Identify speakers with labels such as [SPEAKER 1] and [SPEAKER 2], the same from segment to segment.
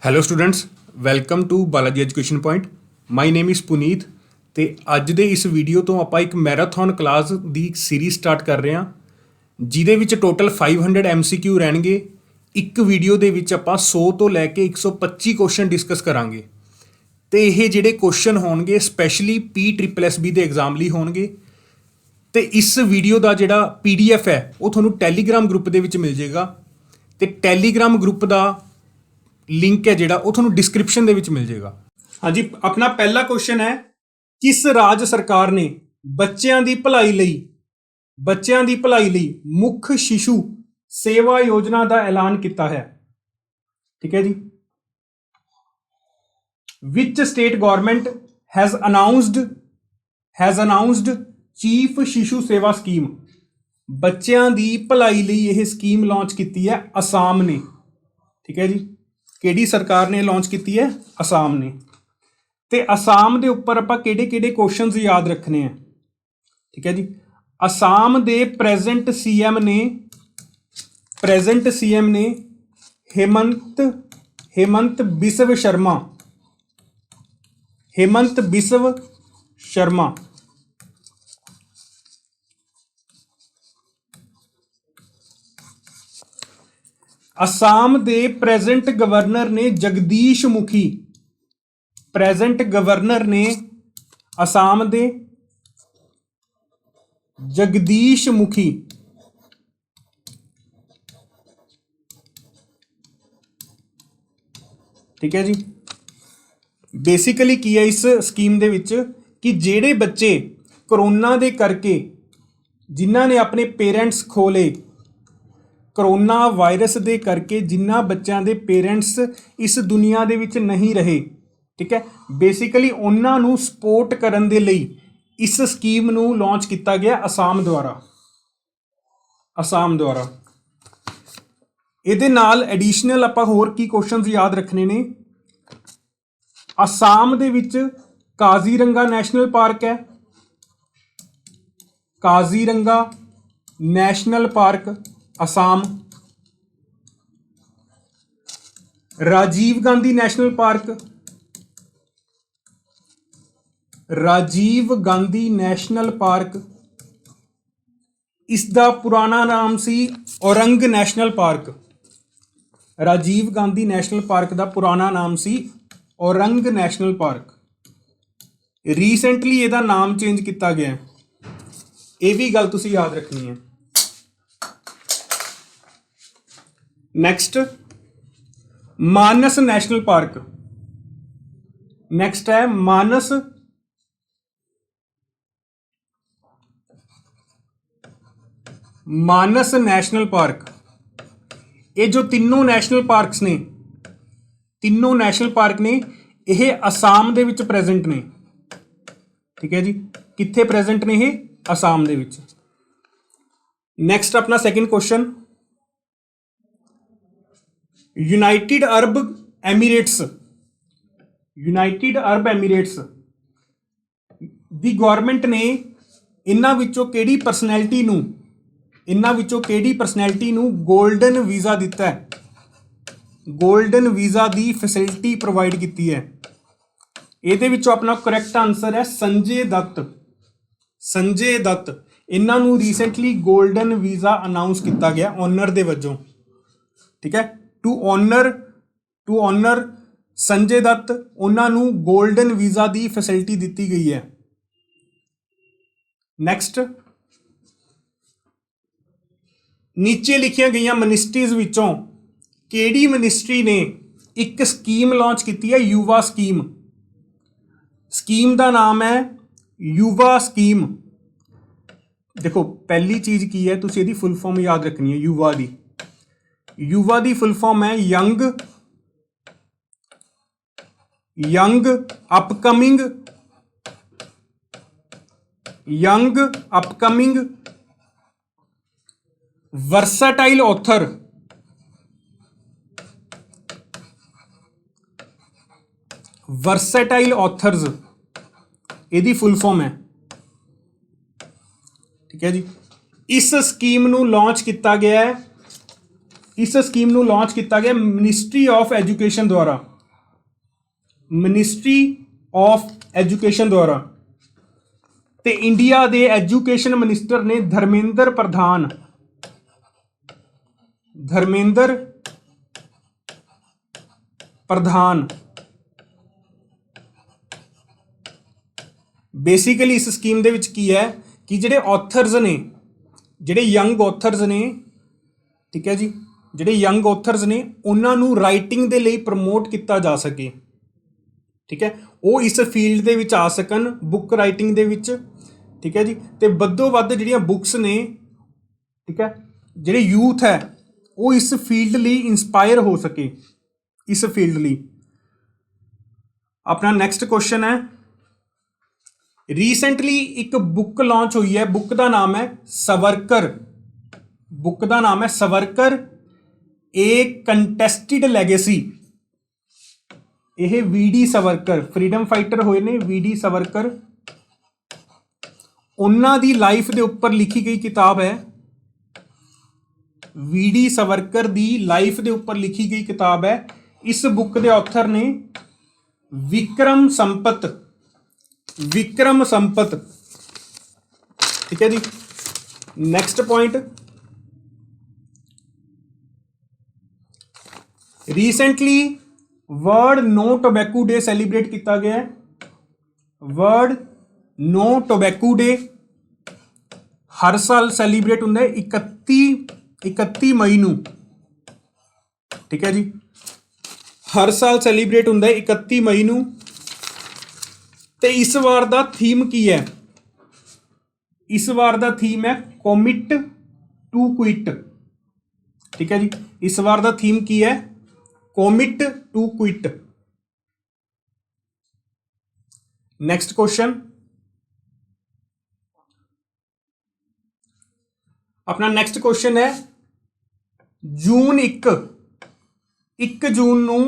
[SPEAKER 1] Hello students, welcome to Balaji education point. My name is Puneet ਤੇ ਅੱਜ ਦੇ ਇਸ ਵੀਡੀਓ ਤੋਂ ਆਪਾਂ ਇੱਕ ਮੈਰਾਥਨ ਕਲਾਸ ਦੀ ਸੀਰੀਜ਼ ਸਟਾਰਟ ਕਰ ਰਹੇ ਹਾਂ, ਜਿਹਦੇ ਵਿੱਚ ਟੋਟਲ 500 MCQ ਰਹਿਣਗੇ। ਇੱਕ ਵੀਡੀਓ ਦੇ ਵਿੱਚ ਆਪਾਂ 100 ਤੋਂ ਲੈ ਕੇ 125 ਕੁਐਸਚਨ ਡਿਸਕਸ ਕਰਾਂਗੇ ਤੇ ਇਹ ਜਿਹੜੇ ਕੁਐਸਚਨ ਹੋਣਗੇ ਸਪੈਸ਼ਲੀ PSSB ਦੇ ਐਗਜ਼ਾਮ ਲਈ ਹੋਣਗੇ। ਤੇ ਇਸ ਵੀਡੀਓ ਦਾ ਜਿਹੜਾ PDF ਹੈ ਉਹ ਤੁਹਾਨੂੰ ਟੈਲੀਗ੍ਰਾਮ ਗਰੁੱਪ ਦੇ ਵਿੱਚ ਮਿਲ ਜਾਏਗਾ ਤੇ ਟੈਲੀਗ੍ਰਾਮ ਗਰੁੱਪ ਦਾ ਲਿੰਕ ਹੈ ਜਿਹੜਾ ਉਹ ਤੁਹਾਨੂੰ ਡਿਸਕ੍ਰਿਪਸ਼ਨ ਦੇ ਵਿੱਚ ਮਿਲ ਜਾਏਗਾ। ਹਾਂਜੀ, ਆਪਣਾ ਪਹਿਲਾ ਕੁਐਸਚਨ ਹੈ, ਕਿਸ ਰਾਜ ਸਰਕਾਰ ਨੇ ਬੱਚਿਆਂ ਦੀ ਭਲਾਈ ਲਈ ਮੁੱਖ ਸ਼ਿਸ਼ੂ ਸੇਵਾ ਯੋਜਨਾ ਦਾ ਐਲਾਨ ਕੀਤਾ ਹੈ? ਠੀਕ ਹੈ ਜੀ। Which state government has announced chief Shishu Seva scheme? ਬੱਚਿਆਂ ਦੀ ਭਲਾਈ ਲਈ ਇਹ ਸਕੀਮ ਲਾਂਚ ਕੀਤੀ ਹੈ ਅਸਾਮ ਨੇ। ਠੀਕ ਹੈ ਜੀ। ਕਿਹੜੀ ਸਰਕਾਰ ਨੇ ਲਾਂਚ ਕੀਤੀ ਹੈ? ਅਸਾਮ ਨੇ। ਤੇ ਅਸਾਮ ਦੇ ਉੱਪਰ ਆਪਾਂ ਕਿਹੜੇ ਕੁਐਸਚਨਸ ਯਾਦ ਰੱਖਣੇ ਆ? ਠੀਕ ਹੈ ਜੀ। ਅਸਾਮ ਦੇ ਪ੍ਰੈਜ਼ੈਂਟ ਸੀਐਮ ਨੇ ਹਿਮੰਤ ਬਿਸਵ ਸ਼ਰਮਾ। ਅਸਾਮ ਦੇ ਪ੍ਰੈਜ਼ੈਂਟ ਗਵਰਨਰ ਨੇ ਜਗਦੀਸ਼ ਮੁਖੀ। ਪ੍ਰੈਜ਼ੈਂਟ ਗਵਰਨਰ ਨੇ ਅਸਾਮ ਦੇ ਜਗਦੀਸ਼ ਮੁਖੀ। ਠੀਕ ਹੈ ਜੀ। ਬੇਸਿਕਲੀ ਕੀ ਹੈ ਇਸ ਸਕੀਮ ਦੇ ਵਿੱਚ ਕਿ ਜਿਹੜੇ ਬੱਚੇ ਕਰੋਨਾ ਦੇ ਕਰਕੇ ਜਿਨ੍ਹਾਂ ਨੇ ਆਪਣੇ ਪੇਰੈਂਟਸ ਖੋਲੇ, ਕਰੋਨਾ ਵਾਇਰਸ ਦੇ ਕਰਕੇ ਜਿਨ੍ਹਾਂ ਬੱਚਿਆਂ ਦੇ ਪੇਰੈਂਟਸ ਇਸ ਦੁਨੀਆ ਦੇ ਵਿੱਚ ਨਹੀਂ ਰਹੇ, ਠੀਕ ਹੈ, ਬੇਸਿਕਲੀ ਉਹਨਾਂ ਨੂੰ ਸਪੋਰਟ ਕਰਨ ਦੇ ਲਈ ਇਸ ਸਕੀਮ ਨੂੰ ਲਾਂਚ ਕੀਤਾ ਗਿਆ ਅਸਾਮ ਦੁਆਰਾ। ਇਹਦੇ ਨਾਲ ਐਡੀਸ਼ਨਲ ਆਪਾਂ ਹੋਰ ਕੀ ਕੁਐਸਚਨਸ ਯਾਦ ਰੱਖਣੇ ਨੇ? ਅਸਾਮ ਦੇ ਵਿੱਚ ਕਾਜ਼ੀਰੰਗਾ ਨੈਸ਼ਨਲ ਪਾਰਕ ਹੈ। Kaziranga national park Assam. Rajiv Gandhi national park ਇਸ ਦਾ ਪੁਰਾਣਾ ਨਾਮ ਸੀ Orang national park. Rajiv Gandhi national park ਦਾ ਪੁਰਾਣਾ ਨਾਮ ਸੀ ਔਰੰਗ ਨੈਸ਼ਨਲ ਪਾਰਕ। ਰੀਸੈਂਟਲੀ ਇਹਦਾ ਨਾਮ ਚੇਂਜ ਕੀਤਾ ਗਿਆ, ਇਹ ਵੀ ਗੱਲ ਤੁਸੀਂ ਯਾਦ ਰੱਖਣੀ ਹੈ। ਨੈਕਸਟ ਮਾਨਸ ਨੈਸ਼ਨਲ ਪਾਰਕ। ਨੈਕਸਟ ਹੈ ਮਾਨਸ ਨੈਸ਼ਨਲ ਪਾਰਕ। ਇਹ ਜੋ ਤਿੰਨੋਂ ਨੈਸ਼ਨਲ ਪਾਰਕ ਨੇ ਇਹ ਅਸਾਮ ਦੇ ਵਿੱਚ ਪ੍ਰੈਜ਼ੈਂਟ ਨੇ। ਠੀਕ ਹੈ ਜੀ। ਕਿੱਥੇ ਪ੍ਰੈਜ਼ੈਂਟ ਨੇ ਇਹ? ਅਸਾਮ ਦੇ ਵਿੱਚ। ਨੈਕਸਟ ਆਪਣਾ ਸੈਕਿੰਡ ਕੁਐਸਚਨ, ਯੂਨਾਈਟਿਡ ਅਰਬ ਐਮੀਰੇਟਸ ਦੀ ਗਵਰਨਮੈਂਟ ਨੇ ਇਹਨਾਂ ਵਿੱਚੋਂ ਕਿਹੜੀ ਪਰਸਨੈਲਿਟੀ ਨੂੰ ਗੋਲਡਨ ਵੀਜ਼ਾ ਦਿੱਤਾ ਹੈ? ਗੋਲਡਨ ਵੀਜ਼ਾ ਦੀ ਫੈਸਿਲਿਟੀ ਪ੍ਰੋਵਾਈਡ ਕੀਤੀ ਹੈ। ਇਹਦੇ ਵਿੱਚੋਂ ਆਪਣਾ ਕਰੈਕਟ ਆਨਸਰ ਹੈ ਸੰਜੇ ਦੱਤ। ਇਹਨਾਂ ਨੂੰ ਰੀਸੈਂਟਲੀ ਗੋਲਡਨ ਵੀਜ਼ਾ ਅਨਾਉਂਸ ਕੀਤਾ ਗਿਆ ਓਨਰ ਦੇ ਵਜੋਂ। ਠੀਕ ਹੈ। ਟੂ ਓਨਰ ਸੰਜੇ ਦੱਤ, ਉਹਨਾਂ ਨੂੰ ਗੋਲਡਨ ਵੀਜ਼ਾ ਦੀ ਫੈਸਿਲਿਟੀ ਦਿੱਤੀ ਗਈ ਹੈ। ਨੈਕਸਟ, ਨੀਚੇ ਲਿਖੀਆਂ ਗਈਆਂ ਮਿਨਿਸਟਰੀਜ਼ ਵਿੱਚੋਂ ਕਿਹੜੀ ਮਿਨਿਸਟਰੀ ਨੇ ਇੱਕ ਸਕੀਮ ਲਾਂਚ ਕੀਤੀ ਹੈ? ਯੁਵਾ ਸਕੀਮ ਦਾ ਨਾਮ ਹੈ ਯੁਵਾ ਸਕੀਮ। ਦੇਖੋ, ਪਹਿਲੀ ਚੀਜ਼ ਕੀ ਹੈ, ਤੁਸੀਂ ਇਹਦੀ ਫੁੱਲ ਫਾਰਮ ਯਾਦ ਰੱਖਣੀ ਹੈ। ਯੁਵਾ ਦੀ ਫੁੱਲ ਫਾਰਮ ਹੈ ਯੰਗ ਅਪਕਮਿੰਗ ਵਰਸਟਾਈਲ ਆਥਰਸ ਇਹਦੀ ਫੁੱਲ ਫਾਰਮ ਹੈ। ਠੀਕ ਹੈ ਜੀ। ਇਸ ਸਕੀਮ ਨੂੰ ਲਾਂਚ ਕੀਤਾ ਗਿਆ ਮਿਨਿਸਟਰੀ ਆਫ ਐਜੂਕੇਸ਼ਨ ਦੁਆਰਾ। मिनिस्ट्री ऑफ एजुकेशन द्वारा। ते इंडिया दे एजुकेशन मिनिस्टर ने धर्मेंद्र प्रधान। धर्मेंद्र प्रधान बेसिकली इस स्कीम दे विच की है कि जिहड़े ऑथर्स ने, जिहड़े यंग ऑथर्स ने, ठीक है जी, जिहड़े यंग ऑथर्स ने उन्हां नूं राइटिंग दे लई प्रमोट किया जा सके, ठीक है, वो इस फील्ड दे विच आ सकन बुक राइटिंग दे विच, ठीक है जी। ते वधो वध जिहड़ियां बुक्स ने, ठीक है, जिहड़े यूथ है वो इस फील्ड लई इंस्पायर हो सके, इस फील्ड लई। अपना नैक्सट क्वेश्चन है, रीसेंटली एक बुक लॉन्च हुई है, बुक का नाम है सावरकर। बुक का नाम है सावरकर ए कंटेस्टेड लैगेसी। यह वी.डी. सावरकर फ्रीडम फाइटर होए ने, वी.डी. सावरकर, उन्हां दी लाइफ दे उपर लिखी गई किताब है। वी.डी. सावरकर दी लाइफ दे उपर लिखी गई किताब है। इस बुक के ऑथर ने विक्रम संपत, विक्रम संपत, ठीक है जी। Next point, recently world no tobacco day celebrate किया गया है। वर्ल्ड नो टोबैको डे हर साल सैलीब्रेट होंदा है 31 मई नूं, ठीक है जी, हर साल सैलीब्रेट होंदा है 31 मई नूं। ते इस बार दा थीम की है? इस बार दा थीम है कमिट टू क्विट, ठीक है जी। इस बार दा थीम की है? Commit to quit. Next question, अपना नेक्स्ट क्वेश्चन है जून 1 जून नूं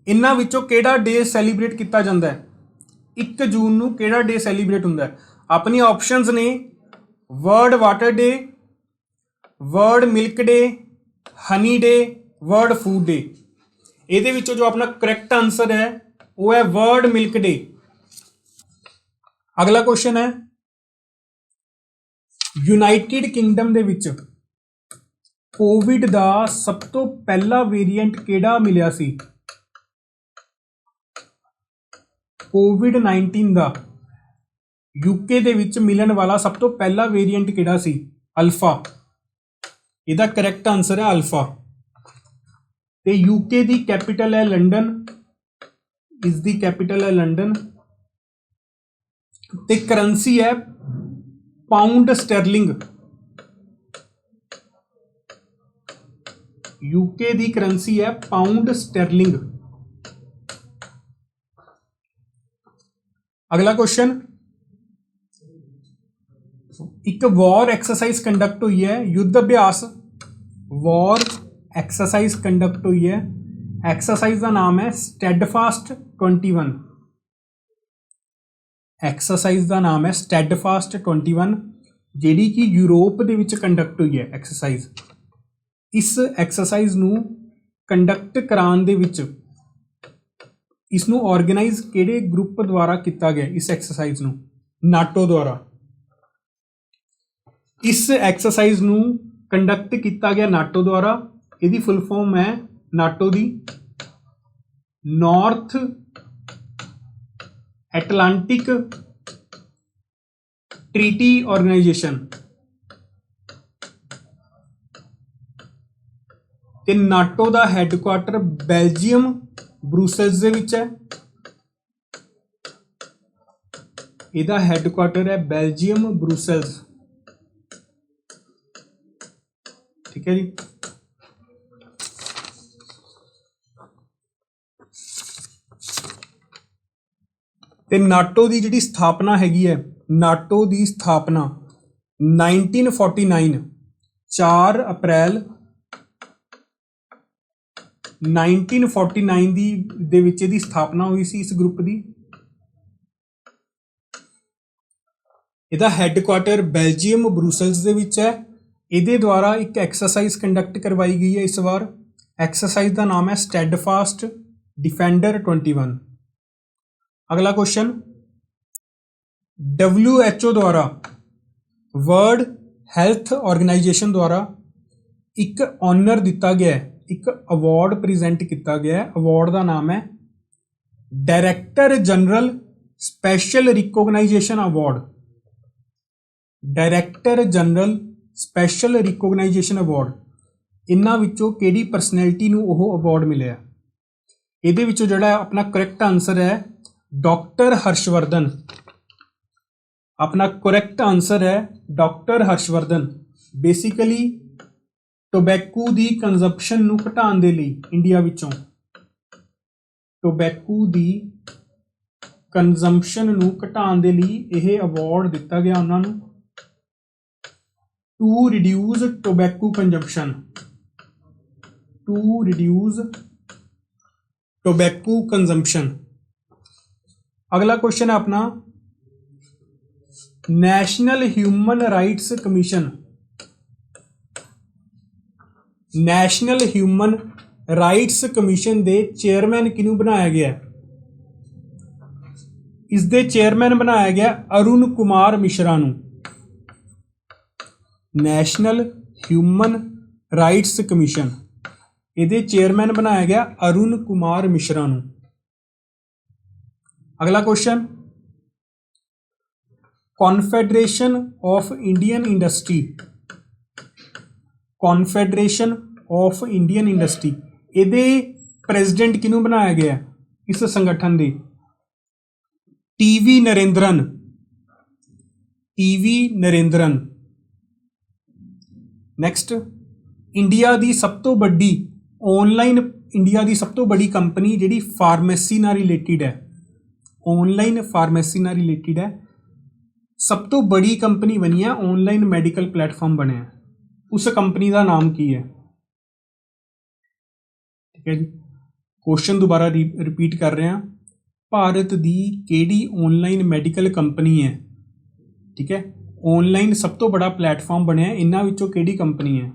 [SPEAKER 1] इन्हां विचों किहड़ा डे सैलीब्रेट किया जाता है? 1 जून नूं किहड़ा डे सैलीब्रेट हुंदा है? अपनी ऑप्शंस ने world water day, world milk day, Honey day, world food day. ਇਹਦੇ ਵਿੱਚੋਂ जो अपना करैक्ट आंसर है वो है वर्ल्ड मिल्क डे। अगला क्वेश्चन है, यूनाइटेड किंगडम दे विच कोविड का सब तो पहला वेरिएंट किहड़ा मिलिया सी? कोविड-19 का यूके दे विच मिलन वाला सब तो पहला वेरिएंट किहड़ा सी? अल्फा। इसका करैक्ट आंसर है अल्फा। ते यूके दी कैपिटल है लंडन, इस दी कैपिटल है लंडन। ते करंसी है पाउंड स्टर्लिंग। यूके दी करंसी है पाउंड स्टर्लिंग। अगला क्वेश्चन, एक वॉर एक्सरसाइज कंडक्ट हुई है, युद्ध अभ्यास, वॉर एक्सरसाइज कंडक्ट हुई है। एक्सरसाइज का नाम है स्टेडफास्ट 21। एक्सरसाइज का नाम है स्टेडफास्ट 21, जिहड़ी कि यूरोप दे विच कंडक्ट हुई है एक्सरसाइज। इस एक्सरसाइज नूं कंडक्ट कराउण दे विच इसनूं ऑर्गेनाइज किहड़े ग्रुप द्वारा किया गया? इस एक्सरसाइज नूं नाटो द्वारा। इस एक्सरसाइज नूं कंडक्ट किया गया नाटो द्वारा। इसकी फुल फॉर्म है NATO the north Atlantic treaty organisation. ते नाटो का हैडक्वार्टर बेल्जियम ब्रुसेल्स दे विच है। इसका हैडक्वार्टर है बेल्जियम ब्रुसेल्स, ठीक है जी। ते नाटो की जिहड़ी स्थापना हैगी है, नाटो की स्थापना 1949 4 अप्रैल 1949 दे विच इहदी स्थापना हुई सी इस ग्रुप की। इहदा हैडक्वार्टर बेल्जियम ब्रुसेल्स दे विच है। इहदे द्वारा एक एक्सरसाइज कंडक्ट करवाई गई है इस बार। एक्सरसाइज का नाम है स्टेडफास्ट डिफेंडर 21। अगला क्वेश्चन, WHO द्वारा, वर्ल्ड हैल्थ ऑर्गेनाइजेशन द्वारा एक ऑनर दिता गया है, एक अवार्ड प्रेजेंट किया गया है। अवार्ड का नाम है director general special recognition award. Director general special recognition award, इन्हां विचों किहड़ी परसनैलिटी नूं ओह अवार्ड मिलिया? इहदे विचों जिहड़ा अपना करैक्ट आंसर है डॉक्टर हर्षवर्धन। अपना करैक्ट आंसर है डॉक्टर हर्षवर्धन। बेसिकली टोबैको दी कंजप्शन नूं घटाउण दे लई इंडिया विचों, टोबैको दी कंजम्पशन नूं घटाउण दे लई यह अवार्ड दिता गया उन्हां नूं, to reduce tobacco consumption, to reduce tobacco consumption. अगला क्वेश्चन है अपना, national human rights commission, national human rights commission दे चेयरमैन किनू बनाया गया? इस दे चेयरमैन बनाया गया अरुण कुमार मिश्रा नूं। नेशनल ह्यूमन राइट्स कमीशन, इहदे चेयरमैन बनाया गया अरुण कुमार मिश्रा नूं। अगला question, confederation of Indian industry, confederation of Indian industry, इहदे प्रेजिडेंट किनू बनाया गया इस संगठन दे? T V Narendran, T V Narendran. Next, India दी सब तो बड़ी ऑनलाइन, इंडिया दी सब तो बड़ी कंपनी जिहड़ी फार्मेसी नाल रिलेटिड है, ऑनलाइन फार्मेसी नाल रिलेटिड है, सब तो बड़ी कंपनी बनी है, ऑनलाइन मैडिकल प्लेटफॉर्म बने हैं, उस कंपनी का नाम की है? ठीक है जी, क्वेश्चन दोबारा रिपीट कर रहे हैं, भारत दी केड़ी ऑनलाइन मैडिकल कंपनी है? ठीक है, ऑनलाइन सब तो बड़ा प्लेटफॉर्म बनया, इन्हां विचों केड़ी कंपनी है?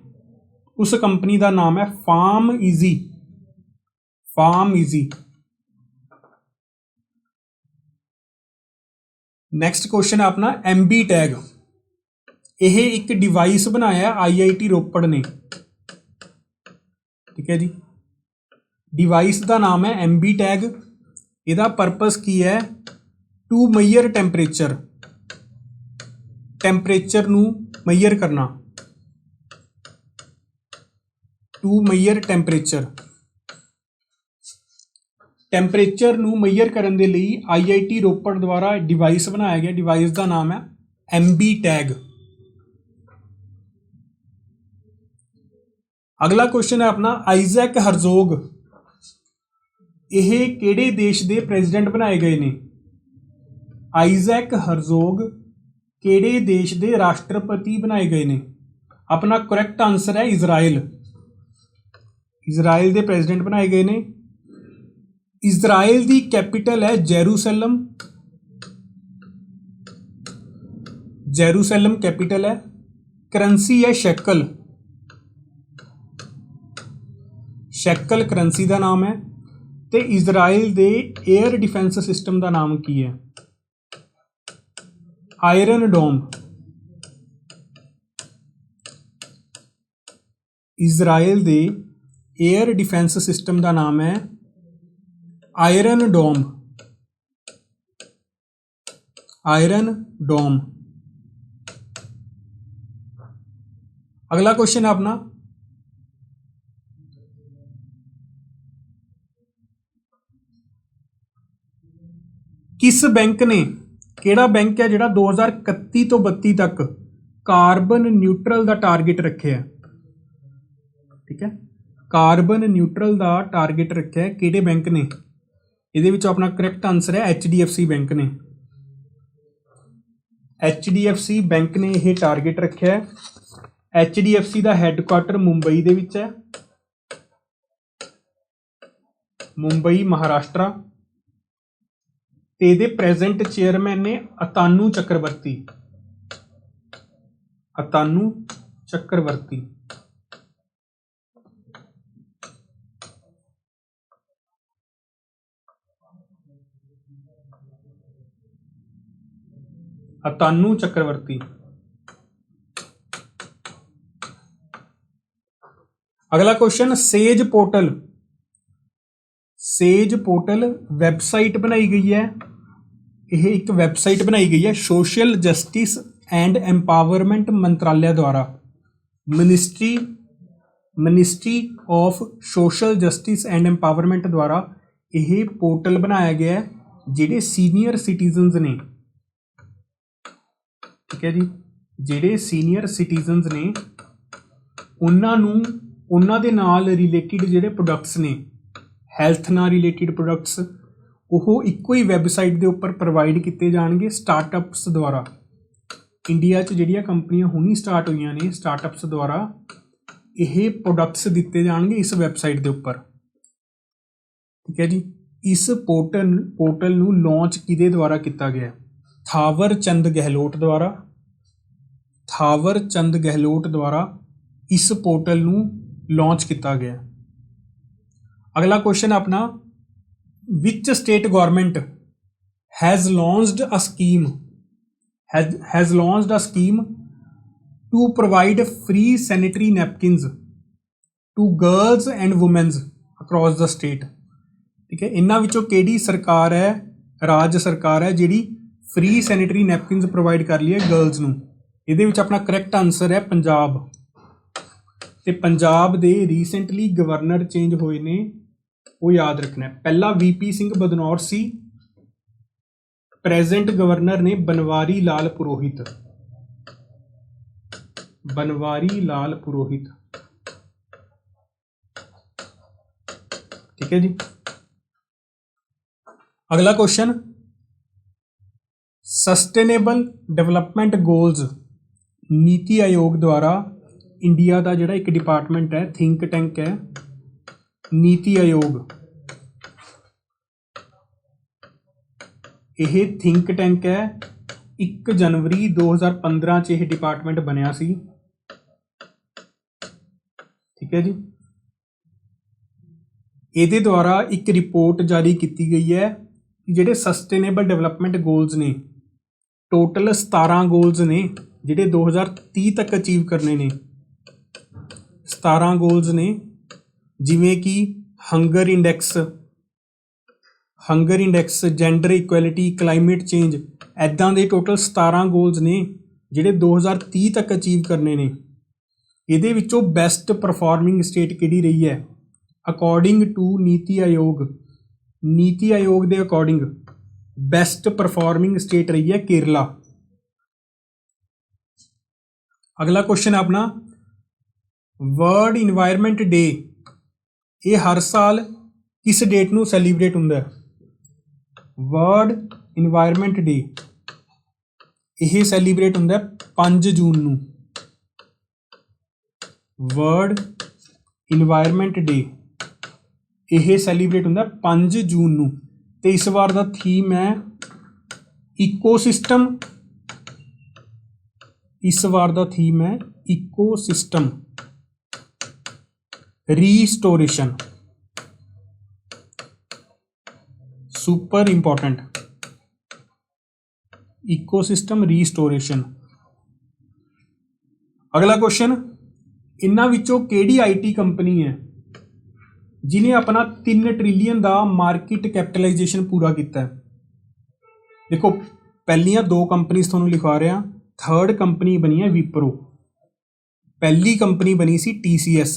[SPEAKER 1] उस कंपनी का नाम है PharmEasy, PharmEasy. Next question है अपना, MB टैग, यह एक डिवाइस बनाया IIT रोपड़ ने। ठीक है जी, डिवाइस का नाम है MB टैग, इसका परपस की है? टू मैयर टैंपरेचर, टैंपरेचर नू मैयर करना, टू मैयर टैंपरेचर, टैंपरेचर नू मैयर करने के लिए IIT रोपड़ द्वारा डिवाइस बनाया गया, डिवाइस का नाम है MB टैग। अगला क्वेश्चन है अपना, आइजैक हरजोग, यह किहड़े देश के प्रेजिडेंट बनाए गए ने? आइजैक हरजोग किहड़े देश के राष्ट्रपति बनाए गए ने? अपना करैक्ट आंसर है इजराइल, इजराइल के प्रेजिडेंट बनाए गए ने। इजराइल की कैपिटल है जेरूसलम, जेरूसलम कैपिटल है। करंसी है शैकल, शैकल करंसी का नाम है। तो इजराइल के एयर डिफेंस सिस्टम का नाम की है? आयरन डोम। इजराइल के एयर डिफेंस सिस्टम का नाम है आयरन डोम, आयरन डोम। अगला क्वेश्चन है अपना, किस बैंक ने, केड़ा बैंक है जिहड़ा 2031 तो 32 तक कार्बन न्यूट्रल का टारगेट रखे है? ठीक है, कार्बन न्यूट्रल का टारगेट रखे है किहड़े बैंक ने? इहदे विच अपना करैक्ट आंसर है HDFC बैंक ने। HDFC बैंक ने यह टारगेट रखा है। HDFC का हैडकुआटर मुंबई दे विच है, मुंबई महाराष्ट्र। ते दे प्रेजेंट चेयरमैन ने अतानु चक्रवर्ती, अतानु चक्रवर्ती। अतानु चक्रवर्ती। अगला question, says portal. Says portal website बनाई गई है, यह एक वैबसाइट बनाई गई है सोशल जस्टिस एंड एम्पावरमेंट मंत्रालय द्वारा। Ministry of social justice and empowerment द्वारा यह पोर्टल बनाया गया है ਜਿਹੜੇ सीनियर सिटीजनस ने, ठीक है जी, ਜਿਹੜੇ सीनियर सिटीजनस ने ਉਹਨਾਂ ਦੇ ਨਾਲ ਰਿਲੇਟਿਡ ਜਿਹੜੇ ਪ੍ਰੋਡਕਟਸ ਨੇ, ਹੈਲਥ ਨਾਲ ਰਿਲੇਟਿਡ ਪ੍ਰੋਡਕਟਸ, ਉਹ ਇੱਕੋ ਹੀ ਵੈਬਸਾਈਟ ਦੇ ਉੱਪਰ ਪ੍ਰੋਵਾਈਡ ਕੀਤੇ ਜਾਣਗੇ ਸਟਾਰਟਅਪਸ ਦੁਆਰਾ। ਇੰਡੀਆ 'ਚ ਜਿਹੜੀਆਂ ਕੰਪਨੀਆਂ ਹੁਣੀ ਸਟਾਰਟ ਹੋਈਆਂ ਨੇ ਸਟਾਰਟਅਪਸ ਦੁਆਰਾ, ਇਹ ਪ੍ਰੋਡਕਟਸ ਦਿੱਤੇ ਜਾਣਗੇ ਇਸ ਵੈਬਸਾਈਟ ਦੇ ਉੱਪਰ, ਠੀਕ ਹੈ ਜੀ। ਇਸ पोर्टल ਨੂੰ ਲਾਂਚ ਕਿਹਦੇ ਦੁਆਰਾ ਕੀਤਾ ਗਿਆ? ਥਾਵਰ ਚੰਦ ਗਹਿਲੋਟ ਦੁਆਰਾ ਇਸ पोर्टल ਨੂੰ ਲਾਂਚ ਕੀਤਾ ਗਿਆ। ਅਗਲਾ ਕੁਐਸਚਨ ਆਪਣਾ, which state government has launched a scheme to provide free sanitary napkins to girls and women across the state, ठीक है। इन्हां विचों किहड़ी सरकार है, राज सरकार है जिहड़ी फ्री सैनिटरी नैपकिन्स प्रोवाइड कर रही है गर्ल्स नूं? इहदे विच अपना करैक्ट आंसर है पंजाब। ते पंजाब दे रीसेंटली गवर्नर चेंज होए ने, वो याद रखना है। पहला VP सिंह बदनौर सी, प्रेजेंट गवर्नर ने बनवारी लाल पुरोहित, ठीक है जी। अगला question, sustainable development goals NITI Aayog द्वारा इंडिया का जिहड़ा एक डिपार्टमेंट है, थिंक टैंक है, नीति आयोग, यह थिंक टैंक है 1 जनवरी 2015 च यह डिपार्टमेंट बनया सी, ठीक है जी। ਇਹਦੇ द्वारा एक रिपोर्ट जारी की गई है कि ਜਿਹੜੇ सस्टेनेबल डेवलपमेंट गोल्स ने, टोटल 17 गोल्स ने ਜਿਹੜੇ 2030 तक अचीव करने ने। 17 गोल्स ने, जिमें कि hunger index, gender equality, climate change, ऐदां दे टोटल 17 गोल्स ने ਜਿਹੜੇ 2030 तक अचीव करने ने। ਇਹਦੇ ਵਿੱਚੋਂ बेस्ट परफॉर्मिंग स्टेट ਕਿਹੜੀ ਰਹੀ है? अकॉर्डिंग टू नीति आयोग के अकॉर्डिंग बेस्ट परफॉर्मिंग स्टेट रही है केरला। अगला क्वेश्चन अपना, वर्ल्ड इन्वायरमेंट डे ये हर साल किस डेट नू सैलीब्रेट हुंदा है? वर्ल्ड इन्वायरमेंट डे यह सैलीब्रेट हुंदा है 5 जून नू। वर्ल्ड इन्वायरमेंट डे यह सैलीब्रेट होंदा 5 जून नू। ते इस बार का थीम है इकोसिस्टम। इस बार का थीम है ecosystem restoration. Super important, ecosystem restoration. अगला क्वेश्चन, इन्हां विचों किहड़ी IT कंपनी है जिन्हें अपना 3 ट्रिलियन का मार्केट कैपिटलाइजेशन पूरा किया है? देखो, पहलियां 2 कंपनीज तुहानूं लिखवा रहा, थर्ड कंपनी बनी है विप्रो, पहली कंपनी बनी सी TCS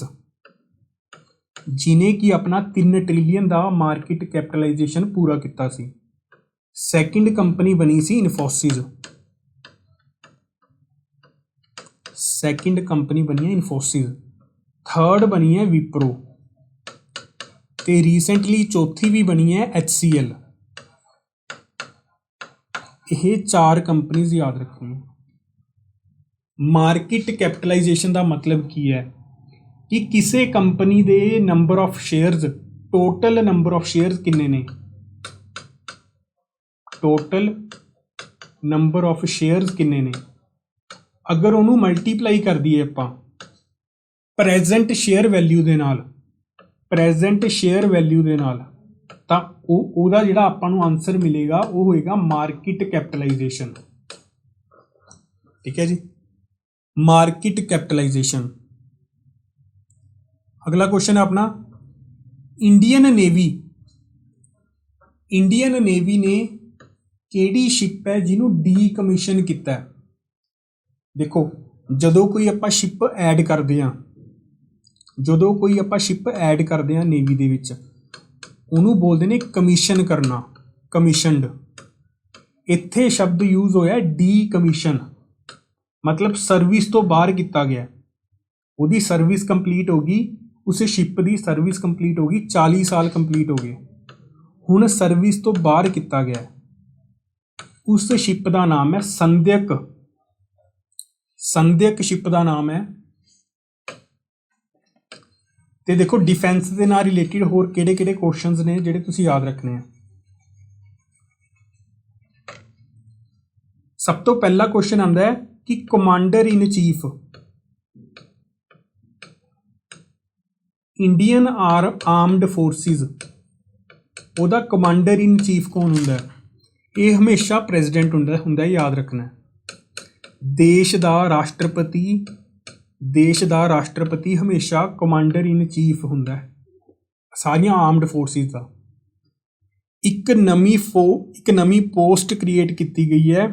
[SPEAKER 1] जिन्हें कि अपना 3 ट्रिलियन का मार्केट कैपिटलाइजेशन पूरा किया सी। सैकेंड कंपनी बनी सी इन्फोसिस, थर्ड बनी है विप्रो, ते रीसेंटली चौथी भी बनी है HCL। यह 4 कंपनीज याद रखनी। मार्केट कैपिटलाइजेशन का मतलब की है कि किसी कंपनी के number of shares, total number of shares किन्ने ने, टोटल नंबर ऑफ शेयर्स किन्ने ने, अगर उन्होंने मल्टीप्लाई कर दिए आपां प्रेजेंट शेयर वैल्यू के नाल, तो ਉਹਦਾ ਜਿਹੜਾ ਆਪਾਂ ਨੂੰ ਆਨਸਰ ਮਿਲੇਗਾ ਉਹ ਹੋਏਗਾ ਮਾਰਕੀਟ ਕੈਪੀਟਲਾਈजेशन। ठीक है जी। Market capitalization. अगला क्वेश्चन है अपना इंडियन नेवी ने ਕਿਹੜੀ ਸ਼ਿਪ ਹੈ ਜਿਹਨੂੰ ਡੀਕਮਿਸ਼ਨ ਕੀਤਾ ਹੈ। ਦੇਖੋ ਜਦੋਂ ਕੋਈ ਆਪਾਂ ਸ਼ਿਪ ਐਡ ਕਰਦੇ ਹਾਂ ਨੇਵੀ ਦੇ ਵਿੱਚ ਉਹਨੂੰ ਬੋਲਦੇ ਨੇ ਕਮਿਸ਼ਨ ਕਰਨਾ, ਕਮਿਸ਼ਨਡ। ਇੱਥੇ ਸ਼ਬਦ ਯੂਜ਼ ਹੋਇਆ ਡੀਕਮਿਸ਼ਨ, ਮਤਲਬ ਸਰਵਿਸ ਤੋਂ ਬਾਹਰ ਕੀਤਾ ਗਿਆ। ਉਹਦੀ ਸਰਵਿਸ ਕੰਪਲੀਟ ਹੋ ਗਈ, ਉਸ ਸ਼ਿਪ ਦੀ ਸਰਵਿਸ ਕੰਪਲੀਟ ਹੋ ਗਈ, 40 ਸਾਲ ਕੰਪਲੀਟ ਹੋ ਗਏ, ਹੁਣ ਸਰਵਿਸ ਤੋਂ ਬਾਹਰ ਕੀਤਾ ਗਿਆ। ਉਸ ਸ਼ਿਪ ਦਾ ਨਾਮ ਹੈ ਸੰਧਿਅਕ ਸ਼ਿਪ ਦਾ ਨਾਮ ਹੈ। ਤੇ ਦੇਖੋ ਡਿਫੈਂਸ ਦੇ ਨਾਲ ਰਿਲੇਟਡ ਹੋਰ ਕਿਹੜੇ ਕੁਐਸਚਨਸ ਨੇ ਜਿਹੜੇ ਤੁਸੀਂ ਯਾਦ ਰੱਖਣੇ ਆ। ਸਭ ਤੋਂ ਪਹਿਲਾ ਕੁਐਸਚਨ ਆਉਂਦਾ ਹੈ ਕਿ ਕਮਾਂਡਰ ਇਨ ਚੀਫ ਇੰਡੀਅਨ ਆਰਮਡ ਫੋਰਸਿਸ, ਉਹਦਾ ਕਮਾਂਡਰ ਇਨ ਚੀਫ ਕੌਣ ਹੁੰਦਾ ਹੈ? ਇਹ ਹਮੇਸ਼ਾ ਪ੍ਰੈਜ਼ੀਡੈਂਟ ਹੁੰਦਾ, ਯਾਦ ਰੱਖਣਾ। ਦੇਸ਼ ਦਾ ਰਾਸ਼ਟਰਪਤੀ ਹਮੇਸ਼ਾ ਕਮਾਂਡਰ ਇਨ ਚੀਫ ਹੁੰਦਾ ਹੈ ਸਾਰੀਆਂ ਆਰਮਡ ਫੋਰਸਿਸ ਦਾ। ਇੱਕ ਨਵੀਂ ਪੋਸਟ ਕ੍ਰੀਏਟ ਕੀਤੀ ਗਈ ਹੈ,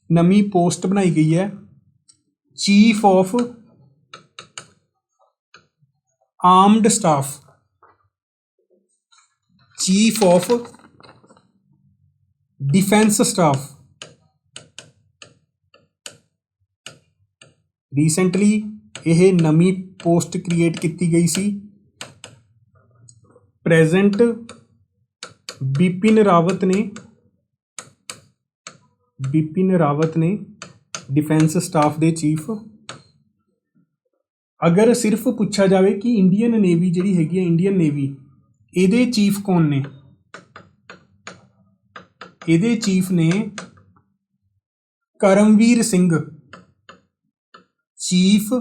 [SPEAKER 1] ਨਵੀਂ ਪੋਸਟ ਬਣਾਈ ਗਈ ਹੈ, chief of armed staff, chief of defence staff. Recently यह नवी पोस्ट क्रिएट की गई सी। प्रेजेंट बिपिन रावत ने डिफेंस स्टाफ के चीफ। अगर सिर्फ पूछा जाए कि इंडियन नेवी जी हैगी, इंडियन नेवी ये चीफ कौन ने? ਇਹਦੇ ਚੀਫ ਨੇ ਕਰਮਵੀਰ ਸਿੰਘ, ਚੀਫ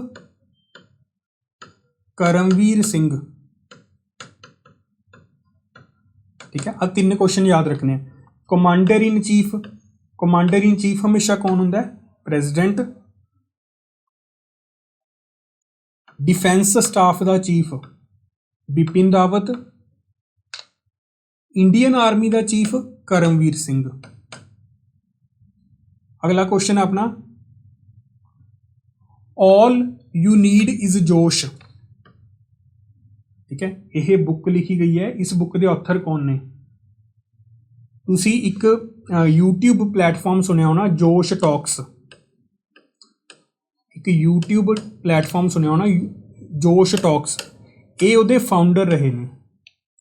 [SPEAKER 1] ਕਰਮਵੀਰ ਸਿੰਘ। ਠੀਕ ਹੈ, ਆ ਤਿੰਨ ਕੁਐਸਚਨ ਯਾਦ ਰੱਖਣੇ ਆ। ਕਮਾਂਡਰ ਇਨ ਚੀਫ ਹਮੇਸ਼ਾ ਕੌਣ ਹੁੰਦਾ ਹੈ? ਪ੍ਰੈਜ਼ੀਡੈਂਟ। डिफेंस स्टाफ का chief Bipin Rawat, Indian army का चीफ करमवीर सिंह। अगला क्वेश्चन है अपना, ऑल यू नीड इज जोश। ठीक है, यह बुक लिखी गई है, इस बुक के ऑथर कौन ने? तुसी एक यूट्यूब प्लेटफॉर्म सुनिया होना, जोश टॉक्स। एक यूट्यूब प्लेटफॉर्म सुनिया होना, जोश टॉक्स। ये उहदे फाउंडर रहे ने।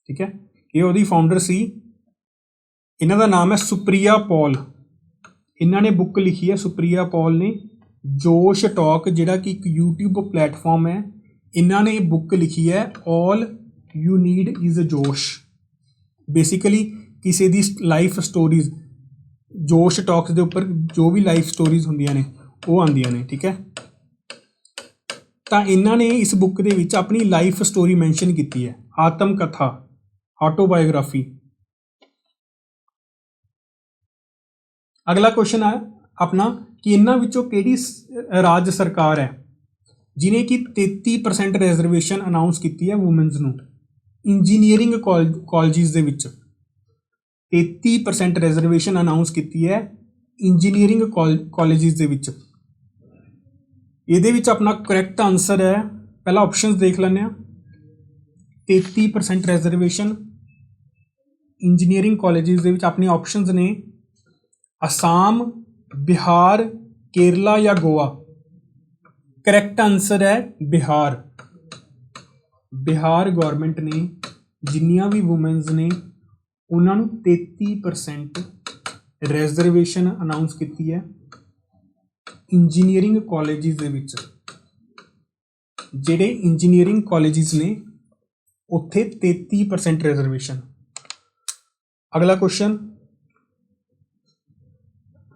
[SPEAKER 1] ठीक है, ये उहदी फाउंडर सी। इन्हां दा नाम है सुप्रिया पॉल। इन्हां ने बुक लिखी है, सुप्रिया पॉल ने, जोश टॉक, जिहड़ा कि एक यूट्यूब प्लेटफॉर्म है। इन्हां ने बुक लिखी है ऑल यू नीड इज जोश। बेसिकली किसी दी लाइफ स्टोरीज जोश टॉक्स के उपर जो भी लाइफ स्टोरीज होंदियां ने वो आंदियां ने। ठीक है, तो इन्हां ने इस बुक दे विच अपनी लाइफ स्टोरी मैंशन की है, आत्म कथा, ऑटोबायोग्राफी। अगला क्वेश्चन है अपना कि इन्हां विचों किहड़ी राज्य सरकार है जिन्हें कि 33% रिजर्वेशन अनाउंस की है वूमेन्स नूं इंजीनियरिंग कॉलेजिस दे विच। 33% रिजर्वेशन अनाउंस की है इंजीनियरिंग कॉलेजिस दे विच। इहदे विच अपना करैक्ट आंसर है, पहला ऑप्शन देख लैंदे आ। 33% रिजर्वेशन इंजीनियरिंग कॉलेजिस दे विच अपने ऑप्शनस ने असम, बिहार, केरला या गोवा। करैक्ट आंसर है बिहार। बिहार गौरमेंट ने जिन्नियां भी वूमेन्स ने उन्होंने 33% रिजर्वेशन अनाउंस की है इंजीनियरिंग कॉलेजिस दे विच। जिहड़े इंजीनियरिंग कॉलेजिस ने उत्थे 33% रिजर्वेशन। अगला क्वेश्चन,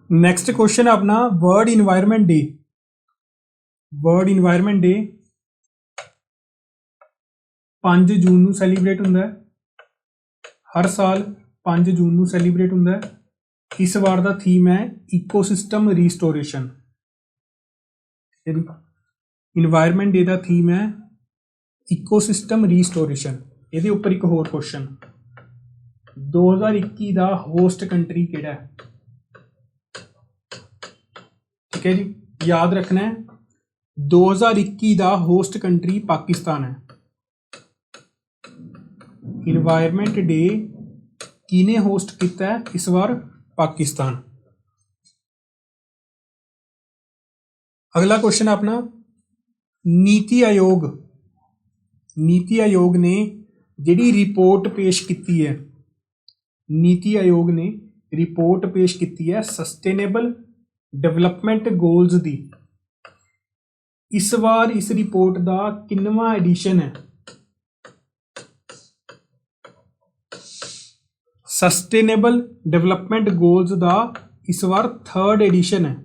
[SPEAKER 1] नैक्सट क्वेश्चन है अपना world environment day. World environment day 5 जून नूं सैलीब्रेट हुंदा है, हर साल 5 जून नूं सैलीब्रेट हुंदा है। इस बार का थीम है इकोसिस्टम रिस्टोरेशन। ਇਨਵਾਇਰਮੈਂਟ ਡੇ ਦਾ ਥੀਮ ਹੈ ਇਕੋਸਿਸਟਮ ਰੀਸਟੋਰੇਸ਼ਨ। ਇਹਦੇ ਉੱਪਰ ਇੱਕ ਹੋਰ ਕੁਐਸਚਨ, 2021 ਦਾ ਹੋਸਟ ਕੰਟਰੀ ਕਿਹੜਾ ਹੈ? ਠੀਕ ਹੈ ਜੀ, ਯਾਦ ਰੱਖਣਾ ਹੈ 2021 ਦਾ ਹੋਸਟ ਕੰਟਰੀ ਪਾਕਿਸਤਾਨ ਹੈ। ਇਨਵਾਇਰਮੈਂਟ ਡੇ ਕਿਹਨੇ ਹੋਸਟ ਕੀਤਾ ਹੈ ਇਸ ਵਾਰ? ਪਾਕਿਸਤਾਨ। ਅਗਲਾ ਕੁਐਸਚਨ ਆਪਣਾ, ਨੀਤੀ ਆਯੋਗ ਨੇ ਜਿਹੜੀ ਰਿਪੋਰਟ ਪੇਸ਼ ਕੀਤੀ ਹੈ, ਨੀਤੀ ਆਯੋਗ ਨੇ ਰਿਪੋਰਟ ਪੇਸ਼ ਕੀਤੀ ਹੈ ਸਸਟੇਨੇਬਲ ਡਿਵੈਲਪਮੈਂਟ ਗੋਲਸ ਦੀ। ਇਸ ਵਾਰ ਇਸ ਰਿਪੋਰਟ ਦਾ ਕਿੰਨਵਾਂ ਐਡੀਸ਼ਨ ਹੈ? ਸਸਟੇਨੇਬਲ ਡਿਵੈਲਪਮੈਂਟ ਗੋਲਸ ਦਾ ਇਸ ਵਾਰ 3rd ਐਡੀਸ਼ਨ ਹੈ,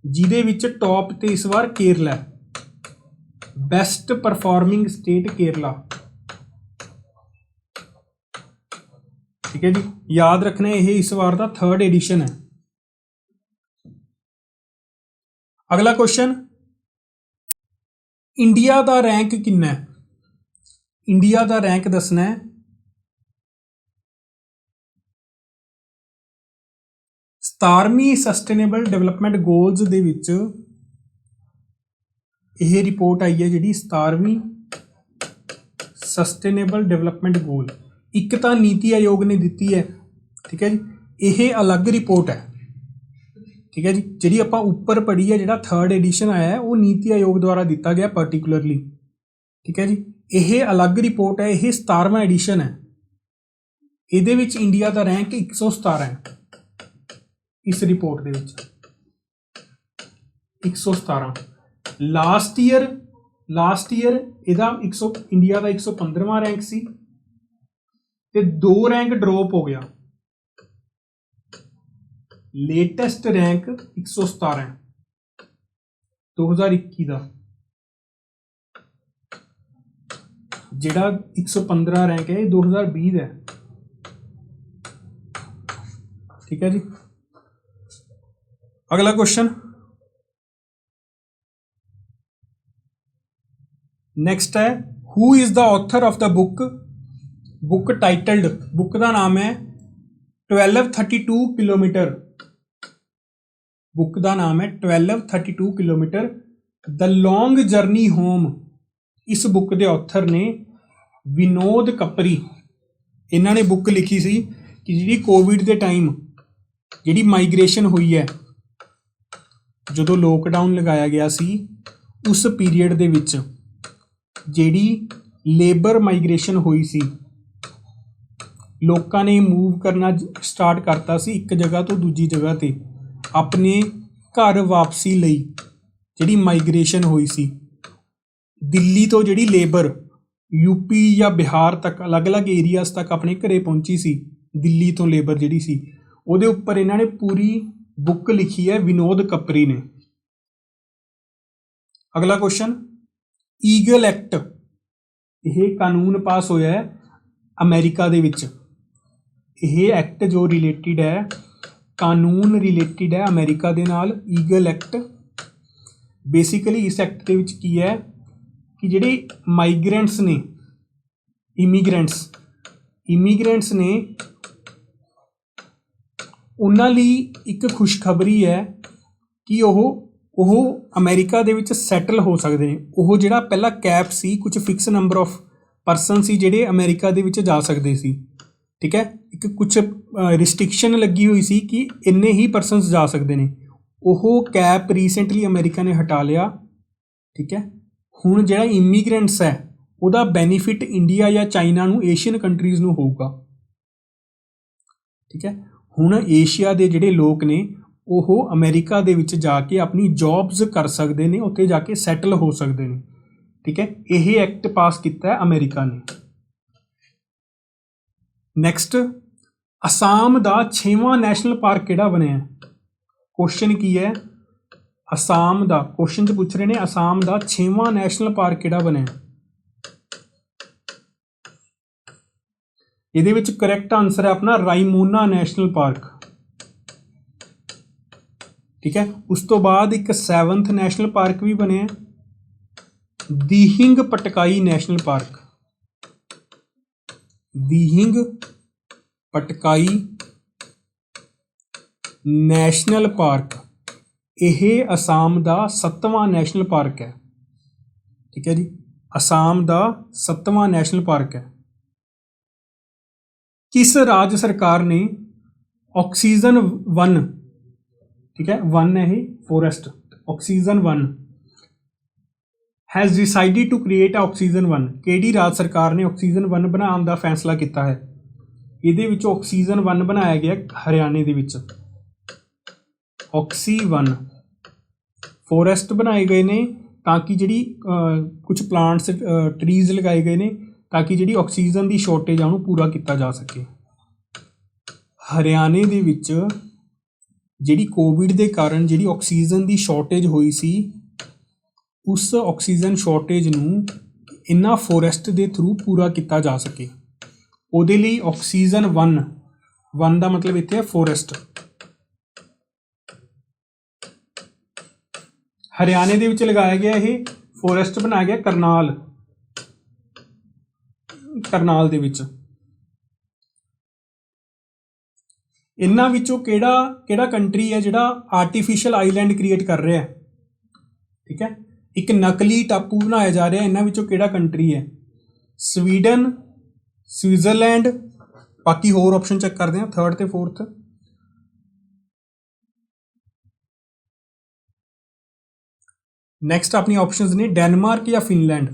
[SPEAKER 1] ਜਿਹਦੇ ਵਿੱਚ ਟੌਪ ਤੇ ਇਸ ਵਾਰ ਕੇਰਲਾ ਹੈ, ਬੈਸਟ ਪਰਫਾਰਮਿੰਗ ਸਟੇਟ ਕੇਰਲਾ। ਠੀਕ ਹੈ ਜੀ, ਯਾਦ ਰੱਖਣਾ ਇਹ ਇਸ ਵਾਰ ਦਾ 3rd ਐਡੀਸ਼ਨ ਹੈ। ਅਗਲਾ ਕੁਐਸਚਨ, ਇੰਡੀਆ ਦਾ ਰੈਂਕ ਕਿੰਨਾ ਹੈ? ਇੰਡੀਆ ਦਾ ਰੈਂਕ ਦੱਸਣਾ ਹੈ। 17ਵੀਂ ਸਸਟੇਨੇਬਲ ਡਿਵੈਲਪਮੈਂਟ ਗੋਲਸ ਦੇ ਵਿੱਚ ਇਹ ਰਿਪੋਰਟ ਆਈ ਹੈ ਜਿਹੜੀ 17ਵੀਂ ਸਸਟੇਨੇਬਲ ਡਿਵੈਲਪਮੈਂਟ ਗੋਲ। ਇੱਕ ਤਾਂ ਨੀਤੀ ਆਯੋਗ ਨੇ ਦਿੱਤੀ ਹੈ, ਠੀਕ ਹੈ ਜੀ, ਇਹ ਅਲੱਗ ਰਿਪੋਰਟ ਹੈ। ਠੀਕ ਹੈ ਜੀ, ਜਿਹੜੀ ਆਪਾਂ ਉੱਪਰ ਪੜ੍ਹੀ ਹੈ, ਜਿਹੜਾ 3rd ਐਡੀਸ਼ਨ ਆਇਆ ਹੈ, ਉਹ ਨੀਤੀ ਆਯੋਗ ਦੁਆਰਾ ਦਿੱਤਾ ਗਿਆ ਪਾਰਟੀਕੂਲਰਲੀ। ਠੀਕ ਹੈ ਜੀ, ਇਹ ਅਲੱਗ ਰਿਪੋਰਟ ਹੈ, ਇਹ 17ਵਾਂ ਐਡੀਸ਼ਨ ਹੈ। ਇਹਦੇ ਵਿੱਚ ਇੰਡੀਆ ਦਾ ਰੈਂਕ 117 ਹੈ। ਇਸ ਰਿਪੋਰਟ ਦੇ ਵਿੱਚ 117। ਲਾਸਟ ਈਅਰ ਇਹਦਾ ਇੰਡੀਆ ਦਾ 115ਵਾਂ ਰੈਂਕ ਸੀ ਤੇ 2 ਰੈਂਕ ਡ੍ਰੌਪ ਹੋ ਗਿਆ। ਲੇਟੈਸਟ ਰੈਂਕ 117 ਹੈ 2021 ਦਾ, ਜਿਹੜਾ 115 ਰੈਂਕ ਹੈ ਇਹ 2020 ਦਾ ਹੈ। ਠੀਕ ਹੈ ਜੀ, ਅਗਲਾ ਕੁਐਸਚਨ, ਨੈਕਸਟ ਹੈ, who is the author of the book titled, book ਦਾ ਨਾਮ ਹੈ 1232 ਕਿਲੋਮੀਟਰ। ਬੁੱਕ ਦਾ ਨਾਮ ਹੈ 1232 kilometre, the long journey home. ਇਸ ਬੁੱਕ ਦੇ ਆਥਰ ਨੇ ਵਿਨੋਦ ਕੱਪਰੀ। ਇਹਨਾਂ ਨੇ ਬੁੱਕ ਲਿਖੀ ਸੀ ਕਿ ਜਿਹੜੀ ਕੋਵਿਡ ਦੇ ਟਾਈਮ ਜਿਹੜੀ ਮਾਈਗ੍ਰੇਸ਼ਨ ਹੋਈ ਹੈ, ਜਦੋਂ ਲੋਕਡਾਊਨ ਲਗਾਇਆ ਗਿਆ ਸੀ, ਉਸ ਪੀਰੀਅਡ ਦੇ ਵਿੱਚ ਜਿਹੜੀ ਲੇਬਰ ਮਾਈਗ੍ਰੇਸ਼ਨ ਹੋਈ ਸੀ, ਲੋਕਾਂ ਨੇ ਮੂਵ ਕਰਨਾ ਸਟਾਰਟ ਕਰਤਾ ਸੀ ਇੱਕ ਜਗ੍ਹਾ ਤੋਂ ਦੂਜੀ ਜਗ੍ਹਾ ਤੇ ਆਪਣੇ ਘਰ ਵਾਪਸੀ ਲਈ। ਜਿਹੜੀ ਮਾਈਗ੍ਰੇਸ਼ਨ ਹੋਈ ਸੀ ਦਿੱਲੀ ਤੋਂ, ਜਿਹੜੀ ਲੇਬਰ ਯੂਪੀ ਜਾਂ ਬਿਹਾਰ ਤੱਕ ਅਲੱਗ-ਅਲੱਗ ਏਰੀਆਜ਼ ਤੱਕ ਆਪਣੇ ਘਰੇ ਪਹੁੰਚੀ ਸੀ, ਦਿੱਲੀ ਤੋਂ ਲੇਬਰ ਜਿਹੜੀ ਸੀ, ਉਹਦੇ ਉੱਪਰ ਇਹਨਾਂ ਨੇ ਪੂਰੀ ਬੁੱਕ ਲਿਖੀ ਹੈ ਵਿਨੋਦ ਕੱਪਰੀ ਨੇ। ਅਗਲਾ ਕੁਐਸਚਨ, ਈਗਲ ਐਕਟ, ਇਹ ਕਾਨੂੰਨ ਪਾਸ ਹੋਇਆ ਹੈ ਅਮਰੀਕਾ ਦੇ ਵਿੱਚ। ਇਹ ਐਕਟ ਜੋ ਰਿਲੇਟਿਡ ਹੈ, ਕਾਨੂੰਨ ਰਿਲੇਟਿਡ ਹੈ ਅਮਰੀਕਾ ਦੇ ਨਾਲ, ਈਗਲ ਐਕਟ। ਬੇਸਿਕਲੀ ਇਸ ਐਕਟ ਦੇ ਵਿੱਚ ਕੀ ਹੈ ਕਿ ਜਿਹੜੇ ਮਾਈਗ੍ਰੈਂਟਸ ਨੇ, ਇਮੀਗ੍ਰੈਂਟਸ ਨੇ, ਉਹਨਾਂ ਲਈ ਇੱਕ ਖੁਸ਼ਖਬਰੀ ਹੈ ਕਿ ਉਹ ਅਮਰੀਕਾ ਦੇ ਵਿੱਚ ਸੈਟਲ ਹੋ ਸਕਦੇ ਨੇ। ਉਹ ਜਿਹੜਾ ਪਹਿਲਾਂ ਕੈਪ ਸੀ, ਕੁਝ ਫਿਕਸ ਨੰਬਰ ਆਫ ਪਰਸਨ ਸੀ ਜਿਹੜੇ ਅਮਰੀਕਾ ਦੇ ਵਿੱਚ ਜਾ ਸਕਦੇ ਸੀ। ਠੀਕ ਹੈ, ਇੱਕ ਕੁਝ ਰਿਸਟ੍ਰਿਕਸ਼ਨ ਲੱਗੀ ਹੋਈ ਸੀ ਕਿ ਇੰਨੇ ਹੀ ਪਰਸਨਸ ਜਾ ਸਕਦੇ ਨੇ। ਉਹ ਕੈਪ ਰੀਸੈਂਟਲੀ ਅਮਰੀਕਾ ਨੇ ਹਟਾ ਲਿਆ। ਠੀਕ ਹੈ, ਹੁਣ ਜਿਹੜਾ ਇਮੀਗ੍ਰੈਂਟਸ ਹੈ ਉਹਦਾ ਬੈਨੀਫਿਟ ਇੰਡੀਆ ਜਾਂ ਚਾਈਨਾ ਨੂੰ, ਏਸ਼ੀਅਨ ਕੰਟਰੀਜ਼ ਨੂੰ ਹੋਊਗਾ। ਠੀਕ ਹੈ, ਹੁਣ ਏਸ਼ੀਆ ਦੇ ਜਿਹੜੇ ਲੋਕ ਨੇ ਉਹ ਅਮਰੀਕਾ ਦੇ ਵਿੱਚ ਜਾ ਕੇ ਆਪਣੀ ਜੌਬਸ ਕਰ ਸਕਦੇ ਨੇ, ਉੱਥੇ ਜਾ ਕੇ ਸੈਟਲ ਹੋ ਸਕਦੇ ਨੇ। ਠੀਕ ਹੈ, ਇਹ ਐਕਟ ਪਾਸ ਕੀਤਾ ਹੈ ਅਮਰੀਕਾ ਨੇ। ਨੈਕਸਟ, ਅਸਾਮ ਦਾ 6ਵਾਂ ਨੈਸ਼ਨਲ ਪਾਰਕ ਕਿਹੜਾ ਬਣਿਆ? ਕੁਐਸਚਨ ਕੀ ਹੈ, ਅਸਾਮ ਦਾ ਕੁਐਸਚਨ 'ਚ ਪੁੱਛ ਰਹੇ ਨੇ, ਅਸਾਮ ਦਾ 6ਵਾਂ ਨੈਸ਼ਨਲ ਪਾਰਕ ਕਿਹੜਾ ਬਣਿਆ? ਇਹਦੇ ਵਿੱਚ ਕਰੈਕਟ ਆਨਸਰ ਹੈ ਆਪਣਾ ਰਾਈਮੋਨਾ ਨੈਸ਼ਨਲ ਪਾਰਕ। ठीक है। उस तो बाद एक 7th नैशनल पार्क भी बने Dihing Patkai national park, Dihing Patkai national park, यह असम का 7वां नैशनल पार्क है, ठीक है जी, असम का 7वां नैशनल पार्क है। किस राज्य सरकार ने ऑक्सीजन 1, ठीक है 1 है forest, oxygen 1 has decided to create oxygen 1, किहड़ी राज्य सरकार ने ऑक्सीजन 1 बनाने का फैसला किया है? ये ऑक्सीजन 1 बनाया गया हरियाणे दे विच, ऑक्सी 1 फॉरेस्ट बनाए गए ने ताकि जी कुछ प्लांट्स ट्रीज लगाए गए ने ताकि जी ऑक्सीजन की शॉर्टेज आ पूरा किया जा सके। हरियाणे दे विच जिहड़ी कोविड के कारण जी ऑक्सीजन की शॉर्टेज हुई सी, उस ऑक्सीजन शॉर्टेज नूं इन्हां फॉरेस्ट के थ्रू पूरा किया जा सके। उहदे लई ऑक्सीजन 1 का मतलब इत्थे फॉरेस्ट। हरियाणे दे विच लगाया गया ये फॉरेस्ट बनाया गया करनाल दे विच। इन्हां विचों केड़ा कंट्री है जिहड़ा आर्टिफिशियल आईलैंड क्रिएट कर रहा है, ठीक है, एक नकली टापू बनाया जा रहा है, इन्हां विचों केड़ा कंट्री है? स्वीडन, स्विट्जरलैंड, बाकी होर ऑप्शन चेक करते हैं 3rd ते 4th। नैक्सट अपनी ऑप्शंस ने डेनमार्क या फिनलैंड।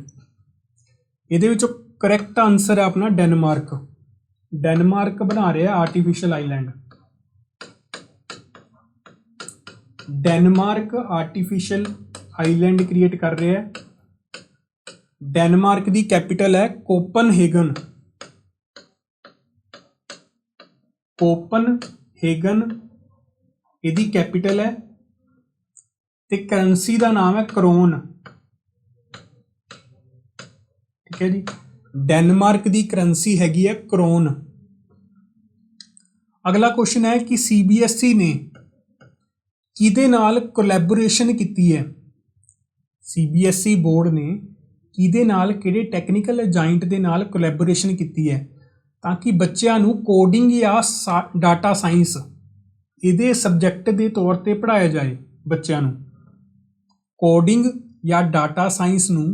[SPEAKER 1] ये करैक्ट आंसर है अपना डेनमार्क। डेनमार्क बना रहा है artificial Island. Denmark artificial Island create कर रहा है। डेनमार्क की कैपिटल है कोपनहेगन। कोपनहेगन यदी कैपिटल है ते करंसी का नाम है करोन, ठीक है जी। डेनमार्क की करंसी हैगी है करोन। अगला क्वेश्चन है कि CBSE ने किहदे नाल कोलैबोरेशन की है? CBSE बोर्ड ने किहदे नाल किहड़े टैक्नीकल जाइंट दे नाल कोलैबोरेशन की है ताकि बच्चों नूं कोडिंग या डाटा साइंस इहदे सबजैक्ट के तौर पर पढ़ाया जाए। बच्चों नूं कोडिंग या डाटा साइंस नूं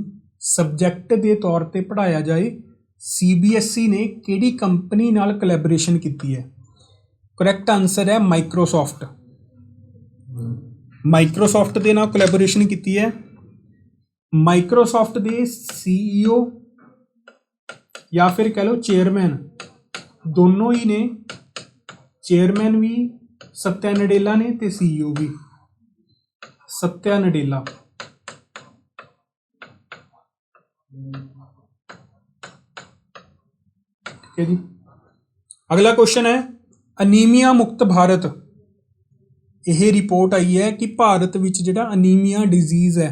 [SPEAKER 1] सबजैक्ट के तौर पर पढ़ाया जाए। CBSE ने किहड़ी कंपनी नाल कोलैबोरेशन की है? करैक्ट आंसर है माइक्रोसॉफ्ट। माइक्रोसॉफ्ट के नाल कोलैबोरेशन की है। माइक्रोसॉफ्ट के CEO या फिर कह लो चेयरमैन दोनों ही ने, चेयरमैन भी सत्या नडेला ने ते CEO भी सत्या नडेला। ठीक है जी। अगला क्वेश्चन है अनीमिया मुक्त भारत। यह रिपोर्ट आई है कि भारत विच जिहड़ा अनीमिया डिजीज़ है,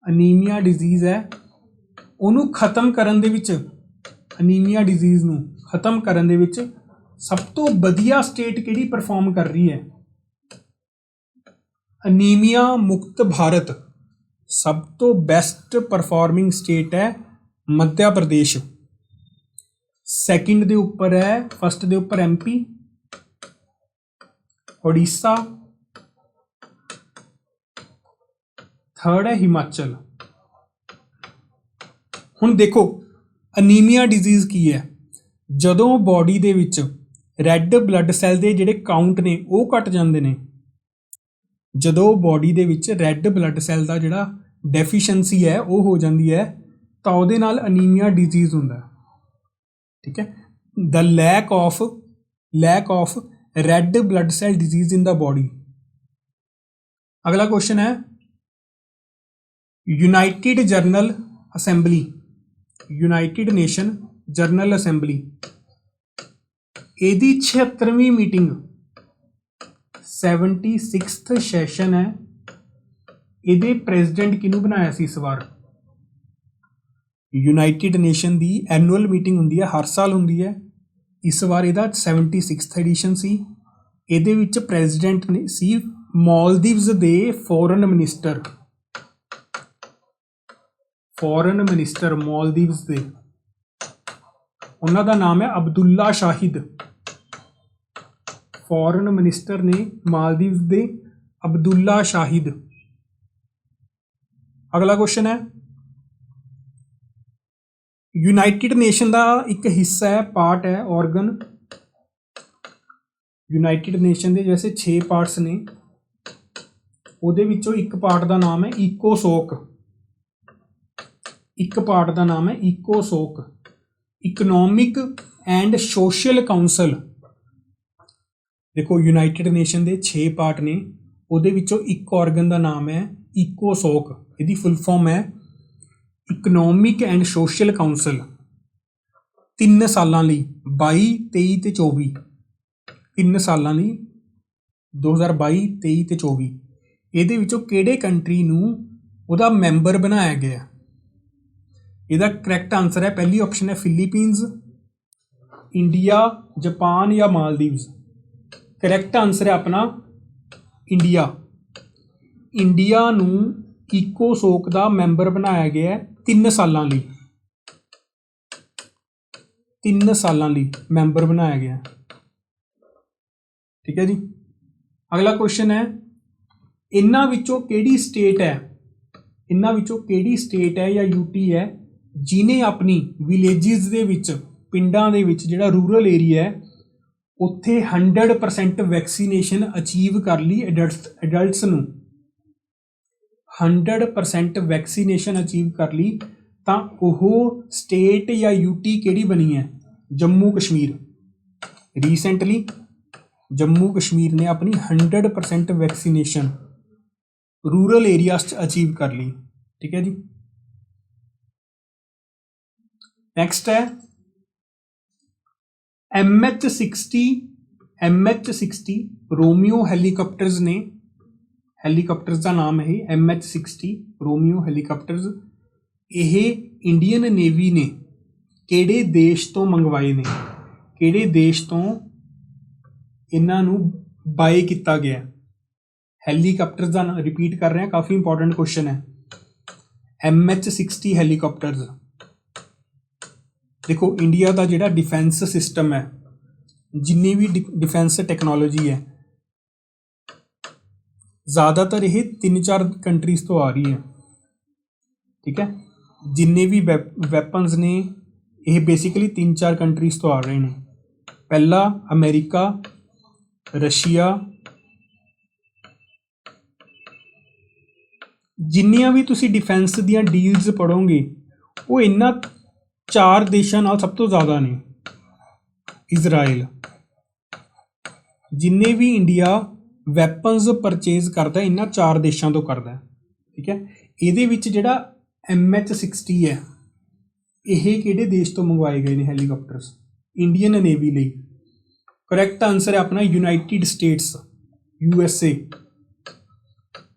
[SPEAKER 1] अनीमिया डिजीज़ है उन्होंने खत्म करन दे विच, अनीमिया डिजीज़ नूं खत्म करन दे विच सब तो वधिया स्टेट किहड़ी परफॉर्म कर रही है? अनीमिया मुक्त भारत सब तो बेस्ट परफॉर्मिंग स्टेट है मध्य प्रदेश। सैकेंड दे उपर है, फर्स्ट दे उपर MP, उड़ीसा, थर्ड है हिमाचल। हुण देखो अनीमिया डिजीज़ की है, जदों बॉडी दे विच रैड ब्लड सैल दे जिहड़े काउंट ने वो घट जांदे ने, जदों बॉडी दे विच रैड ब्लड सैल दा जिहड़ा डेफिशिएंसी है वो हो जाती है तो उहदे नाल अनीमिया डिजीज़ हुंदा है। ठीक है, the lack of red blood cell disease in the body. अगला क्वेश्चन है United General Assembly, United Nation General Assembly एदी 76वीं मीटिंग 76th सैशन है, ये प्रेजिडेंट किनू बनाया सी इस बार? यूनाइटेड नेशन की एनुअल मीटिंग होंदी है, हर साल होंदी है। इस बार इसका 76th एडिशन सी। ये प्रेजिडेंट ने सी ਮਾਲਦੀਵਸ ਦੇ ਫੋਰਨ ਮਿਨਿਸਟਰ ਮਾਲਦੀਵਸ ਦੇ, ਉਹਨਾਂ ਦਾ ਨਾਮ ਹੈ ਅਬਦੁੱਲਾ ਸ਼ਾਹਿਦ। ਫੋਰਨ ਮਿਨਿਸਟਰ ਨੇ ਮਾਲਦੀਵਸ ਦੇ ਅਬਦੁੱਲਾ ਸ਼ਾਹਿਦ। ਅਗਲਾ ਕੁਐਸਚਨ ਹੈ, ਯੂਨਾਈਟਿਡ ਨੇਸ਼ਨ ਦਾ ਇੱਕ ਹਿੱਸਾ ਹੈ, ਪਾਰਟ ਹੈ, ਆਰਗਨ। ਯੂਨਾਈਟਿਡ ਨੇਸ਼ਨ ਦੇ ਜੈਸੇ 6 ਪਾਰਟਸ ਨੇ, ਉਹਦੇ ਵਿੱਚੋਂ ਇੱਕ ਪਾਰਟ ਦਾ ਨਾਮ ਹੈ ਈਕੋਸੋਕ। ਇੱਕ ਪਾਰਟ ਦਾ ਨਾਮ ਹੈ ਈਕੋਸੋਕ। Economic and social council. ਦੇਖੋ ਯੂਨਾਈਟਿਡ ਨੇਸ਼ਨ ਦੇ 6 ਪਾਰਟ ਨੇ, ਉਹਦੇ ਵਿੱਚੋਂ ਇੱਕ ਆਰਗਨ ਦਾ ਨਾਮ ਹੈ ਈਕੋਸੋਕ। ਇਹਦੀ ਫੁੱਲ ਫਾਰਮ ਹੈ ਇਕਨੋਮਿਕ ਐਂਡ ਸੋਸ਼ਲ ਕਾਉਂਸਲ। 3 ਸਾਲਾਂ ਲਈ 22, 23 ਤੇ 24, 3 ਸਾਲਾਂ ਲਈ 2022, 23 ਤੇ 24। ਇਹਦੇ ਵਿੱਚੋਂ ਕਿਹੜੇ ਕੰਟਰੀ ਨੂੰ ਉਹਦਾ ਮੈਂਬਰ ਬਣਾਇਆ ਗਿਆ? ਇਹਦਾ ਕਰੈਕਟ ਆਨਸਰ ਹੈ, ਪਹਿਲੀ ਆਪਸ਼ਨ ਹੈ ਫਿਲੀਪੀਨਸ, ਇੰਡੀਆ, ਜਾਪਾਨ ਜਾਂ ਮਾਲਦੀਵਸ। ਕਰੈਕਟ ਆਨਸਰ ਹੈ ਆਪਣਾ ਇੰਡੀਆ। ਇੰਡੀਆ ਨੂੰ ਈਕੋਸੋਕ ਦਾ ਮੈਂਬਰ ਬਣਾਇਆ ਗਿਆ 3 ਸਾਲਾਂ ਲਈ। 3 ਸਾਲਾਂ ਲਈ ਮੈਂਬਰ ਬਣਾਇਆ ਗਿਆ। ਠੀਕ ਹੈ ਜੀ। ਅਗਲਾ ਕੁਐਸਚਨ ਹੈ, ਇਹਨਾਂ ਵਿੱਚੋਂ ਕਿਹੜੀ ਸਟੇਟ ਹੈ ਜਾਂ ਯੂਟੀ ਹੈ ਜਿਹਨੇ ਆਪਣੀ ਵਿਲੇਜਿਸ ਦੇ ਵਿੱਚ, ਪਿੰਡਾਂ ਦੇ ਵਿੱਚ ਜਿਹੜਾ ਰੂਰਲ ਏਰੀਆ ਹੈ ਉੱਥੇ 100% ਵੈਕਸੀਨੇਸ਼ਨ ਅਚੀਵ ਕਰ ਲਈ ਅਡਲਟਸ ਨੂੰ। 100% ਵੈਕਸੀਨੇਸ਼ਨ ਅਚੀਵ ਕਰ ਲਈ, ਤਾਂ ਉਹ ਸਟੇਟ ਜਾਂ ਯੂਟੀ ਕਿਹੜੀ ਬਣੀ ਹੈ? ਜੰਮੂ ਕਸ਼ਮੀਰ। ਰੀਸੈਂਟਲੀ ਜੰਮੂ ਕਸ਼ਮੀਰ ਨੇ ਆਪਣੀ 100% ਵੈਕਸੀਨੇਸ਼ਨ ਰੂਰਲ ਏਰੀਆਸ 'ਚ ਅਚੀਵ ਕਰ ਲਈ। ਠੀਕ ਹੈ ਜੀ। ਨੈਕਸਟ ਹੈ MH60 ਰੋਮੀਓ ਹੈਲੀਕਾਪਟਰਸ ਨੇ। ਹੈਲੀਕਾਪਟਰਸ ਦਾ ਨਾਮ ਹੈ MH60 ਰੋਮੀਓ ਹੈਲੀਕਾਪਟਰਸ। ਇਹ ਇੰਡੀਅਨ ਨੇਵੀ ਨੇ ਕਿਹੜੇ ਦੇਸ਼ ਤੋਂ ਮੰਗਵਾਏ ਨੇ? ਕਿਹੜੇ ਦੇਸ਼ ਤੋਂ ਇਹਨਾਂ ਨੂੰ ਬਾਏ ਕੀਤਾ ਗਿਆ? ਹੈਲੀਕਾਪਟਰਸ ਦਾ ਰਿਪੀਟ ਕਰ ਰਹੇ ਹਾਂ, ਕਾਫੀ ਇੰਪੋਰਟੈਂਟ ਕੁਐਸਚਨ ਹੈ। MH60 ਹੈਲੀਕਾਪਟਰਸ। ਦੇਖੋ ਇੰਡੀਆ ਦਾ ਜਿਹੜਾ ਡਿਫੈਂਸ ਸਿਸਟਮ ਹੈ, ਜਿੰਨੀ ਵੀ ਡਿਫੈਂਸ ਟੈਕਨੋਲੋਜੀ ਹੈ, ਜ਼ਿਆਦਾਤਰ ਇਹ 3-4 ਕੰਟਰੀਜ਼ ਤੋਂ ਆ ਰਹੀ ਹੈ। ਠੀਕ ਹੈ। ਜਿੰਨੇ ਵੀ ਵੈਪਨਸ ਨੇ ਇਹ ਬੇਸਿਕਲੀ 3-4 ਕੰਟਰੀਜ਼ ਤੋਂ ਆ ਰਹੇ ਨੇ। ਪਹਿਲਾ ਅਮਰੀਕਾ, ਰਸ਼ੀਆ। ਜਿੰਨੀਆਂ ਵੀ ਤੁਸੀਂ ਡਿਫੈਂਸ ਦੀਆਂ ਡੀਲਸ ਪੜ੍ਹੋਗੇ ਉਹ ਇਹਨਾਂ 4 ਦੇਸ਼ਾਂ ਨਾਲ ਸਭ ਤੋਂ ਜ਼ਿਆਦਾ ਨੇ। ਇਜ਼ਰਾਈਲ। ਜਿੰਨੇ ਵੀ ਇੰਡੀਆ ਵੈਪਨਸ ਪਰਚੇਜ਼ ਕਰਦਾ ਇਹਨਾਂ 4 ਦੇਸ਼ਾਂ ਤੋਂ ਕਰਦਾ। ਠੀਕ ਹੈ। ਇਹਦੇ ਵਿੱਚ ਜਿਹੜਾ MH60 ਹੈ, ਇਹ ਕਿਹੜੇ ਦੇਸ਼ ਤੋਂ ਮੰਗਵਾਏ ਗਏ ਨੇ ਹੈਲੀਕਾਪਟਰਸ? ਇੰਡੀਅਨ ਨੇਵੀ ਲਈ। ਕਰੈਕਟ ਆਨਸਰ ਹੈ ਆਪਣਾ United States, USA,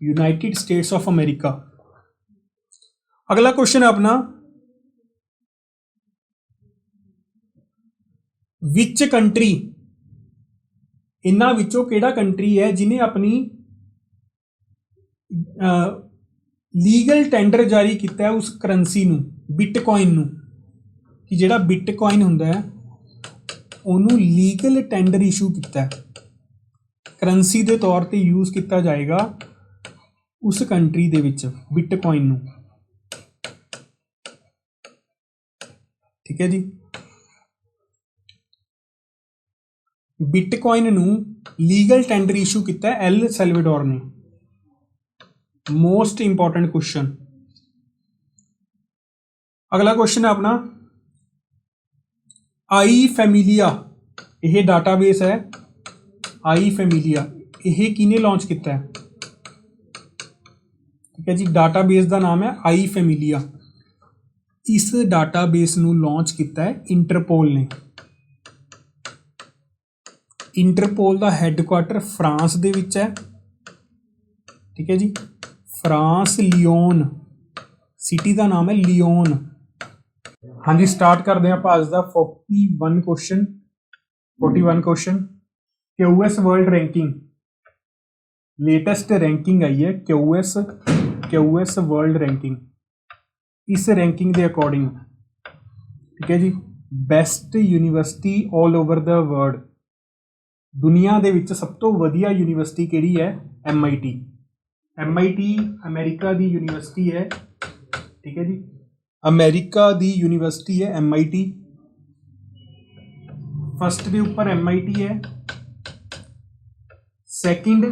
[SPEAKER 1] United states of America. अगला क्वेश्चन है अपना, विच कंट्री, इन्हां विचों केड़ा कंट्री है जिन्हें अपनी लीगल टेंडर जारी किया है उस करंसी नूं, बिटकॉइन नूं, कि जिहड़ा बिटकॉइन हुंदा है उन्होंने लीगल टेंडर इशू किया है, करंसी के तौर पर यूज़ किया जाएगा उस कंट्री दे विच बिटकॉइन नूं। ठीक है जी। बिटकॉइन नूं लीगल टेंडर इशू किया एल सैल्वाडोर ने। Most important question. अगला क्वेश्चन है अपना, आई फैमिलिया, यह डाटाबेस है आई फैमिलिया, यह किने लॉन्च किया है? ठीक है जी। डाटाबेस का नाम है आई फैमिलिया। इस डाटाबेस नूं लॉन्च किया है इंटरपोल ने। इंटरपोल का हैडक्वार्टर फ्रांस दे विच है। ठीक है जी। फ्रांस, लियोन सिटी का नाम है लियोन। हाँ जी, स्टार्ट करते हैं आज का 41 क्वेश्चन कि US world ranking latest ranking आई है क्यूएस वर्ल्ड रैंकिंग। इस रैंकिंग के अकॉर्डिंग ठीक है जी, best university all over the world, दुनिया दे विच सब तो वधिया यूनिवर्सिटी किहड़ी है? MIT। MIT अमेरिका दी यूनिवर्सिटी है, ठीक है जी, अमेरिका दी यूनिवर्सिटी है MIT। फस्ट के उपर MIT है, second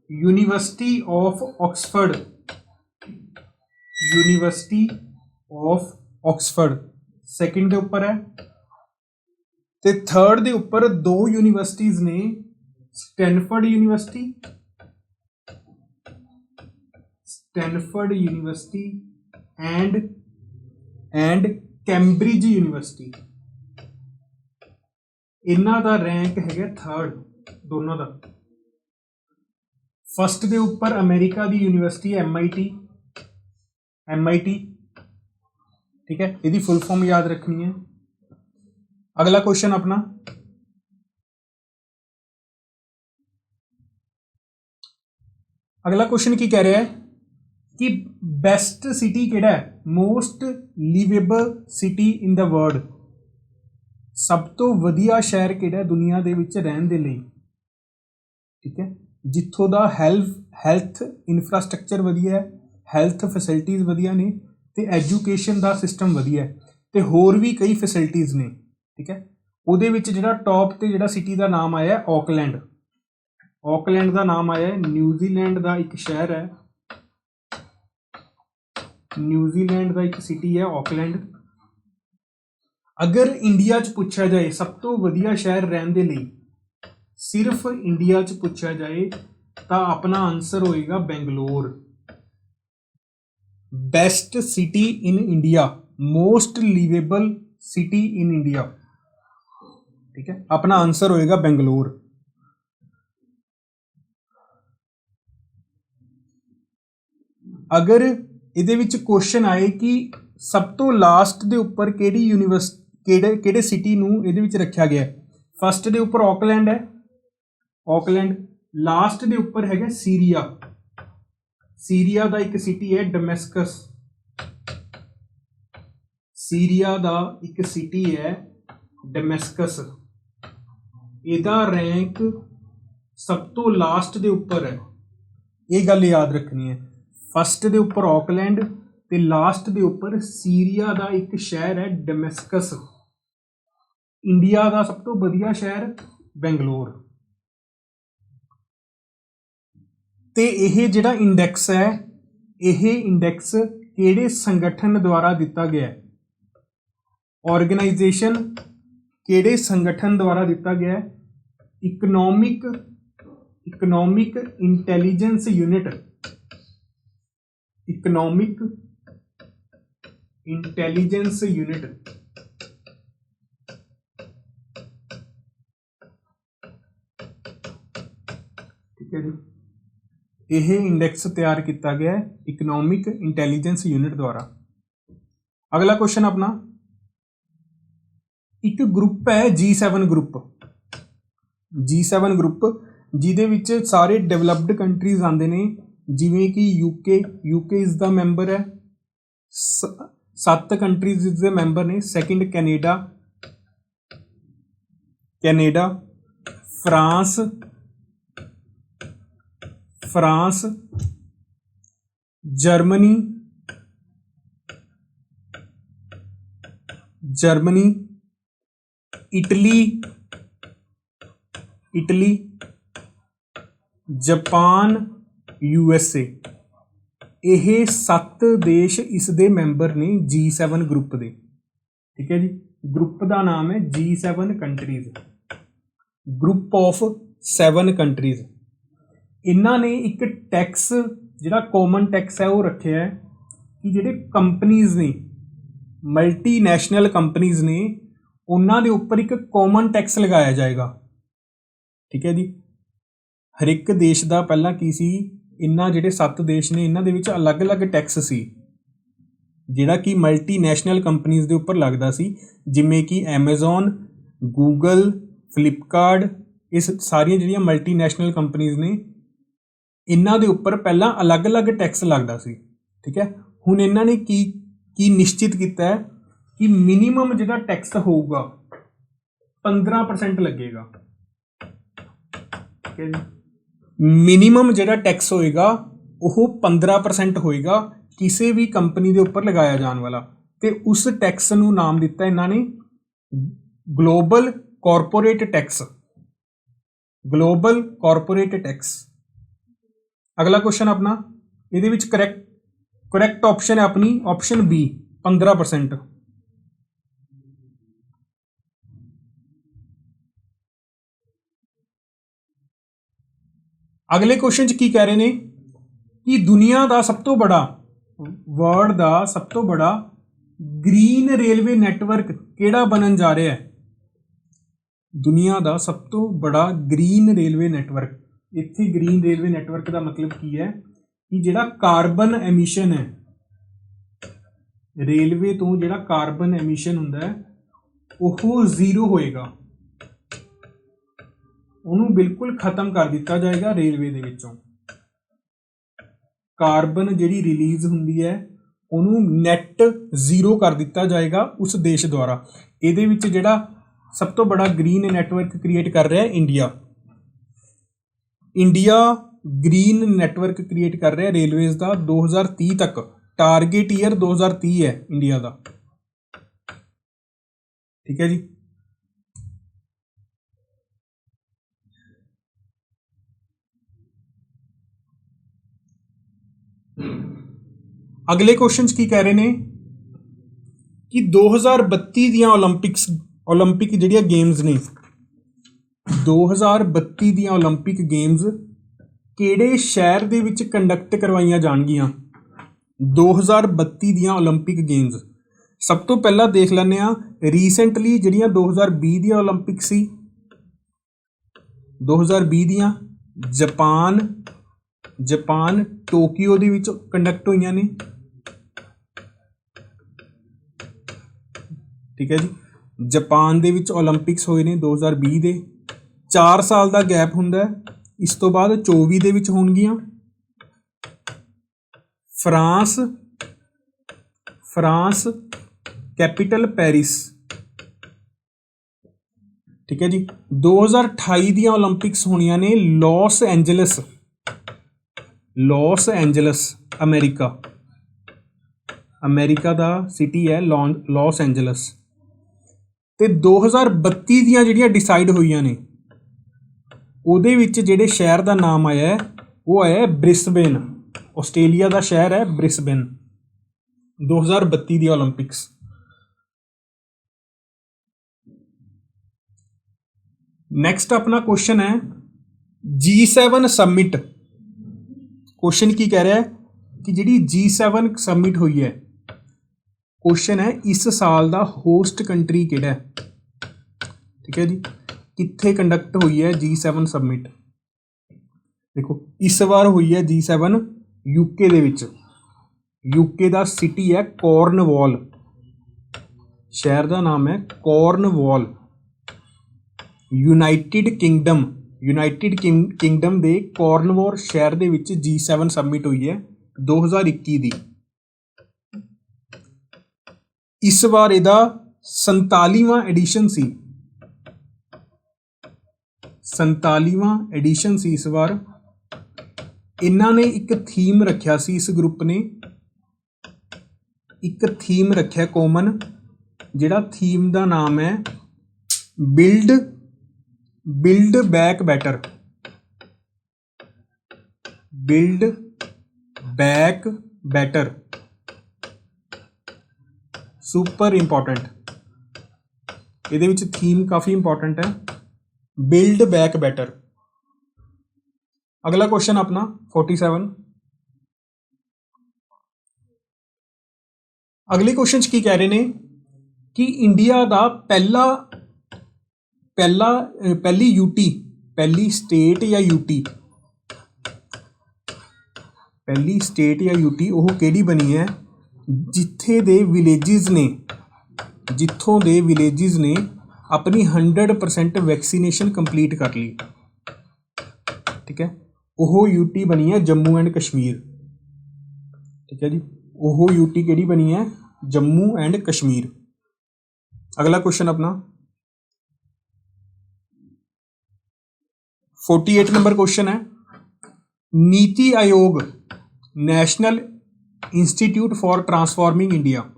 [SPEAKER 1] university of Oxford, university of Oxford second के उपर है, ते थर्ड के उपर दो यूनिवर्सिटीज़ ने, Stanford university and Cambridge university. इन्हां दा रैंक है थर्ड दोनों का। फस्ट के उपर अमेरिका की यूनिवर्सिटी MIT, ठीक है, यदि फुल फॉर्म याद रखनी है। अगला क्वेश्चन अपना, अगला क्वेश्चन की कह रहा है कि बेस्ट सिटी किहड़ा है? Most liveable city in the world, सब तो वधिया शहर किहड़ा है दुनिया दे विच रहन दे लई, ठीक है, जिथों दा हैल्थ इंफ्रास्ट्रक्चर वधिया है, हैल्थ फैसिलिटीज़ वधिया ने, ते एजुकेशन दा सिस्टम वधिया है, ते होर भी कई फैसिलिटीज़ ने, ठीक है। उहदे विच जिहड़ा टॉप ते जिहड़ा सिटी का नाम आया ऑकलैंड, ऑकलैंड का नाम आया है, न्यूजीलैंड का एक शहर है, न्यूजीलैंड का एक सिटी है ऑकलैंड। अगर इंडिया च पूछा जाए सब तो वधिया शहर रहने दे लई, सिर्फ इंडिया च पूछा जाए तो अपना आंसर होएगा Bangalore. Best city in India, most liveable city in India, ठीक है, अपना आंसर होएगा बेंगलोर। अगर इहदे विच क्वेश्चन आए कि सब तो लास्ट दे उपर किहड़ी यूनिवर्सिटी किहड़े सिटी नूं इहदे विच रखिया गया, फस्ट दे उपर ऑकलैंड है, ऑकलैंड, लास्ट दे उपर है सीरिया, सीरिया का एक सिटी है डमस्कस, सीरिया का एक सिटी है डमस्कस, इहदा रैंक सब तो लास्ट दे उपर है, ये गल याद रखनी है। फस्ट दे उपर ऑकलैंड ते लास्ट दे उपर सीरिया का एक शहर है डमस्कस। इंडिया का सब तो वधिया शहर बेंगलोर। ते यह जिहड़ा इंडैक्स है, यह इंडैक्स किहड़े संगठन द्वारा दिता गया है? ऑर्गेनाइजेशन किहड़े संगठन द्वारा दिता गया है? Economic intelligence unit, economic intelligence unit, ठीक है जी, यह इंडैक्स तैयार किया गया है इकनॉमिक इंटैलीजेंस यूनिट द्वारा। अगला क्वेश्चन अपना, एक ग्रुप है G7 ग्रुप, G7 ग्रुप जिहदे विच सारे डेवलप्ड कंट्रीज आंदे ने, जिवें कि यूके इज़ द मैंबर है, 7 कंट्रीज इज़ द मैंबर ने। Second Canada, France, Germany, Italy, Japan, USA। यह 7 देश इस दे मैंबर ने G7 ग्रुप दे, ठीक है जी। ग्रुप का नाम है G7 countries, group of 7 countries. इन्हां ने एक टैक्स जिहड़ा कॉमन टैक्स है वो रखे है कि जिहड़े कंपनीज ने, मल्टीनैशनल कंपनीज ने, उन्हां दे उपर एक कॉमन टैक्स लगाया जाएगा, ठीक है जी। हर एक देश का पहला की सी, इन्हां जिहड़े 7 देश ने इन्हां दे विच अलग अलग टैक्स सी जिहड़ा कि मल्टीनैशनल कंपनीज दे उपर लगदा सी, जिवें कि एमेजॉन, गूगल, फ्लिपकार्ट, इस सारियां जिहड़ियां मल्टीनैशनल कंपनीज ने ਇਹਨਾਂ ਦੇ ਉੱਪਰ ਪਹਿਲਾਂ ਅਲੱਗ-ਅਲੱਗ ਟੈਕਸ ਲੱਗਦਾ ਸੀ, ਠੀਕ ਹੈ। ਹੁਣ ਇਹਨਾਂ ਨੇ ਕੀ ਨਿਸ਼ਚਿਤ ਕੀਤਾ ਹੈ ਕਿ ਮਿਨੀਮਮ ਜਿਹੜਾ ਟੈਕਸ ਹੋਊਗਾ 15% ਲੱਗੇਗਾ, ਠੀਕ ਹੈ ਜੀ। ਮਿਨੀਮਮ ਜਿਹੜਾ ਟੈਕਸ ਹੋਏਗਾ ਉਹ 15% ਹੋਏਗਾ ਕਿਸੇ ਵੀ ਕੰਪਨੀ ਦੇ ਉੱਪਰ ਲਗਾਇਆ ਜਾਣ ਵਾਲਾ, ਤੇ ਉਸ ਟੈਕਸ ਨੂੰ ਨਾਮ ਦਿੱਤਾ ਇਹਨਾਂ ਨੇ global corporate tax, global corporate tax. ਅਗਲਾ ਕੁਐਸਚਨ ਆਪਣਾ, ਇਹਦੇ ਵਿੱਚ ਕਰੈਕਟ ਆਪਸ਼ਨ ਹੈ ਆਪਣੀ ਆਪਸ਼ਨ ਬੀ 15%। ਅਗਲੇ ਕੁਐਸਚਨ 'ਚ ਕੀ ਕਹਿ ਰਹੇ ਨੇ ਕਿ ਦੁਨੀਆ ਦਾ ਸਭ ਤੋਂ ਬੜਾ, ਵਰਲਡ ਦਾ ਸਭ ਤੋਂ ਬੜਾ ਗ੍ਰੀਨ ਰੇਲਵੇ ਨੈਟਵਰਕ ਕਿਹੜਾ ਬਣਨ ਜਾ ਰਿਹਾ ਹੈ? ਦੁਨੀਆ ਦਾ ਸਭ ਤੋਂ ਬੜਾ ਗ੍ਰੀਨ ਰੇਲਵੇ ਨੈਟਵਰਕ। ਇੱਥੇ ਗ੍ਰੀਨ ਰੇਲਵੇ ਨੈਟਵਰਕ ਦਾ ਮਤਲਬ ਕੀ ਹੈ ਕਿ ਜਿਹੜਾ ਕਾਰਬਨ ਐਮਿਸ਼ਨ ਹੈ, ਰੇਲਵੇ ਤੋਂ ਜਿਹੜਾ ਕਾਰਬਨ ਐਮਿਸ਼ਨ ਹੁੰਦਾ ਹੈ ਉਹ ਜ਼ੀਰੋ ਹੋਏਗਾ, ਉਹਨੂੰ ਬਿਲਕੁਲ ਖਤਮ ਕਰ ਦਿੱਤਾ ਜਾਏਗਾ। ਰੇਲਵੇ ਦੇ ਵਿੱਚੋਂ ਕਾਰਬਨ ਜਿਹੜੀ ਰਿਲੀਜ਼ ਹੁੰਦੀ ਹੈ ਉਹਨੂੰ ਨੈਟ ਜ਼ੀਰੋ ਕਰ ਦਿੱਤਾ ਜਾਏਗਾ ਉਸ ਦੇਸ਼ ਦੁਆਰਾ। ਇਹਦੇ ਵਿੱਚ ਜਿਹੜਾ ਸਭ ਤੋਂ ਬੜਾ ਗ੍ਰੀਨ ਨੈਟਵਰਕ ਕ੍ਰੀਏਟ ਕਰ ਰਿਹਾ India. India green network create ਕਰ ਰਿਹਾ ਰੇਲਵੇਜ਼ ਦਾ 2030 ਤੱਕ, ਟਾਰਗੇਟ ਈਅਰ 2030 ਹੈ ਇੰਡੀਆ ਦਾ, ਠੀਕ ਹੈ ਜੀ। ਅਗਲੇ ਕੁਐਸਚਨ 'ਚ ਕੀ ਕਹਿ ਰਹੇ ਨੇ ਕਿ 2032 ਦੀਆਂ ਓਲੰਪਿਕ ਜਿਹੜੀਆਂ ਗੇਮਸ ਨੇ, 2032 ਦੀਆਂ ਓਲੰਪਿਕ ਗੇਮਸ ਕਿਹੜੇ ਸ਼ਹਿਰ ਦੇ ਵਿੱਚ ਕੰਡਕਟ ਕਰਵਾਈਆਂ ਜਾਣਗੀਆਂ? 2032 ਦੀਆਂ ਓਲੰਪਿਕ ਗੇਮਸ ਸਭ ਤੋਂ ਪਹਿਲਾਂ ਦੇਖ ਲੈਂਦੇ ਹਾਂ ਰੀਸੈਂਟਲੀ ਜਿਹੜੀਆਂ 2020 ਦੀਆਂ ਓਲੰਪਿਕ ਸੀ, 2020 ਦੀਆਂ ਜਾਪਾਨ ਟੋਕੀਓ ਦੇ ਵਿੱਚ ਕੰਡਕਟ ਹੋਈਆਂ ਨੇ, ਠੀਕ ਹੈ ਜੀ। ਜਾਪਾਨ ਦੇ ਵਿੱਚ ਓਲੰਪਿਕਸ ਹੋਏ ਨੇ 2020 ਦੇ, 4 ਸਾਲ ਦਾ ਗੈਪ ਹੁੰਦਾ ਹੈ। ਇਸ ਤੋਂ ਬਾਅਦ 24 ਦੇ ਵਿੱਚ ਹੋਣਗੀਆਂ। ਫਰਾਂਸ ਕੈਪੀਟਲ ਪੈਰਿਸ, ਠੀਕ ਹੈ ਜੀ। 2028 ਦੀਆਂ ਓਲੰਪਿਕਸ ਹੋਣੀਆਂ ਨੇ ਲਾਸ ਐਂਜਲਸ ਅਮਰੀਕਾ ਦਾ ਸਿਟੀ ਹੈ ਲਾਸ ਐਂਜਲਸ। ਤੇ 2032 ਦੀਆਂ ਜਿਹੜੀਆਂ ਡਿਸਾਈਡ ਹੋਈਆਂ ਨੇ ਉਹਦੇ ਵਿੱਚ ਜਿਹੜੇ ਸ਼ਹਿਰ ਦਾ ਨਾਮ ਆਇਆ ਹੈ ਉਹ ਆਇਆ ਹੈ ਬ੍ਰਿਸਬੇਨ, ਆਸਟ੍ਰੇਲੀਆ ਦਾ ਸ਼ਹਿਰ ਹੈ ਬ੍ਰਿਸਬੇਨ। 2032 ਦੀ ਓਲੰਪਿਕਸ। ਨੈਕਸਟ ਆਪਣਾ ਕੁਐਸਚਨ ਹੈ G7 ਸਮਿਟ। ਕੁਐਸਚਨ ਕੀ ਕਹਿ ਰਿਹਾ ਹੈ ਕਿ ਜਿਹੜੀ G7 ਸਮਿਟ ਹੋਈ ਹੈ, ਕੁਐਸਚਨ ਹੈ ਇਸ ਸਾਲ ਦਾ ਹੋਸਟ ਕੰਟਰੀ ਕਿਹੜਾ ਹੈ, ਠੀਕ ਹੈ ਜੀ। ਕਿੱਥੇ ਕੰਡਕਟ ਹੋਈ ਹੈ G7 ਸਮਿਟ? ਦੇਖੋ ਇਸ ਵਾਰ ਹੋਈ ਹੈ G7 UK ਦੇ ਵਿੱਚ। UK ਦਾ ਸਿਟੀ ਹੈ ਕੋਰਨਵਾਲ, ਸ਼ਹਿਰ ਦਾ ਨਾਮ ਹੈ ਕੋਰਨਵਾਲ। ਯੂਨਾਈਟਿਡ ਕਿੰਗਡਮ ਦੇ ਕੋਰਨਵਾਲ ਸ਼ਹਿਰ ਦੇ ਵਿੱਚ G7 ਸਮਿਟ ਹੋਈ ਹੈ 2021 ਦੀ। ਇਸ ਵਾਰ ਇਹਦਾ 47ਵਾਂ ਐਡੀਸ਼ਨ ਸੀ, 47ਵਾਂ ਐਡੀਸ਼ਨ ਸੀ ਇਸ ਵਾਰ। ਇਹਨਾਂ ਨੇ ਇੱਕ ਥੀਮ ਰੱਖਿਆ ਸੀ, ਇਸ ਗਰੁੱਪ ਨੇ ਇੱਕ ਥੀਮ ਰੱਖਿਆ ਕਾਮਨ, ਜਿਹੜਾ ਥੀਮ ਦਾ ਨਾਮ ਹੈ build back better. Super important, ਇਹਦੇ ਵਿੱਚ ਥੀਮ ਕਾਫੀ ਇੰਪੋਰਟੈਂਟ ਹੈ, ਬਿਲਡ ਬੈਕ ਬੈਟਰ। ਅਗਲਾ ਕੁਐਸਚਨ ਆਪਣਾ 47। ਅਗਲੇ ਕੁਐਸਚਨ 'ਚ ਕੀ ਕਹਿ ਰਹੇ ਨੇ ਕਿ ਇੰਡੀਆ ਦਾ ਪਹਿਲੀ ਸਟੇਟ ਜਾਂ ਯੂਟੀ ਉਹ ਕਿਹੜੀ ਬਣੀ ਹੈ ਜਿੱਥੋਂ ਦੇ ਵਿਲੇजेस ਨੇ ਆਪਣੀ 100% ਵੈਕਸੀਨੇਸ਼ਨ ਕੰਪਲੀਟ ਕਰ ਲਈ, ਠੀਕ ਹੈ। ਉਹ यूटी बनी है जम्मू एंड कश्मीर। ठीक है जी, ਉਹ यूटी ਕਿਹੜੀ बनी है जम्मू एंड कश्मीर। अगला क्वेश्चन अपना 48 नंबर क्वेश्चन है, NITI Aayog national institute for transforming India,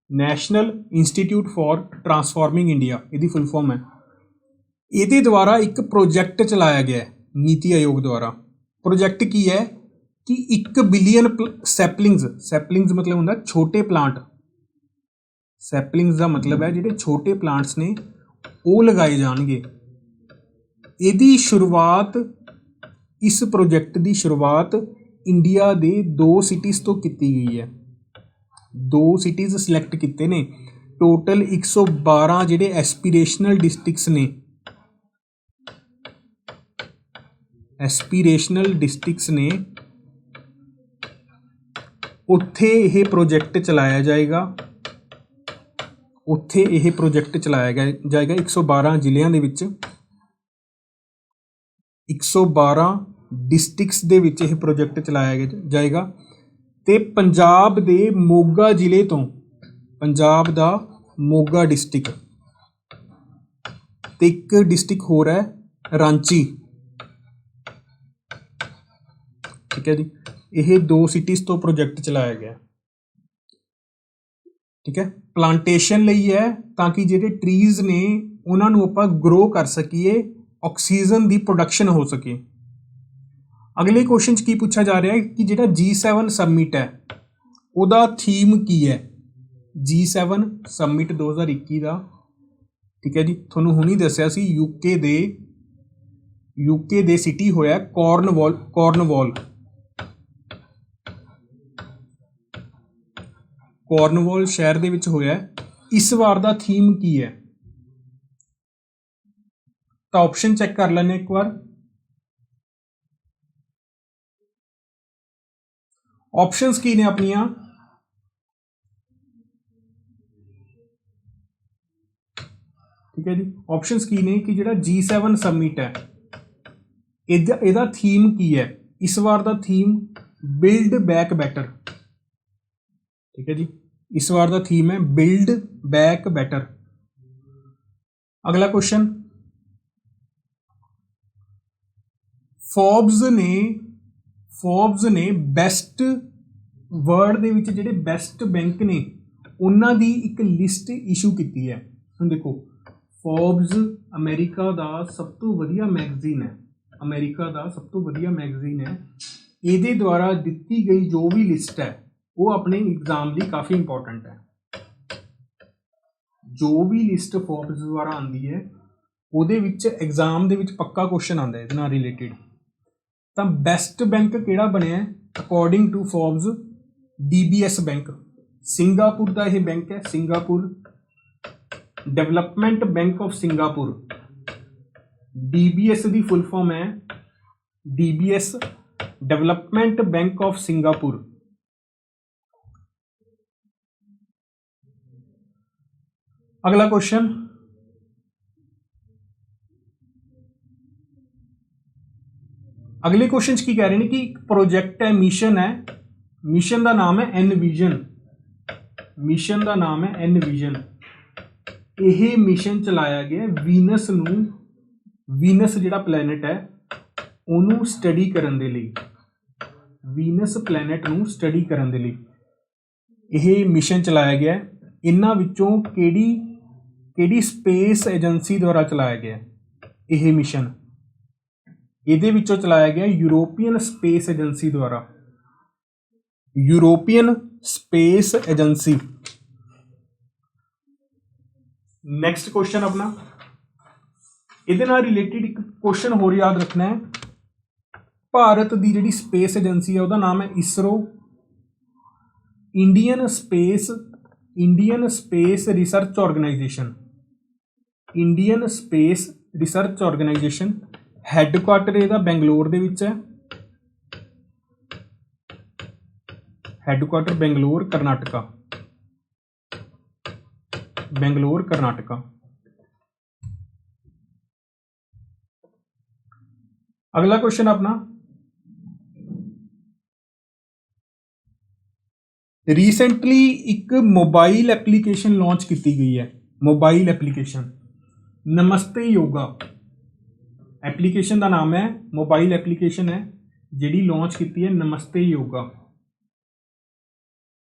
[SPEAKER 1] national institute for transforming India ਇਹਦੀ फुल फॉर्म है। ਇਹਦੇ द्वारा एक प्रोजैक्ट चलाया गया है नीति आयोग द्वारा। प्रोजैक्ट की है कि 1 बिलियन सैपलिंग्स मतलब होंगे छोटे प्लांट, सैपलिंग्स का मतलब है जिहड़े छोटे प्लांट्स ने वो लगाए जाएंगे। ਇਹਦੀ शुरुआत, इस प्रोजैक्ट की शुरुआत इंडिया के 2 सिटीज़ तो की गई है। 2 सिटीज़ सिलैक्ट किए ने, टोटल 112 जिहड़े एस्पीरेशनल डिस्ट्रिक्ट्स ने, एस्पीरेशनल डिस्ट्रिक्ट्स ने उत्थे यह प्रोजैक्ट चलाया जाएगा। उत्थे यह प्रोजैक्ट चलाया जाएगा 112 ਜ਼ਿਲ੍ਹਿਆਂ ਦੇ ਵਿੱਚ, 112 डिस्ट्रिक्ट्स ਦੇ ਵਿੱਚ ਇਹ प्रोजैक्ट चलाया जाएगा। ਤੇ पंजाब ਦੇ ਮੋਗਾ ਜ਼ਿਲ੍ਹੇ ਤੋਂ, पंजाब ਦਾ ਮੋਗਾ डिस्ट्रिक्ट ਤੇ ਇੱਕ डिस्ट्रिक्ट ਹੋਰ ਹੈ ਰਾਂਚੀ। ठीक है जी, ਇਹ 2 सिटीज़ तो प्रोजैक्ट चलाया गया। ठीक है, प्लांटेशन ਲਈ है ताकि ਜਿਹੜੇ ट्रीज़ ने ਉਹਨਾਂ ਨੂੰ ਆਪਾਂ ग्रो कर ਸਕੀਏ, ऑक्सीजन की प्रोडक्शन हो सके। अगले क्वेश्चन की पूछा जा रहा है कि जो G7 सबमिट है ਉਹਦਾ थीम की है, G7 सबमिट 2021 का। ठीक है जी, ਤੁਹਾਨੂੰ ਹੁਣੀ ਦੱਸਿਆ ਸੀ यूके ਦੇ सिटी होया कॉर्नवॉल शहर ਦੇ ਵਿੱਚ ਹੋਇਆ। इस बार ਦਾ थीम की है, तो ऑप्शन चेक कर लेने एक बार। ऑप्शंस की ने अपनिया, ठीक है जी, ऑप्शंस की ने कि जो G7 सबमिट है ਇਹਦਾ थीम की है। इस बार ਦਾ थीम बिल्ड बैक बैटर। ठीक है जी, इस बार का थीम है बिल्ड बैक बैटर। अगला क्वेश्चन, फोर्ब्स ने बेस्ट वर्ल्ड ਦੇ ਵਿੱਚ ਜਿਹੜੇ बेस्ट बैंक ने ਉਹਨਾਂ ਦੀ एक लिस्ट इशू की है। ਹੁਣ देखो, फोर्ब्स अमेरिका का सब तो वधिया मैगजीन है, अमेरिका का सब तो वधिया मैगजीन है। ਇਹਦੇ द्वारा दी गई जो भी लिस्ट है वो अपने एग्जाम की काफ़ी इंपॉर्टेंट है। जो भी लिस्ट फोर्ब्स द्वारा आती है ਉਹਦੇ ਵਿੱਚ एग्जाम ਦੇ ਵਿੱਚ पक्का क्वेश्चन आता है ਇਹਦੇ रिलेटेड। तो बेस्ट बैंक ਕਿਹੜਾ ਬਣਿਆ है according to Forbes? DBS bank, Singapore का यह बैंक है, Singapore development bank of Singapore. DBS की फुल फॉर्म है DBS development bank of Singapore. अगला क्वेश्चन, अगले क्वेश्चन की कह रहे हैं कि प्रोजेक्ट है, मिशन है, मिशन का नाम है एनविजन, मिशन का नाम है एनविजन। यह मिशन चलाया गया वीनस नूं, वीनस जिहड़ा प्लैनेट है उन्होंने स्टडी करने दे लई, वीनस प्लैनेट नूं स्टडी करने दे लई यह मिशन चलाया गया। इन्हां विचों किहड़ी स्पेस एजेंसी द्वारा चलाया गया यह मिशन? ਇਹਦੇ ਵਿੱਚੋਂ चलाया गया यूरोपियन स्पेस एजेंसी द्वारा, European space agency. Next question अपना ਇਹਦੇ ਨਾਲ रिलेटेड एक क्वेश्चन होर याद रखना है। भारत की जिहड़ी स्पेस एजेंसी है उसका नाम है ISRO, Indian space research organisation, Indian space research organisation. Headquarter ਇਹਦਾ बेंगलोर ਦੇ ਵਿੱਚ है, हैडक्वार्टर बेंगलोर कर्नाटका, बेंगलोर कर्नाटका। अगला क्वेश्चन अपना, रीसेंटली एक मोबाइल एप्लीकेशन लॉन्च की गई है, मोबाइल एप्लीकेशन नमस्ते योगा। एप्लीकेशन का नाम है, मोबाइल एप्लीकेशन है जिहड़ी लॉन्च की है नमस्ते योगा।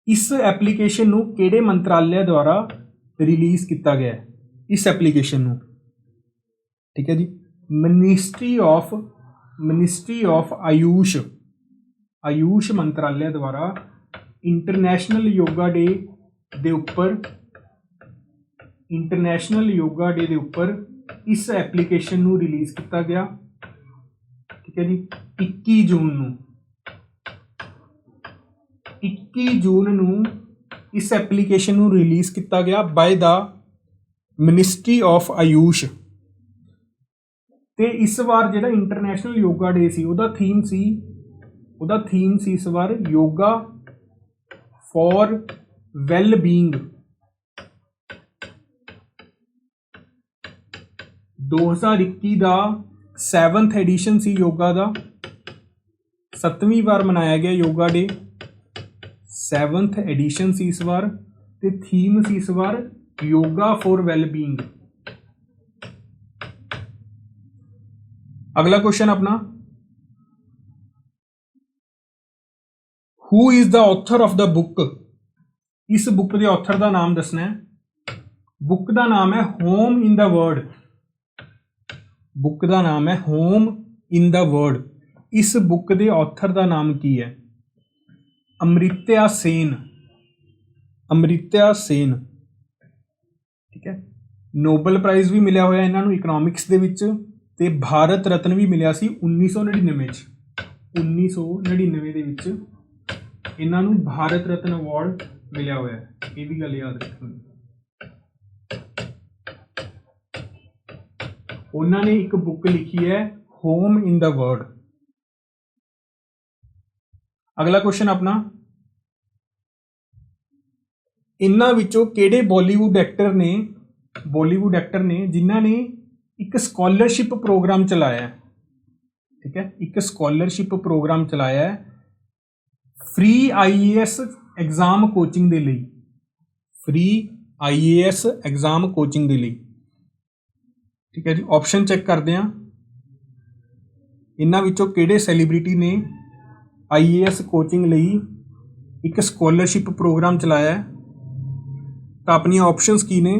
[SPEAKER 1] इस एप्लीकेशन नूं किहड़े मंत्रालय द्वारा रिलीज़ किया गया है? इस एप्लीकेशन नूं, ठीक है जी, मिनिस्ट्री ऑफ आयुष मंत्रालय द्वारा इंटरनेशनल योगा डे दे उपर इस एप्लीकेशन नूं रिलीज़ किया गया, ठीक है जी, 21 जून नूं इस एप्लीकेशन नूं रिलीज़ किया गया by the ministry of Ayush. ते इस बार जिहड़ा इंटरनेशनल योगा डे सी उहदा थीम सी इस बार योगा फॉर वैल बीइंग। 2021 का 7th एडिशन सी योगा का, 7वीं बार मनाया गया योगा डे, 7th एडिशन सी इस बार, ते थीम सी इस बार योगा फॉर वैल बीइंग। अगला क्वेश्चन अपना, who is the author of the book. इस बुक के ऑथर का नाम दसना है। बुक का नाम है home in the word. Book का नाम है होम इन द वर्ड। इस बुक के ऑथर का नाम की है? अमृत्या सेन, ठीक है। नोबल प्राइज़ भी मिलिया होया इन्होंने इकनॉमिक्स दे विच, ते भारत रत्न भी मिलिया सी 1999 दे विच इन्होंने भारत रत्न अवार्ड मिलिया होया है, ये भी गल याद रखनी। उन्होंने एक बुक लिखी है होम इन द वर्ड। अगला क्वेश्चन अपना, इन्हां विचों किहड़े बॉलीवुड एक्टर ने जिन्हां ने एक स्कॉलरशिप प्रोग्राम चलाया है, ठीक है, एक स्कॉलरशिप प्रोग्राम चलाया है फ्री IAS एग्जाम कोचिंग दे लई, फ्री IAS एग्जाम कोचिंग दे लई, ठीक है जी। ऑप्शन चेक करते हैं, इन्हां विचों किहड़े सैलीब्रिटी ने IAS कोचिंग लई एक स्कॉलरशिप प्रोग्राम चलाया है? तो अपनी ऑप्शंस की ने,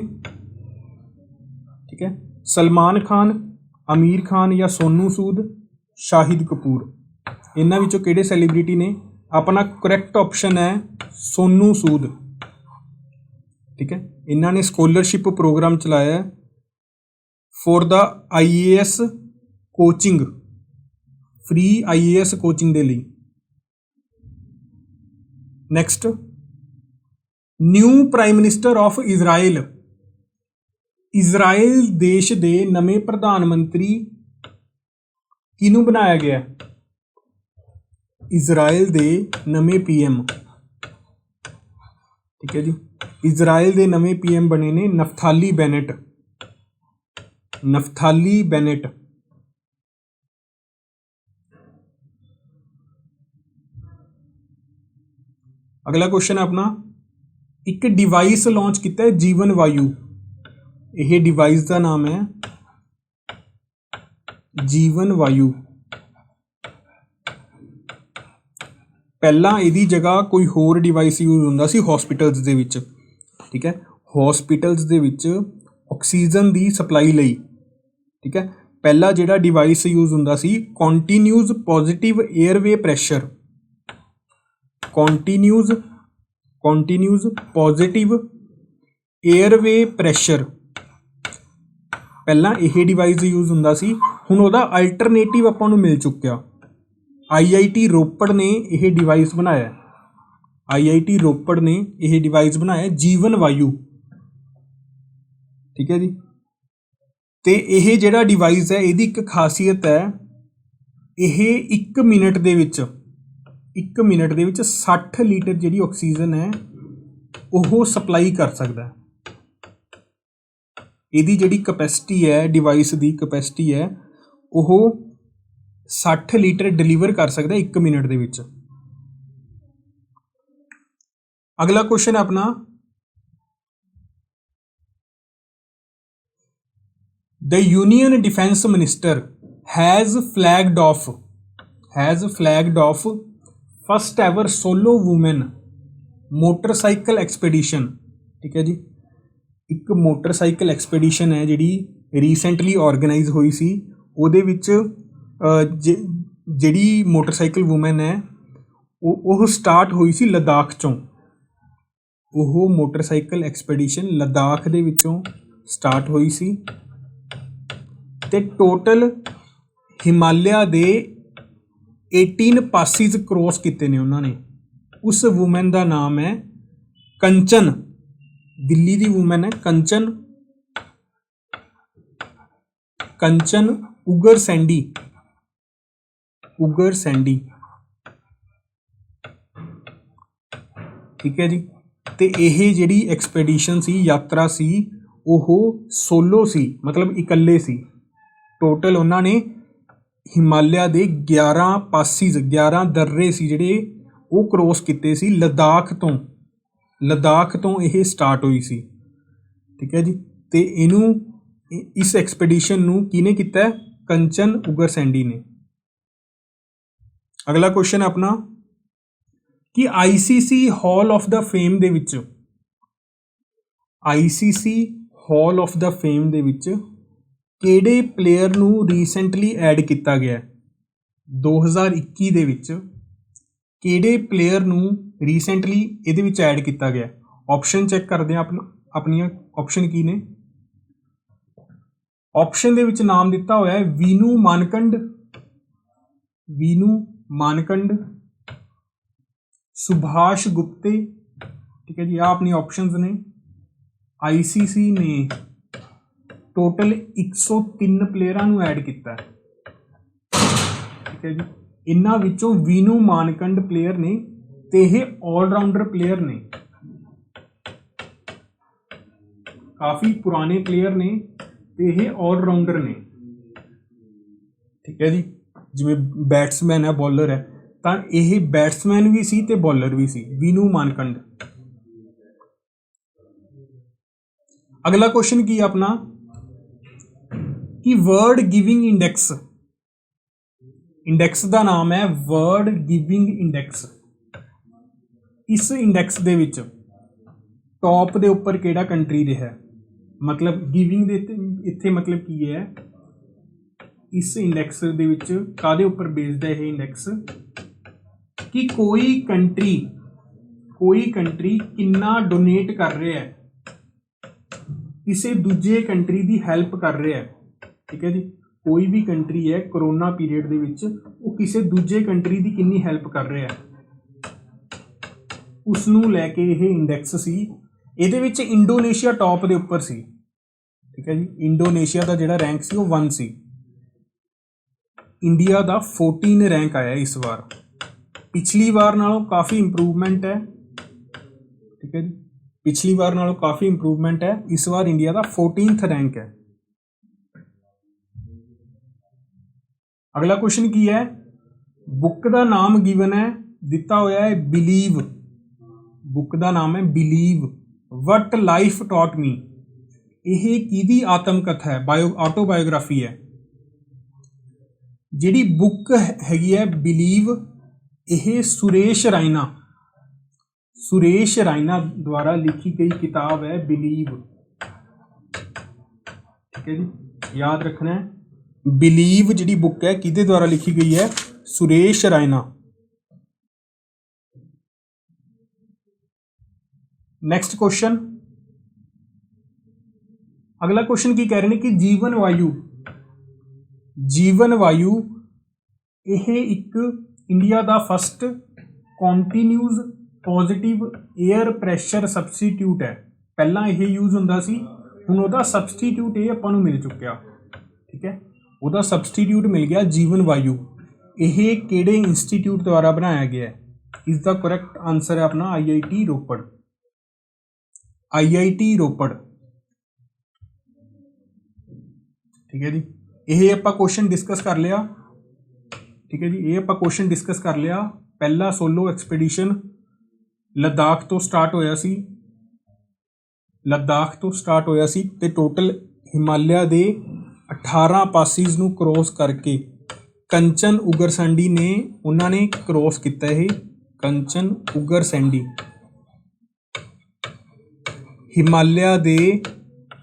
[SPEAKER 1] ठीक है, सलमान खान, आमिर खान या सोनू सूद, शाहिद कपूर। इन्हां विचों किहड़े सैलीब्रिटी ने? अपना करैक्ट ऑप्शन है सोनू सूद, ठीक है। इन्हां ने स्कॉलरशिप प्रोग्राम चलाया है for the IAS coaching, free IAS coaching दे लई। Next, new prime minister of Israel. Israel देश के नवे प्रधानमंत्री किनू बनाया गया? इजराइल दे नवे PM, ठीक है जी। इजराइल दे नवे PM बने ने नफ्थाली बेनेट। अगला क्वेश्चन अपना, एक डिवाइस लॉन्च किया है जीवन वायु। यह डिवाइस का नाम है जीवन वायु। पहला इहदी जगह कोई होर डिवाइस यूज हुंदा सी हॉस्पिटल्स दे विच, ठीक है, हॉस्पिटल्स दे विच ऑक्सीजन की सप्लाई लई, ठीक है। पहला जिहड़ा डिवाइस यूज हुंदा सी continuous positive airway pressure, continuous positive airway pressure, पहला यह डिवाइस यूज हुंदा सी। हुण उहदा अल्टरनेटिव आपां नूं मिल चुक्या, IIT रोपड़ ने यह डिवाइस बनाया, IIT रोपड़ ने यह डिवाइस बनाया जीवन वायु, ठीक है जी। तो यह जिहड़ा डिवाइस है इहदी एक खासियत है, यह 1 मिनट दे विच 60 लीटर जिहड़ी ऑक्सीजन है वो सप्लाई कर सकता है। इहदी जिहड़ी कैपेसिटी है डिवाइस की कैपेसिटी है वो 60 ਲੀਟਰ ਡਿਲੀਵਰ ਕਰ ਸਕਦਾ 1 ਮਿੰਟ ਦੇ ਵਿੱਚ। ਅਗਲਾ ਕੁਐਸਚਨ ਆਪਣਾ, the union defence minister has flagged off first ever solo women motorcycle expedition. ठीक है जी, एक मोटरसाइकिल एक्सपीडिशन है जिहड़ी रीसेंटली ऑर्गेनाइज हुई सी, ਉਹਦੇ ਵਿੱਚ ਜਿਹੜੀ मोटरसाइकिल वूमेन है ਉਹ ਸਟਾਰਟ ਹੋਈ ਸੀ ਲਦਾਖ ਚੋਂ। ਉਹ मोटरसाइकिल एक्सपीडिशन ਲਦਾਖ ਦੇ ਵਿੱਚੋਂ ਸਟਾਰਟ ਹੋਈ ਸੀ ਤੇ ਟੋਟਲ ਹਿਮਾਲਿਆ ਦੇ 18 ਪਾਸਿਸ क्रॉस ਕੀਤੇ ਨੇ ਉਹਨਾਂ ਨੇ। ਉਸ ਵੂਮੈਨ ਦਾ ਨਾਮ ਹੈ ਕੰਚਨ, ਦਿੱਲੀ ਦੀ ਵੂਮੈਨ ਹੈ ਕੰਚਨ ਉਗਰ ਸੈਂਡੀ। ਠੀਕ ਹੈ ਜੀ, ਤੇ ਇਹ ਜਿਹੜੀ ਐਕਸਪੀਡੀਸ਼ਨ ਸੀ, ਯਾਤਰਾ ਸੀ, ਉਹ ਸੋਲੋ ਸੀ, ਮਤਲਬ ਇਕੱਲੇ ਸੀ। ਟੋਟਲ ਉਹਨਾਂ ਨੇ ਹਿਮਾਲਿਆ ਦੇ 11 ਪਾਸਿਸ, 11 ਦर्रे ਸੀ ਜਿਹੜੇ ਉਹ क्रॉस ਕੀਤੇ ਸੀ ਲਦਾਖ ਤੋਂ ਇਹ ਸਟਾਰਟ ਹੋਈ ਸੀ। ਠੀਕ ਹੈ ਜੀ, ਤੇ ਇਹਨੂੰ ਇਸ ਐਕਸਪੀਡੀਸ਼ਨ ਨੂੰ ਕਿਹਨੇ ਕੀਤਾ? ਕੰਚਨ ਉਗਰ ਸੈਂਡੀ ਨੇ। ਅਗਲਾ ਕੁਐਸਚਨ ਆਪਣਾ ਕਿ ICC hall of the fame ਦੇ ਵਿੱਚ, ICC hall of the fame ਦੇ ਵਿੱਚ ਕਿਹੜੇ ਪਲੇਅਰ ਨੂੰ ਰੀਸੈਂਟਲੀ ਐਡ ਕੀਤਾ ਗਿਆ? 2021 ਦੇ ਵਿੱਚ ਕਿਹੜੇ ਪਲੇਅਰ ਨੂੰ ਰੀਸੈਂਟਲੀ ਇਹਦੇ ਵਿੱਚ ਐਡ ਕੀਤਾ ਗਿਆ? ਆਪਸ਼ਨ ਚੈੱਕ ਕਰਦੇ ਹਾਂ ਆਪਣੀਆਂ ਆਪਸ਼ਨ ਕੀ ਨੇ। ਆਪਸ਼ਨ ਦੇ ਵਿੱਚ ਨਾਮ ਦਿੱਤਾ ਹੋਇਆ ਹੈ ਵੀਨੂ ਮਾਨਕੰਡ, ਸੁਭਾਸ਼ ਗੁਪਤੇ। ਠੀਕ ਹੈ ਜੀ, ਆ ਆਪਣੀ ਆਪਸ਼ਨਸ ਨੇ। ICC ਨੇ ਟੋਟਲ 103 ਪਲੇਅਰਾਂ ਨੂੰ ਐਡ ਕੀਤਾ। ਠੀਕ ਹੈ ਜੀ, ਇਹਨਾਂ ਵਿੱਚੋਂ ਵੀਨੂ ਮਾਨਕੰਡ ਪਲੇਅਰ ਨੇ ਤੇ ਇਹ ਆਲਰਾਊਂਡਰ ਪਲੇਅਰ ਨੇ, ਕਾਫੀ ਪੁਰਾਣੇ ਪਲੇਅਰ ਨੇ ਤੇ ਇਹ ਆਲਰਾਊਂਡਰ ਨੇ। ਠੀਕ ਹੈ ਜੀ, ਜਿਵੇਂ ਬੈਟਸਮੈਨ ਹੈ, ਬੋਲਰ ਹੈ, ਤਾਂ ਇਹ ਬੈਟਸਮੈਨ ਵੀ ਸੀ ਤੇ ਬੋਲਰ ਵੀ ਸੀ, ਵੀਨੂ ਮਾਨਕੰਡ। ਅਗਲਾ ਕੁਐਸਚਨ ਕੀ ਆਪਣਾ ਕਿ ਵਰਡ ਗਿਵਿੰਗ ਇੰਡੈਕਸ ਦਾ ਨਾਮ ਹੈ ਵਰਡ ਗਿਵਿੰਗ ਇੰਡੈਕਸ। ਇਸ ਇੰਡੈਕਸ ਦੇ ਵਿੱਚ ਟੌਪ ਦੇ ਉੱਪਰ ਕਿਹੜਾ ਕੰਟਰੀ ਰਿਹਾ? ਮਤਲਬ ਗਿਵਿੰਗ ਦੇ ਇੱਥੇ ਮਤਲਬ ਕੀ ਹੈ? ਇਸ ਇੰਡੈਕਸ ਦੇ ਵਿੱਚ ਕਾਹਦੇ ਉੱਪਰ ਬੇਸਡ ਹੈ ਇਹ ਇੰਡੈਕਸ? ਕਿ ਕੋਈ ਕੰਟਰੀ ਕਿੰਨਾ ਡੋਨੇਟ ਕਰ ਰਿਹਾ ਹੈ, ਕਿਸੇ ਦੂਜੇ ਕੰਟਰੀ ਦੀ ਹੈਲਪ ਕਰ ਰਿਹਾ ਹੈ। ਠੀਕ ਹੈ ਜੀ, ਕੋਈ ਵੀ ਕੰਟਰੀ ਹੈ ਕਰੋਨਾ ਪੀਰੀਅਡ ਦੇ ਵਿੱਚ ਉਹ ਕਿਸੇ ਦੂਜੇ ਕੰਟਰੀ ਦੀ ਕਿੰਨੀ ਹੈਲਪ ਕਰ ਰਿਹਾ ਹੈ, ਉਸ ਨੂੰ ਲੈ ਕੇ ਇਹ ਇੰਡੈਕਸ ਸੀ। ਇਹਦੇ ਵਿੱਚ ਇੰਡੋਨੇਸ਼ੀਆ ਟੌਪ ਦੇ ਉੱਪਰ ਸੀ। ਠੀਕ ਹੈ ਜੀ, ਇੰਡੋਨੇਸ਼ੀਆ ਦਾ ਜਿਹੜਾ ਰੈਂਕ ਸੀ ਉਹ 1 ਸੀ। ਇੰਡੀਆ ਦਾ 14 ਰੈਂਕ ਆਇਆ ਇਸ ਵਾਰ, ਪਿਛਲੀ ਵਾਰ ਨਾਲੋਂ ਕਾਫੀ ਇੰਪਰੂਵਮੈਂਟ ਹੈ। ਠੀਕ ਹੈ ਜੀ, ਪਿਛਲੀ ਵਾਰ ਨਾਲੋਂ ਕਾਫੀ ਇੰਪਰੂਵਮੈਂਟ ਹੈ। ਇਸ ਵਾਰ ਇੰਡੀਆ ਦਾ 14th ਰੈਂਕ ਹੈ। ਅਗਲਾ ਕੁਐਸਚਨ ਕੀ ਹੈ? ਬੁੱਕ ਦਾ ਨਾਮ ਗਿਵਨ ਹੈ, ਦਿੱਤਾ ਹੋਇਆ ਹੈ ਬਿਲੀਵ। ਬੁੱਕ ਦਾ ਨਾਮ ਹੈ ਬਿਲੀਵ, ਵਟ ਲਾਈਫ ਟੌਟ ਮੀ। ਇਹ ਕਿਹਦੀ ਆਤਮ ਕਥਾ ਹੈ? ਆਟੋਬਾਇਓਗ੍ਰਾਫੀ ਹੈ। ਜਿਹੜੀ ਬੁੱਕ ਹੈਗੀ ਹੈ ਬਿਲੀਵ, ਇਹ ਸੁਰੇਸ਼ ਰਾਇਨਾ ਦੁਆਰਾ ਲਿਖੀ ਗਈ ਕਿਤਾਬ ਹੈ ਬਿਲੀਵ। ਠੀਕ ਹੈ ਜੀ, ਯਾਦ ਰੱਖਣਾ ਹੈ ਬਿਲੀਵ ਜਿਹੜੀ ਬੁੱਕ ਹੈ ਕਿਹਦੇ ਦੁਆਰਾ ਲਿਖੀ ਗਈ ਹੈ? ਸੁਰੇਸ਼ ਰਾਇਨਾ। ਨੈਕਸਟ ਕੁਐਸਚਨ, ਅਗਲਾ ਕੁਐਸਚਨ ਕੀ ਕਹਿ ਰਹੇ ਨੇ ਕਿ ਜੀਵਨ ਵਾਯੂ ਇਹ ਇੱਕ ਇੰਡੀਆ ਦਾ first continuous positive air pressure substitute ਹੈ। ਪਹਿਲਾਂ ਇਹ ਯੂਜ਼ ਹੁੰਦਾ ਸੀ, ਹੁਣ ਉਹਦਾ ਸਬਸਟੀਟਿਊਟ ਇਹ ਆਪਾਂ ਨੂੰ ਮਿਲ ਚੁੱਕਿਆ। ਠੀਕ ਹੈ, ਉਹਦਾ ਸਬਸਟੀਟਿਊਟ ਮਿਲ ਗਿਆ ਜੀਵਨ ਵਾਯੂ। ਇਹ ਕਿਹੜੇ ਇੰਸਟੀਟਿਊਟ ਦੁਆਰਾ ਬਣਾਇਆ ਗਿਆ ਹੈ? ਇਸ ਦਾ ਕਰੈਕਟ ਆਨਸਰ ਹੈ ਆਪਣਾ IIT ਰੋਪੜ। ਠੀਕ ਹੈ ਜੀ, ਇਹ ਆਪਾਂ ਕੁਐਸਚਨ ਡਿਸਕਸ ਕਰ ਲਿਆ। ठीक है जी। ये ਆਪਾਂ क्वेश्चन डिस्कस कर लिया। पहला सोलो एक्सपीडिशन लद्दाख तो स्टार्ट होया सी, लद्दाख तो स्टार्ट होया सी ते टोटल हिमालय दे 18 पासिस नूं क्रॉस करके कंचन उगरसैंडी ने उन्होंने क्रॉस किया है। कंचन उगरसैंडी हिमालय दे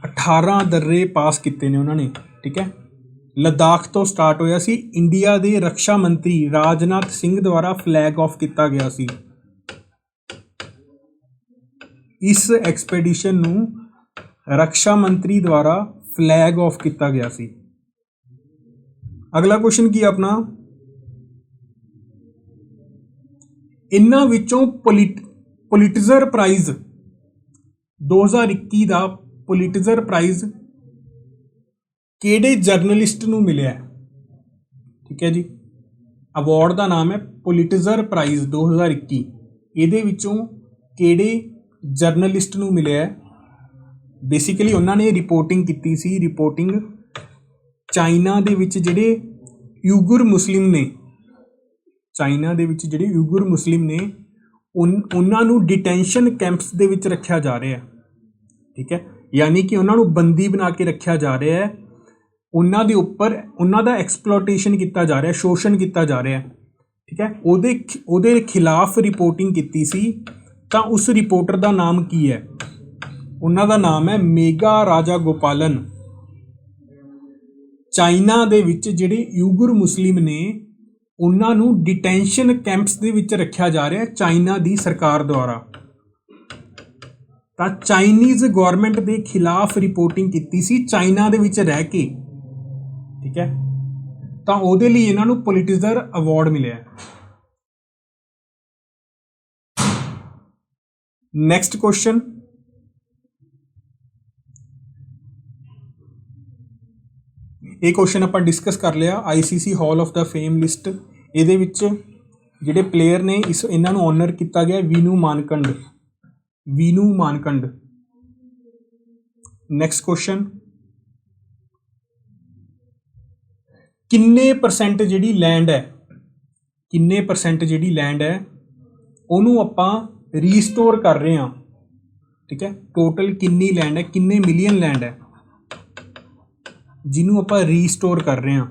[SPEAKER 1] 18 दर्रे पास किए ने उन्होंने, ठीक है। लद्दाख तो स्टार्ट होया सी। इंडिया दे रक्षा मंत्री राजनाथ सिंह द्वारा फ्लैग ऑफ किया गया सी। इस एक्सपीडिशन नूं रक्षा मंत्री द्वारा फ्लैग ऑफ किया गया सी। अगला क्वेश्चन की अपना, इन्हां विचों पुलिटजर प्राइज 2021 का पुलिटजर प्राइज किहड़े जर्नलिस्ट नूं मिलिया है, ठीक है जी। अवार्ड का नाम है पुलिटजर प्राइज 2021। इहदे विचों किहड़े जर्नलिस्ट नूं मिलिया है? बेसिकली उन्होंने रिपोर्टिंग की सी। रिपोर्टिंग चाइना दे विच जिहड़े यूगर मुस्लिम ने, चाइना दे विच जिहड़े यूगर मुस्लिम ने उन्हां नूं डिटेंशन कैंप्स दे विच रखिया जा रहा है, ठीक है। यानी कि उन्हां नूं बंदी बना के रखिया जा रहा है। उन्हां दे उपर उन्हां दा एक्सप्लोटेशन किया जा रहा है, शोषण किया जा रहा है, ठीक है। उहदे खिलाफ रिपोर्टिंग की सी। तां उस रिपोर्टर का नाम की है? उन्हां दा नाम है मेगा राजागोपालन। चाइना दे विच जिहड़े यूगर मुस्लिम ने उन्हां नूं डिटेंशन कैंप्स दे विच रखिया जा रहा है चाइना दी सरकार द्वारा। तां चाइनीज़ गौरमेंट दे खिलाफ रिपोर्टिंग की सी चाइना दे विच रह के, ठीक है। तां उहदे लई इन्हां नूं पुलिटजर अवार्ड मिलिया है। नैक्सट क्वेश्चन, ये क्वेश्चन आप डिस्कस कर लिया। ICC hall of the fame list, ये जिहड़े प्लेयर ने इस इन्हां नूं ऑनर किया गया वीनू मानकंड, वीनू मानकंड। नैक्सट क्वेश्चन, किन्ने परसेंट जिहड़ी लैंड है, किन्ने परसेंट जिहड़ी लैंड है उहनूं आपां रीस्टोर कर रहे हैं, ठीक है। टोटल किन्नी लैंड है, किन्ने मिलियन लैंड है जिन्हों आप रीस्टोर कर रहे हैं।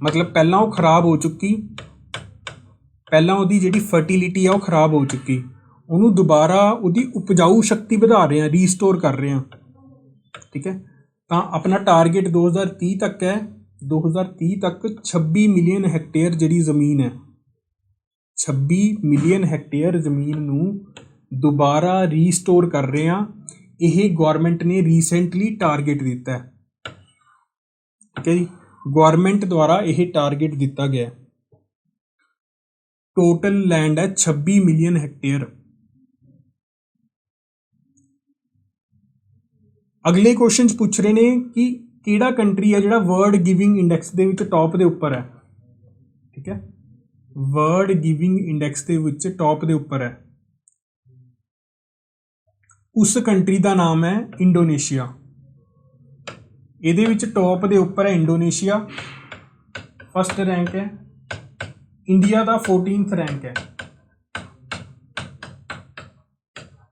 [SPEAKER 1] मतलब पहला वो खराब हो चुकी, पहला उहदी जिहड़ी फर्टिलिटी है वो खराब हो चुकी, उन्होंने दोबारा उहदी उपजाऊ शक्ति बढ़ा रहे हैं, रीस्टोर कर रहे हैं, ठीक है। तो अपना टारगेट 2030 तक है, 2030 तक 26 मिलियन हैक्टेयर जिहड़ी ज़मीन है, 26 मिलियन हैक्टेयर ज़मीन नूं दोबारा रीस्टोर कर रहे हैं। यह गौरमेंट ने रीसेंटली टारगेट दिता है, ठीक है जी। गौरमेंट द्वारा यह टारगेट दिता गया। टोटल लैंड है 26 मिलियन हैक्टेयर। अगले क्वेश्चन पूछ रहे ने कि किहड़ा कंट्री है जिहड़ा वर्ल्ड गिविंग इंडेक्स दे विच टॉप दे उपर है, ठीक है। वर्ल्ड गिविंग इंडेक्स दे विच टॉप दे उपर है। उस कंट्री का नाम है इंडोनेशिया। ये टॉप के उपर है इंडोनेशिया, फस्ट रैंक है। इंडिया का 14th रैंक है,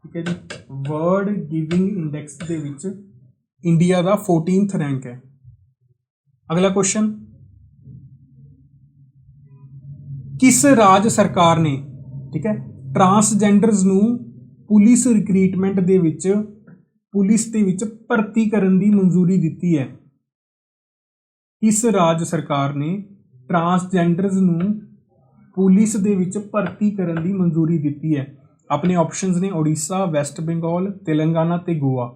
[SPEAKER 1] ठीक है जी। वर्ल्ड गिविंग इंडेक्स के विच इंडिया का 14th रैंक है। अगला क्वेश्चन, किस राज सरकार ने, ठीक है, ट्रांसजेंडर्स नूं पुलिस रिक्रूटमेंट दे विच पुलिस दे विच भर्ती करन दी मंजूरी दिती है? किस राज सरकार ने ट्रांसजेंडर्स नूं पुलिस दे विच भर्ती करन दी मंजूरी दिती है? अपने ऑप्शंस ने ओडिशा, वैस्ट बंगाल, तेलंगाना ते गोवा।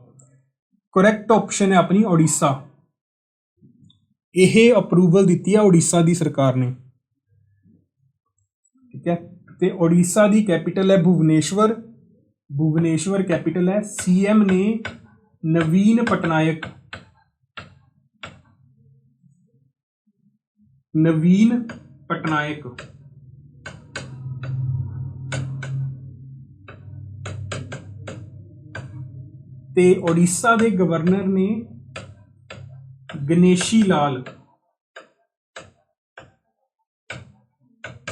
[SPEAKER 1] करैक्ट ऑप्शन है अपनी ओडिशा। यह अप्रूवल दिती है ओडिशा दी सरकार ने, ठीक है। ते ओडिशा दी कैपिटल है भुवनेश्वर, भुवनेश्वर कैपिटल है। CM ने नवीन पटनायक, नवीन पटनायक ते ओडिशा के गवर्नर ने Ganeshi Lal,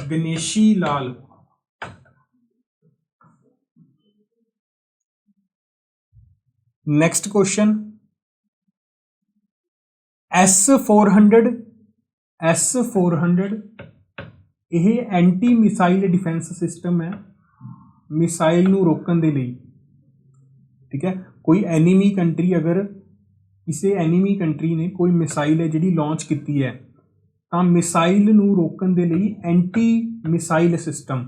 [SPEAKER 1] Ganeshi Lal. Next question, S-400 ਇਹ एंटी मिसाइल डिफेंस सिस्टम है मिसाइल नूं रोकण दे लई। ठीक है, कोई एनीमी कंट्री अगर किसी एनीमी कंट्री ने कोई मिसाइल है जिहड़ी लॉन्च की है तो मिसाइल नूं रोकण दे लई एंटी मिसाइल सिस्टम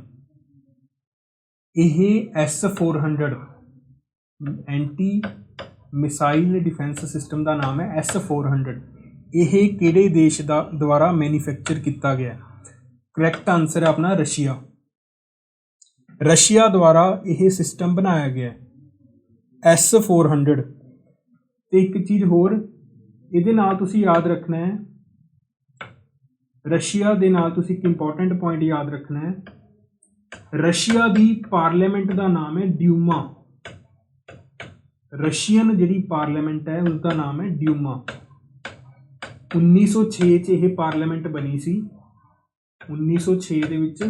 [SPEAKER 1] यह S-400 anti missile defence system का नाम है S-400। यह किहड़े देश दा द्वारा मैन्युफैक्चर किया गया? करैक्ट आंसर है अपना रशिया। रशिया द्वारा यह सिस्टम बनाया गया S-400। तो एक चीज़ होर ये नाल तुसी याद रखना है, रशिया दे नाल तुसी एक इंपॉर्टेंट पॉइंट याद रखना है, रशिया की पार्लीमेंट का नाम है ड्यूमा। रशियन जिहड़ी पार्लीमेंट है उसका नाम है ड्यूमा। 1906 च यह पार्लीमेंट बनी सी। 1906 दे विच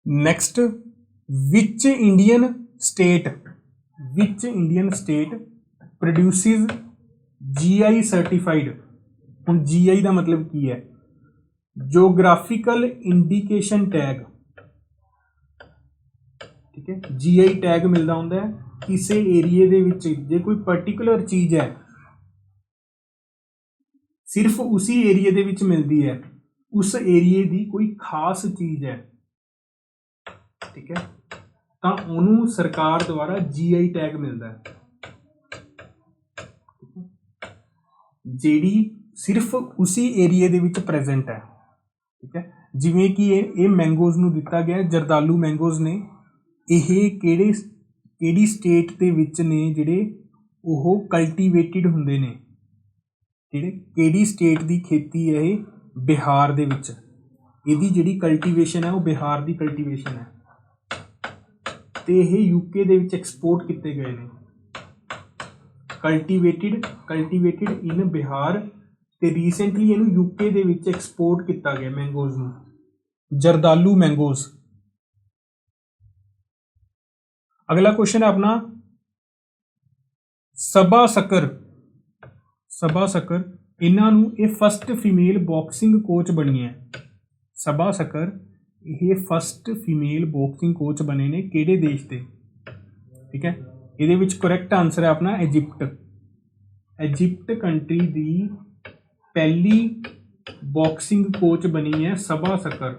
[SPEAKER 1] next, which Indian state produces GI certified. हुण GI का मतलब की है? Geographical indication tag. ठीक है, GI टैग मिलता होंदा है किसी एरिए दे विच जे कोई पर्टिकुलर चीज़ है सिर्फ उसी एरिए दे विच मिलती है, उस एरिए की कोई खास चीज़ है, ठीक है, तो उन्होंने सरकार द्वारा GI टैग मिलता है जिहड़ी सिर्फ उसी एरिए दे विच प्रेजेंट है। ठीक है, जिवें कि ये मैंगोज़ नूं दिता गया जरदालू मैंगोज़ ने, यह किहड़ी स्टेट दे विच ने जिहड़े ओह कल्टीवेटिड हुंदे ने, जिहड़े किहड़ी स्टेट की खेती है? बिहार दे विच इहदी जिहड़ी कल्टीवेशन है वो बिहार की कल्टीवेशन है। तो यह यूके दे विच एक्सपोर्ट किए गए हैं, कल्टीवेटिड इन बिहार। तो रीसेंटली इनू यूके दे विच एक्सपोर्ट किया गया मैंगोज़ नूं, जरदालू मैंगोज़। अगला क्वेश्चन है अपना सबा सकर इन्हां नूं ये फस्ट फीमेल बॉक्सिंग कोच बनी है। सबा सकर ये फस्ट फीमेल बॉक्सिंग कोच बने ने किहड़े देश के? ठीक है, ये विच करैक्ट आंसर है अपना इजिप्ट कंट्री की पहली बॉक्सिंग कोच बनी है सबा सकर।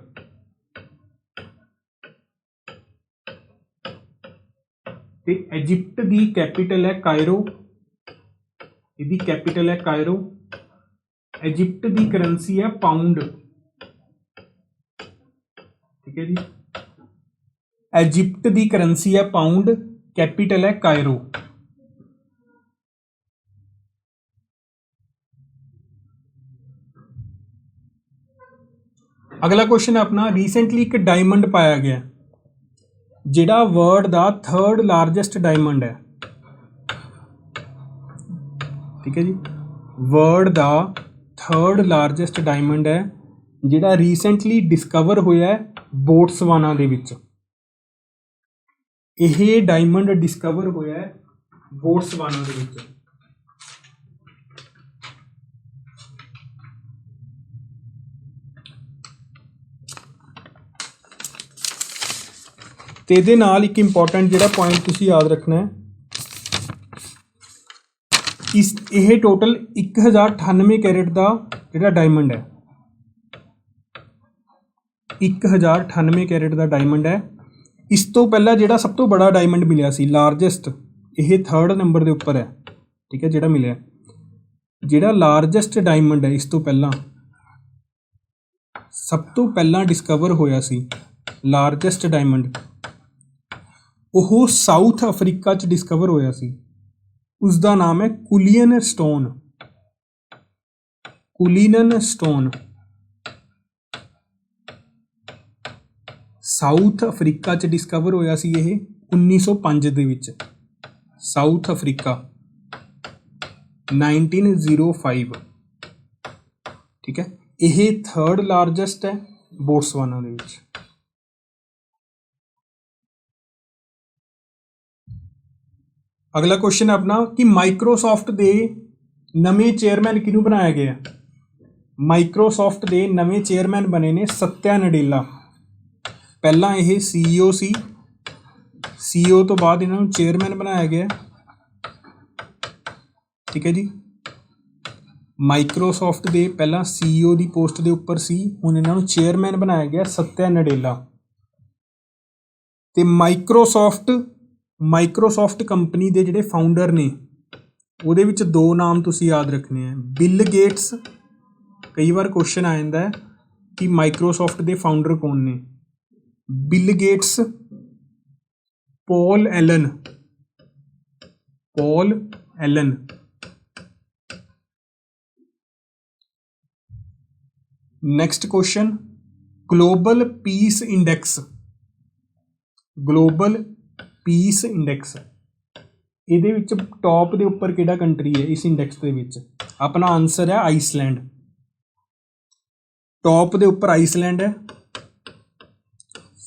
[SPEAKER 1] ते इजिप्ट की कैपिटल है कायरो, इसकी कैपिटल है कायरो। इजिप्ट की करंसी है पाउंड। ठीक है जी, इजिप्ट की करंसी है पाउंड, कैपिटल है कायरो। अगला क्वेश्चन है अपना रीसेंटली एक डायमंड पाया गया जिहड़ा वर्ल्ड का 3rd लार्जेस्ट डायमंड है। ठीक है जी, वर्ल्ड का 3rd लार्जेस्ट डायमंड है जिहड़ा रीसेंटली डिस्कवर होया है बोट्सवाना दे विच। यह डायमंड डिस्कवर होया है बोट्सवाना दे विच। तो ये नाल एक इंपॉर्टेंट जिहड़ा पॉइंट तुसीं याद रखना है, इस यह टोटल 1098 कैरेट का जिहड़ा डायमंड है, 1098 कैरेट का डायमंड है। इस तो पहला जिहड़ा सब तो बड़ा डायमंड मिलिया सी लार्जेस्ट, यह 3rd नंबर के उपर है। ठीक है, जिहड़ा मिलिया जिहड़ा लार्जेस्ट डायमंड है इस तो पहला सब तो पहला डिस्कवर होया सी लार्जेस्ट डायमंड, वह साउथ अफ्रीका च डिस्कवर होया सी। उसका नाम है कुलियन स्टोन। साउथ अफ्रीका च डिस्कवर होया सी यह 1905 दे विच, साउथ अफ्रीका। 1905। ठीक है, ਇਹ थर्ड ਲਾਰਜੈਸਟ ਹੈ ਬੋਟਸਵਾਨਾ ਦੇ ਵਿੱਚ। अगला क्वेश्चन है अपना कि माइक्रोसॉफ्ट के नवे चेयरमैन किनू बनाया गया। माइक्रोसॉफ्ट के नवे चेयरमैन बने ने सत्या नडेला। पहला यह CEO सी, CEO तो बाद इन्हों चेयरमैन बनाया गया। ठीक है जी, माइक्रोसॉफ्ट के पहला CEO की पोस्ट के उपर सी, हुण इन्हों चेयरमैन बनाया गया सत्या नडेला। तो माइक्रोसॉफ्ट कंपनी के जिहड़े फाउंडर ने ਉਹਦੇ ਵਿੱਚ दो नाम तुसीं याद रखने हैं। बिल गेट्स, कई बार क्वेश्चन आ जाता है कि माइक्रोसॉफ्ट के फाउंडर कौन ने। Bill Gates, Paul Allen. Next question, global peace index ਇਹਦੇ ਵਿੱਚ टॉप ਦੇ ਉੱਪਰ ਕਿਹੜਾ ਕੰਟਰੀ ਹੈ ਇਸ ਇੰਡੈਕਸ ਦੇ ਵਿੱਚ। ਆਪਣਾ ਆਨਸਰ ਹੈ ਆਈਸਲੈਂਡ। टॉप ਦੇ ਉੱਪਰ ਆਈਸਲੈਂਡ ਹੈ।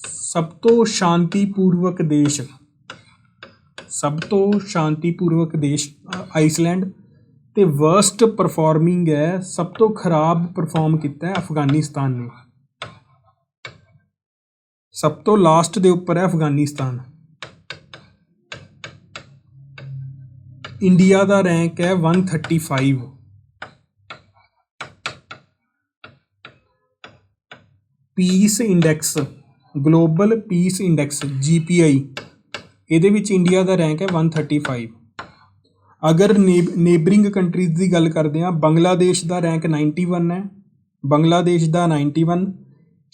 [SPEAKER 1] ਸਭ ਤੋਂ ਸ਼ਾਂਤੀਪੂਰਵਕ ਦੇਸ਼ ਆਈਸਲੈਂਡ। ਤੇ ਵਰਸਟ ਪਰਫਾਰਮਿੰਗ ਹੈ, ਸਭ ਤੋਂ ਖਰਾਬ ਪਰਫਾਰਮ ਕੀਤਾ ਹੈ ਅਫਗਾਨਿਸਤਾਨ ਨੇ। ਸਭ ਤੋਂ ਲਾਸਟ ਦੇ ਉੱਪਰ ਹੈ ਅਫਗਾਨਿਸਤਾਨ। इंडिया का रैंक है 135। Peace index, global peace index GPI, ਇਹਦੇ ਵਿੱਚ इंडिया का रैंक है 135। अगर नेबरिंग कंट्रीज़ की गल करते हैं, बंगलादेश का रैंक 91 है, बंगलादेश का 91,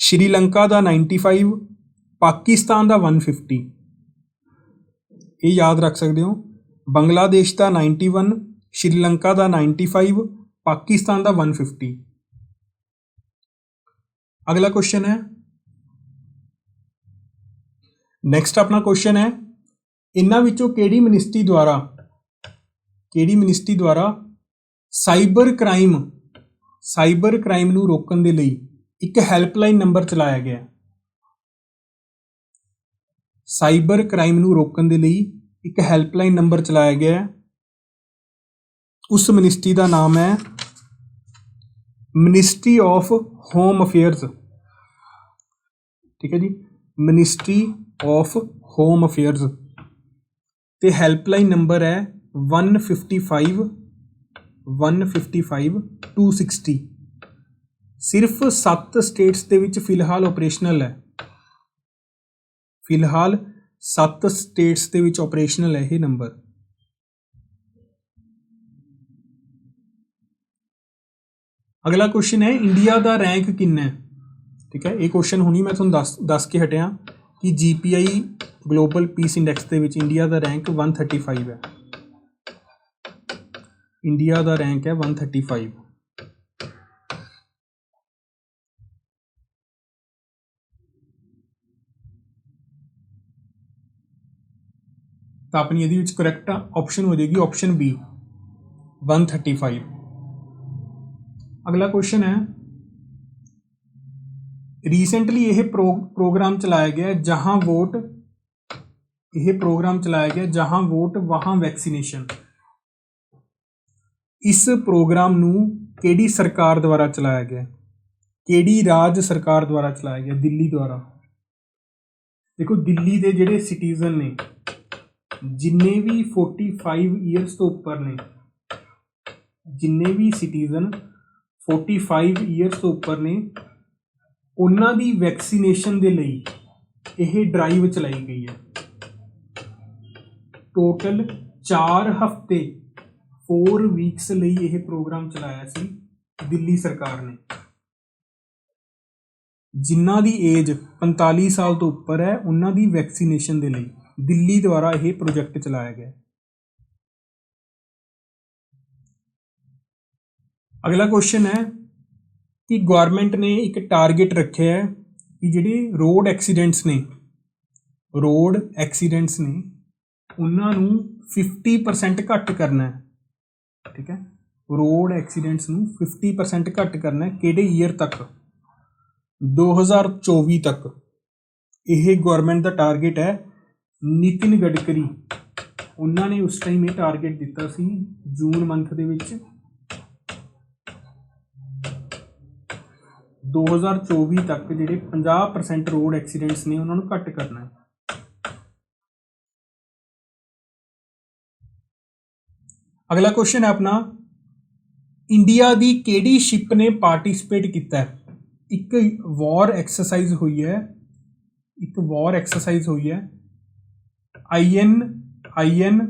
[SPEAKER 1] श्रीलंका का 95, पाकिस्तान का 150। ये याद रख सकते हो, बंगलादेश का 91, श्रीलंका का 95, पाकिस्तान का 150। अगला क्वेश्चन है, नैक्सट अपना क्वेश्चन है, इन्हां विचों किहड़ी मिनिस्ट्री द्वारा साइबर क्राइम नूं रोकण दे लई एक हैल्पलाइन नंबर चलाया गया। साइबर क्राइम नूं रोकण दे लई एक हैल्पलाइन नंबर चलाया गया है। उस मिनिस्ट्री का नाम है मिनिस्ट्री ऑफ होम अफेयर्स। ठीक है जी, मिनिस्ट्री ऑफ होम अफेयर्स। ते हैल्पलाइन नंबर है 155 260। सिर्फ 7 स्टेट्स दे विच फिलहाल ऑपरेशनल है। 7 स्टेट्स ਦੇ ਵਿੱਚ ऑपरेशनल है ये नंबर। अगला क्वेश्चन है, इंडिया का रैंक किन्ना है। ठीक है, ये क्वेश्चन हुणी मैं तुहानूं दस के हटिया कि GPI ग्लोबल पीस इंडैक्स ਦੇ ਵਿੱਚ इंडिया का रैंक 135 है। इंडिया का रैंक है 135। तो अपनी ये करैक्ट ऑप्शन हो जाएगी ऑप्शन बी 135। अगला क्वेश्चन है, रीसेंटली यह प्रोग्राम चलाया गया जहां वोट वहां वैक्सीनेशन। इस प्रोग्राम नूं केड़ी सरकार द्वारा चलाया गया, केड़ी राज सरकार द्वारा चलाया गया। दिल्ली द्वारा। देखो, दिल्ली के जिहड़े सिटीजन ने, जिन्ने भी 45 ईयर्स तो उपर ने, जिन्ने भी सिटीजन 45 ईयर्स तो उपर ने, उन्हां दी वैक्सीनेशन दे लई यह ड्राइव चलाई गई है। टोटल 4 हफ्ते 4 वीक्स लई यह प्रोग्राम चलाया सी दिल्ली सरकार ने। जिन्हां दी एज 45 साल तो उपर है, उन्हां दी वैक्सीनेशन दे लई दिल्ली द्वारा यह प्रोजेक्ट चलाया गया। अगला क्वेश्चन है कि गवर्नमेंट ने एक टारगेट रखे है कि जिहड़े रोड एक्सीडेंट्स ने उन्हां नूं 50% घट करना है। ठीक है, रोड एक्सीडेंट्स ਨੂੰ 50% ਘੱਟ ਕਰਨਾ ਹੈ ਕਿਹੜੇ ਈਅਰ ਤੱਕ 2024 ਤੱਕ ਇਹ ਗਵਰਨਮੈਂਟ ਦਾ ਟਾਰਗੇਟ ਹੈ। ਨਿਤਿਨ ਗਡਕਰੀ ਉਹਨਾਂ ਨੇ ਉਸ ਟਾਈਮ ਇਹ ਟਾਰਗੇਟ ਦਿੱਤਾ ਸੀ ਜੂਨ ਮੰਥ ਦੇ ਵਿੱਚ 2024 ਤੱਕ ਜਿਹੜੇ 50% ਰੋਡ ਐਕਸੀਡੈਂਟਸ ਨੇ ਉਹਨਾਂ ਨੂੰ ਘੱਟ ਕਰਨਾ ਹੈ। अगला क्वेश्चन है अपना इंडिया दी केड़ी शिप ने पार्टिसिपेट किया है। एक वॉर एक्सरसाइज हुई है, एक वॉर एक्सरसाइज हुई है आई एन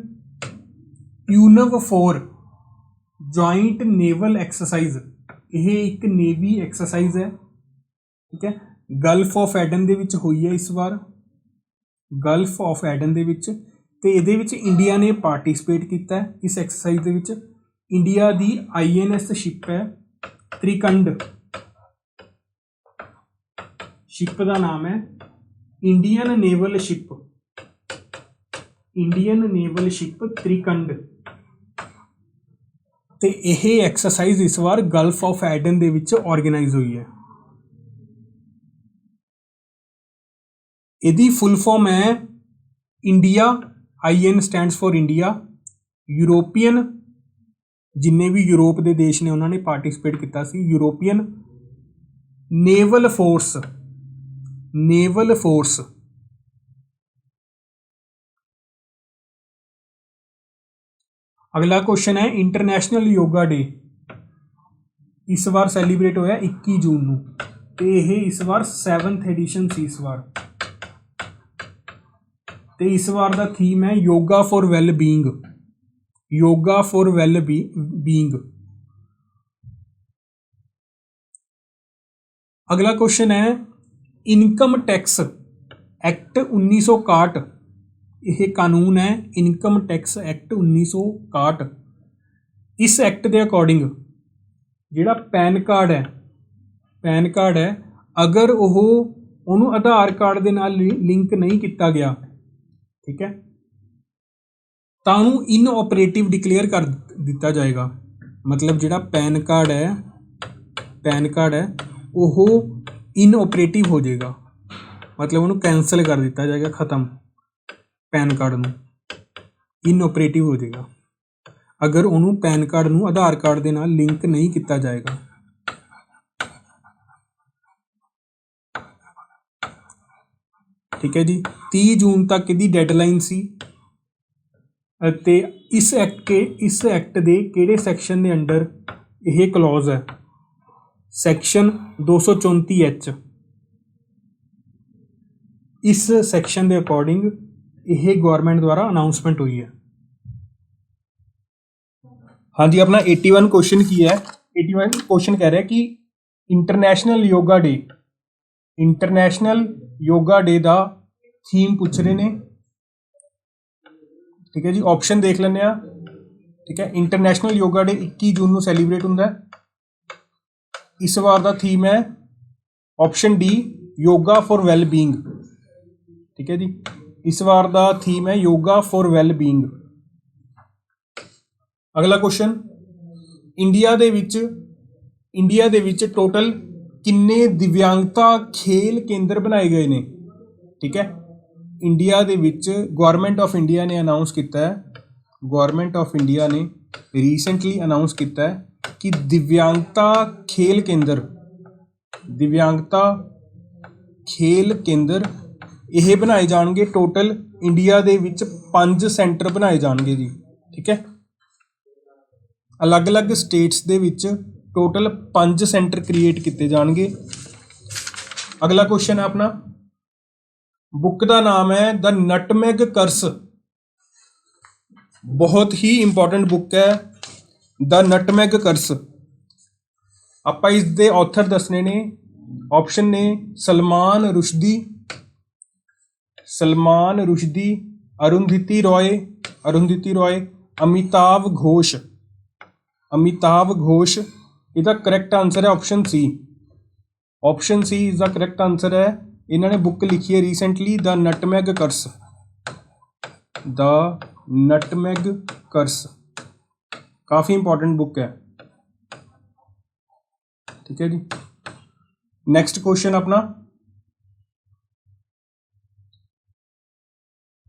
[SPEAKER 1] यूनव 4 जॉइंट नेवल एक्सरसाइज। यह एक नेवी एक्सरसाइज है, ठीक है, गल्फ ऑफ एडन दे विच हुई है इस बार, गल्फ ऑफ एडन दे विच ਤੇ ਇਹਦੇ ਵਿੱਚ ਇੰਡੀਆ ਨੇ ਪਾਰਟਿਸਿਪੇਟ ਕੀਤਾ ਹੈ ਇਸ ਐਕਸਰਸਾਈਜ਼ ਦੇ ਵਿੱਚ। ਇੰਡੀਆ ਦੀ INS ਸ਼ਿਪ ਹੈ ਤ੍ਰਿਕੰਡ, ਸ਼ਿਪ ਦਾ ਨਾਮ ਹੈ Indian naval ship, Indian naval ship Trikand. ਤੇ ਇਹ ਐਕਸਰਸਾਈਜ਼ ਇਸ ਵਾਰ ਗਲਫ ਆਫ ਐਡਨ ਦੇ ਵਿੱਚ ਆਰਗੇਨਾਈਜ਼ ਹੋਈ ਹੈ। ਇਹਦੀ ਫੁੱਲ ਫਾਰਮ ਹੈ India, IN stands for India, European जिन्ने भी यूरोप के देश ने उन्होंने पार्टिसिपेट किया सी, European naval force, naval force. अगला क्वेश्चन है इंटरनेशनल योगा डे इस बार सैलीब्रेट होया 21 जून नूं ते यह इस बार 7th एडिशन सी इस बार। तो इस बार का थीम है yoga for well being, yoga for well being. अगला क्वेश्चन है इनकम टैक्स एक्ट 1961, यह कानून है इनकम टैक्स एक्ट 1961। इस एक्ट के अकॉर्डिंग जिहड़ा पैन कार्ड है, पैन कार्ड है अगर वो आधार कार्ड के नाल लिंक नहीं किया गया, ठीक है, तो इनऑपरेटिव डिक्लेयर कर दिता जाएगा। मतलब जिहड़ा पैन कार्ड है, पैन कार्ड है वो इनऑपरेटिव हो जाएगा, मतलब उन्होंने कैंसल कर दिता जाएगा, ख़त्म, पैन कार्ड नूं इनऑपरेटिव हो जाएगा अगर उन्होंने पैन कार्ड नूं आधार कार्ड के नाल लिंक नहीं किया जाएगा। ठीक है जी, 30 जून तक इसकी डेडलाइन सी। ते इस एक्ट के किहड़े सैक्शन के अंडर यह क्लॉज है, सैक्शन 234H। इस सैक्शन के अकॉर्डिंग यह गवर्नमेंट द्वारा अनाउंसमेंट हुई है। हाँ जी, अपना 81 क्वेश्चन की है, 81 क्वेश्चन कह रहा है कि international yoga day, international yoga day का थीम पूछ रहे ने, ठीक है जी, ऑप्शन देख लें। ठीक है, इंटरनेशनल योगा डे 21 जून को सैलीब्रेट होंगे। इस बार का थीम है option D yoga for well being. ठीक है जी, इस बार का थीम है योगा फॉर वैल बीइंग। अगला क्वेश्चन इंडिया दे विच टोटल किन्ने दिव्यांगता खेल केंद्र बनाए गए ने। ठीक है, इंडिया दे विच गवर्नमेंट ऑफ इंडिया ने अनाउंस किया है, गवर्नमेंट ऑफ इंडिया ने रीसेंटली अनाउंस किया है कि दिव्यांगता खेल केंद्र, दिव्यांगता खेल केंद्र यह बनाए जाएंगे। टोटल इंडिया दे विच 5 सेंटर बनाए जाएंगे जी। ठीक है, अलग अलग स्टेट्स दे विच टोटल 5 सेंटर क्रिएट किए जाएंगे। अगला क्वेश्चन है अपना, बुक का नाम है द नटमैग कर्स। बहुत ही इंपॉर्टेंट बुक है द नटमैग कर्स। आप इसके ऑथर दसने ने, ऑप्शन ने सलमान रुश्दी, अरुंधति रॉय, अमिताभ घोष। इसका करैक्ट आंसर है option C. Option C is the correct answer है। इन्होंने बुक लिखी है recently the nutmeg curse, the nutmeg curse. काफ़ी इंपॉर्टेंट बुक है, ठीक है जी। नेक्स्ट क्वेश्चन अपना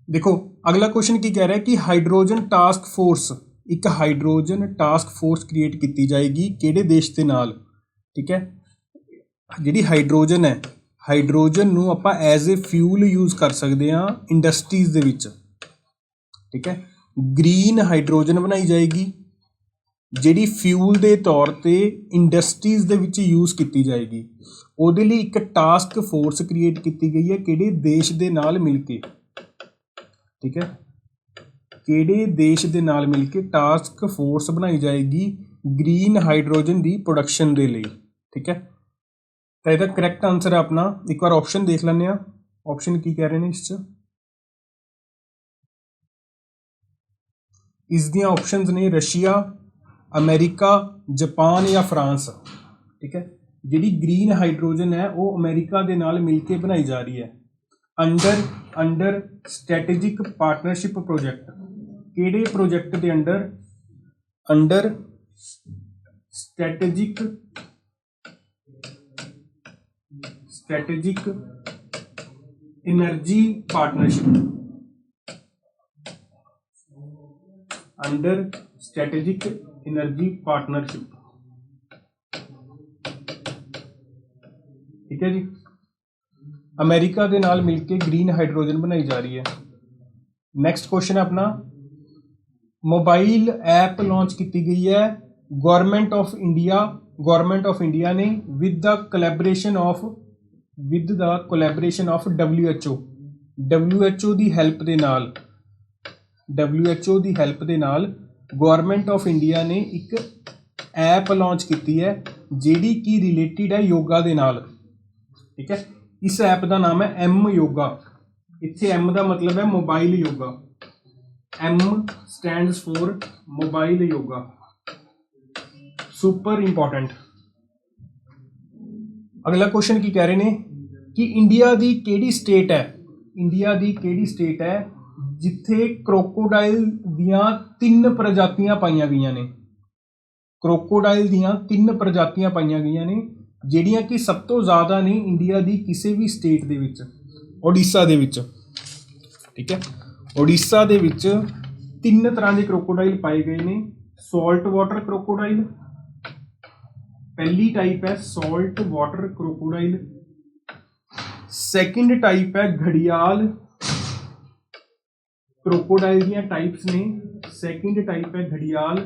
[SPEAKER 1] देखो, अगला क्वेश्चन की कह रहा है कि हाइड्रोजन टास्क फोर्स, एक हाइड्रोजन टास्क फोर्स क्रिएट की जाएगी किहड़े देश के नाल, ठीक है। जिहड़ी हाइड्रोजन है, हाइड्रोजन नूं आपां एज ए फ्यूल यूज कर सकते हैं इंडस्ट्रीज दे विच, ठीक है। ग्रीन हाइड्रोजन बनाई जाएगी जिहड़ी फ्यूल के तौर ते इंडस्ट्रीज दे विच यूज की जाएगी। ਉਹਦੇ ਲਈ एक टास्क फोर्स क्रिएट की गई है किहड़े देश दे नाल मिल के, ठीक है। किहड़े देश दे नाल मिल के टास्क फोर्स बनाई जाएगी ग्रीन हाइड्रोजन की प्रोडक्शन दे लई, ठीक है। तो इसका करैक्ट आंसर है अपना, एक बार ऑप्शन देख लैंदे आ, ऑप्शन की कह रहे हैं इस इसदियां ऑप्शंस ने रशिया, अमेरिका, जापान या फ्रांस, ठीक है। जिहड़ी ग्रीन हाइड्रोजन है वो अमेरिका दे नाल मिल के बनाई जा रही है अंडर स्ट्रैटेजिक पार्टनरशिप प्रोजेक्ट। किहड़े प्रोजेक्ट के under strategic energy partnership, under strategic energy partnership, ठीक है जी। अमेरिका के नाल मिलके ग्रीन हाइड्रोजन बनाई जा रही है। नेक्स्ट क्वेश्चन है अपना, मोबाइल ऐप लॉन्च की गई है गवर्नमेंट ऑफ इंडिया ने with the collaboration of WHO की हेल्प के नाल, WHO की हेल्प के नाल गवर्नमेंट ऑफ इंडिया ने एक ऐप लॉन्च की है जिहड़ी कि रिलेटिड है योगा के नाल, ठीक है। इस ऐप का नाम है एम योगा। इत्थे एम का मतलब है mobile yoga, M stands for mobile yoga, super important. अगला क्वेश्चन की कह रहे हैं कि इंडिया की केड़ी स्टेट है जिथे क्रोकोडाइल दियां 3 प्रजातियां पाईयां गई ने, क्रोकोडाइल दियां 3 प्रजातियां पाईयां गई ने ਜਿਹੜੀਆਂ कि सब तो ज़्यादा ने इंडिया की किसी भी स्टेट दे विच, ओडिशा दे विच, ठीक है। ओडिशा दे विच 3 तरह के क्रोकोडाइल पाए गए ने। सॉल्ट वाटर क्रोकोडाइल, पहली टाइप है salt water crocodile, second type है घड़ियाल, क्रोकोडाइल दियां टाइप्स ने, सैकेंड टाइप है घड़ियाल,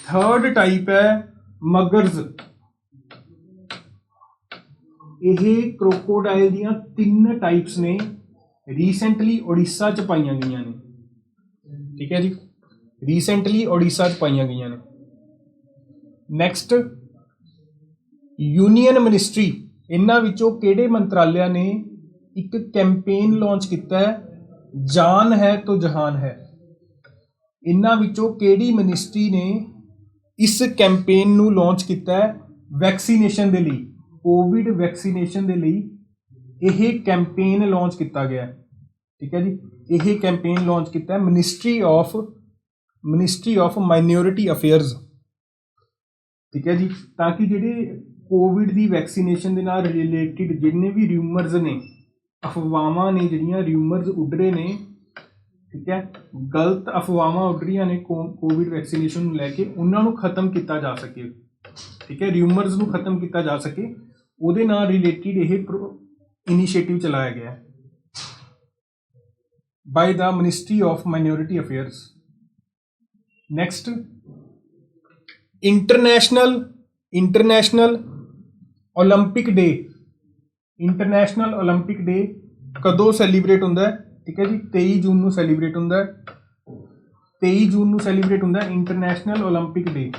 [SPEAKER 1] थर्ड टाइप है मगरज। ये क्रोकोडाइल दियां 3 टाइप्स ने रीसेंटली ओडिशा च पाईयां गई ने, ठीक है जी, रीसेंटली ओडिशा च पाईयां गई ने। नैक्सट यूनियन मिनिस्ट्री, इन्हां विचों किहड़े मंत्रालय ने एक कैंपेन लॉन्च किया है जान है तो जहान है। इन्हां विचों किहड़ी मिनिस्ट्री ने इस कैंपेन नू लॉन्च किया है वैक्सीनेशन के लिए, कोविड वैक्सीनेशन के लिए यह कैंपेन लॉन्च किया गया, ठीक है जी। यह कैंपेन लॉन्च किया है मिनिस्ट्री ऑफ माइनॉरिटी अफेयर्स, ठीक है जी। ताकि जिहड़े कोविड की वैक्सीनेशन के नाल रिलेटिड जिन्ने भी र्यूमर्स ने, अफवाहां ने, जिहड़ियां र्यूमर्स उड़ रहे ने, ठीक है, गलत अफवाहां उड़ रही ने कोविड वैक्सीनेशन लैके, उन्होंने खत्म किया जा सके, ठीक है, र्यूमर्स को खत्म किया जा सके, उहदे नाल रिलेटिड यह इनीशिएटिव चलाया गया by the ministry of minority affairs. Next international Olympic day, international Olympic day कदों सैलीब्रेट होंदा है, ठीक है जी, 23 जून को सैलीब्रेट होंदा है, 23 जून को सैलीब्रेट होंदा है इंटरनेशनल ओलंपिक डे,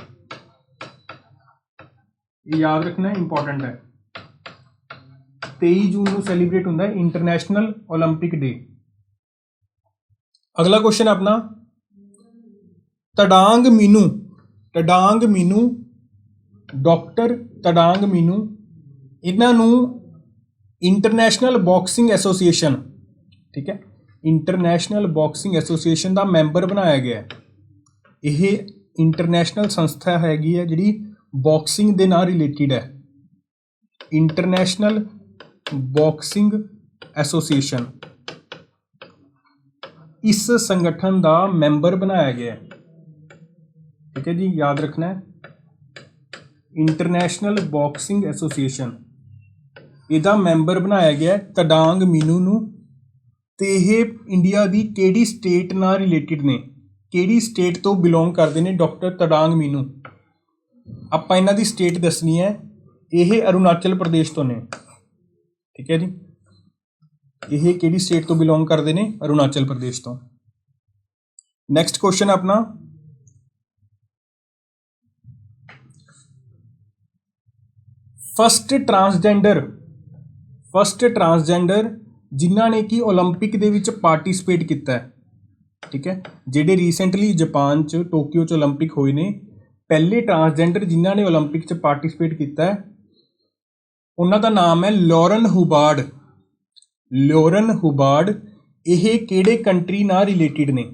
[SPEAKER 1] याद रखना इंपॉर्टेंट है। 23 जून को सैलीब्रेट होंदा है इंटरनेशनल ओलंपिक डे। अगला क्वेश्चन अपना, तडांग मीनू डॉक्टर तडांग मीनू, इन्हों इंटरनेशनल बॉक्सिंग एसोसीएशन, ठीक है, इंटरनेशनल बॉक्सिंग एसोसीएशन का मैंबर बनाया गया है, ਇਹ ਇੰਟਰਨੈਸ਼ਨਲ ਸੰਸਥਾ ਹੈਗੀ ਹੈ ਜਿਹੜੀ ਬਾਕਸਿੰਗ ਦੇ ਨਾਲ ਰਿਲੇਟਿਡ ਹੈ। ਇੰਟਰਨੈਸ਼ਨਲ ਬਾਕਸਿੰਗ ਐਸੋਸੀਏਸ਼ਨ ਇਸ ਸੰਗਠਨ ਦਾ ਮੈਂਬਰ ਬਣਾਇਆ ਗਿਆ ਹੈ। ठीक है जी, याद रखना है, इंटरनेशनल बॉक्सिंग एसोसीएशन ਇਹਦਾ ਮੈਂਬਰ ਬਣਾਇਆ ਗਿਆ ਤਡਾਂਗ ਮੀਨੂ ਨੂੰ। ਤੇ ਇਹ ਇੰਡੀਆ ਦੀ ਕਿਹੜੀ ਸਟੇਟ ਨਾਲ ਰਿਲੇਟਿਡ ਨੇ, ਕਿਹੜੀ ਸਟੇਟ ਤੋਂ ਬਿਲੋਂਗ ਕਰਦੇ ਨੇ ਡਾਕਟਰ ਤਡਾਂਗ ਮੀਨੂ? ਆਪਾਂ ਇਹਨਾਂ ਦੀ ਸਟੇਟ ਦੱਸਣੀ ਹੈ। ਇਹ ਅਰੁਣਾਚਲ ਪ੍ਰਦੇਸ਼ ਤੋਂ ਨੇ। ਠੀਕ ਹੈ ਜੀ, ਇਹ ਕਿਹੜੀ ਸਟੇਟ ਤੋਂ ਬਿਲੋਂਗ ਕਰਦੇ ਨੇ? ਅਰੁਣਾਚਲ ਪ੍ਰਦੇਸ਼ ਤੋਂ। ਨੈਕਸਟ ਕੁਐਸਚਨ ਆਪਣਾ, ਫਸਟ ਟਰਾਂਸਜੈਂਡਰ ਜਿਨ੍ਹਾਂ ਨੇ ਕਿ ਓਲੰਪਿਕ ਦੇ ਵਿੱਚ ਪਾਰਟੀਸਪੇਟ ਕੀਤਾ ਹੈ। ਠੀਕ ਹੈ, ਜਿਹੜੇ ਰੀਸੈਂਟਲੀ ਜਾਪਾਨ 'ਚ ਟੋਕੀਓ 'ਚ ਓਲੰਪਿਕ ਹੋਏ ਨੇ, ਪਹਿਲੇ ਟਰਾਂਸਜੈਂਡਰ ਜਿਨ੍ਹਾਂ ਨੇ ਓਲੰਪਿਕ 'ਚ ਪਾਰਟੀਸਪੇਟ ਕੀਤਾ ਹੈ ਉਹਨਾਂ ਦਾ ਨਾਮ ਹੈ ਲੌਰਨ ਹੁਬਾਰਡ। ਇਹ ਕਿਹੜੇ ਕੰਟਰੀ ਨਾਲ ਰਿਲੇਟਿਡ ਨੇ,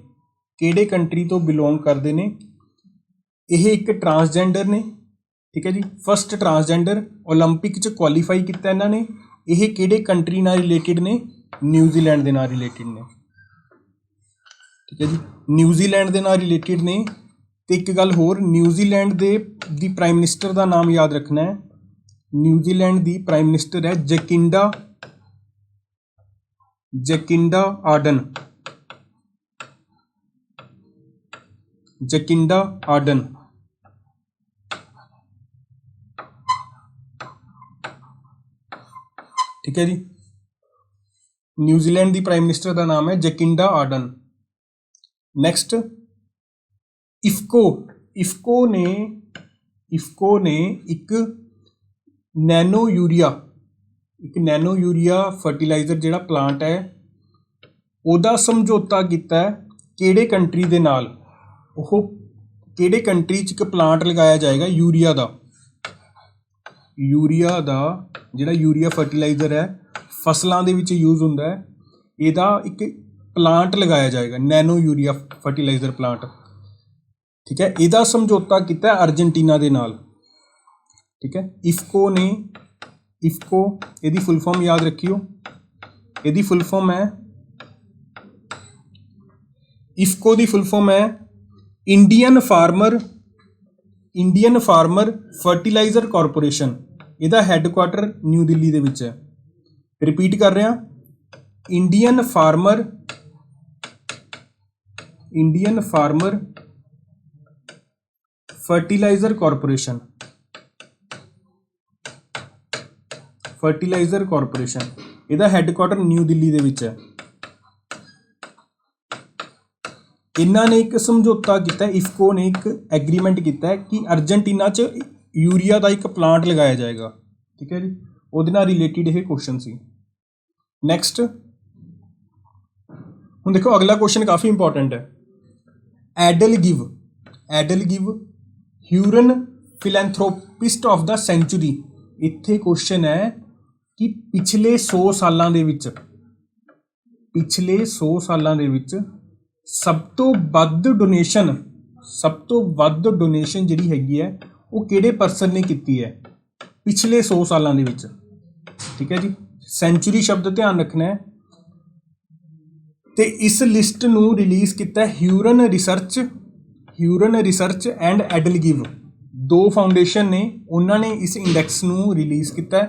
[SPEAKER 1] ਕਿਹੜੇ ਕੰਟਰੀ ਤੋਂ ਬਿਲੋਂਗ ਕਰਦੇ ਨੇ? ਇਹ ਇੱਕ ਟਰਾਂਸਜੈਂਡਰ ਨੇ। ਠੀਕ ਹੈ ਜੀ, ਫਸਟ ਟਰਾਂਸਜੈਂਡਰ ਓਲੰਪਿਕ 'ਚ ਕੁਆਲੀਫਾਈ ਕੀਤਾ ਇਹਨਾਂ ਨੇ। ਇਹ ਕਿਹੜੇ ਕੰਟਰੀ ਨਾਲ ਰਿਲੇਟਿਡ ਨੇ? ਨਿਊਜ਼ੀਲੈਂਡ ਦੇ ਨਾਲ ਰਿਲੇਟਿਡ ਨੇ। ਠੀਕ ਹੈ ਜੀ, ਨਿਊਜ਼ੀਲੈਂਡ ਦੇ ਨਾਲ ਰਿਲੇਟਿਡ ਨੇ। ਤੇ ਇੱਕ ਗੱਲ ਹੋਰ, ਨਿਊਜ਼ੀਲੈਂਡ ਦੀ ਪ੍ਰਾਈਮ ਮਿਨਿਸਟਰ ਦਾ ਨਾਮ ਯਾਦ ਰੱਖਣਾ ਹੈ। ਨਿਊਜ਼ੀਲੈਂਡ ਦੀ ਪ੍ਰਾਈਮ ਮਿਨਿਸਟਰ ਹੈ ਜੈਕਿੰਡਾ ਆਰਡਨ। ठीक है जी, न्यूजीलैंड की प्राइम मिनिस्टर का नाम है जैकिंडा आर्डन। नेक्स्ट, इफको ने एक नैनो यूरिया फर्टिलाइजर जिहड़ा प्लांट है ਉਹਦਾ समझौता किया है किहड़े कंट्री दे नाल? ਉਹ ਕਿਹੜੇ ਕੰਟਰੀ 'ਚ ਇੱਕ ਪਲਾਂਟ ਲਗਾਇਆ ਜਾਏਗਾ यूरिया ਦਾ ਜਿਹੜਾ यूरिया फर्टिलाइजर है फसलों के विच यूज़ होंदा है। ਇਹਦਾ एक प्लांट लगाया जाएगा, नैनो यूरिया फर्टिलाइजर प्लांट। ठीक है, ਇਹਦਾ समझौता किया अर्जेंटीना के नाल। ठीक है, इफको ਇਹਦੀ फुल फॉर्म याद रखियो। ਇਹਦੀ फुल फॉर्म है, इफको की फुल फॉर्म है इंडियन फार्मर फर्टिलाइजर कॉरपोरेशन। ਇਹਦਾ हैडकुआटर न्यू दिल्ली ਦੇ ਵਿੱਚ है। रिपीट कर रहे हैं, इंडियन फार्मर फर्टिलाइजर कॉरपोरेशन। ਇਹਦਾ हैडकुआटर न्यू दिल्ली ਦੇ ਵਿੱਚ है। इन्हों ने एक समझौता किया, इफको ने एक एग्रीमेंट किया है कि अर्जेंटीना च यूरिया का एक प्लांट लगाया जाएगा। ठीक है जी, ਉਹਦੇ ਨਾਲ रिलेटेड ये क्वेश्चन सी। नैक्सट ਹੁਣ देखो अगला क्वेश्चन काफ़ी इंपॉर्टेंट है। EdelGive Hurun philanthropist of the century. इत्थे क्वेश्चन है कि पिछले 100 सालों के विच सब तो वध डोनेशन जिहड़ी हैगी है वो किहड़े परसन ने की है पिछले 100 सालों के विच। ठीक है जी, सेंचुरी शब्द ध्यान रखना है। तो इस लिस्ट नूं रिलीज़ किया ह्यूरन रिसर्च एंड एडल गिव, दो फाउंडेशन ने, उन्होंने इस इंडैक्स नूं रिलीज़ किया।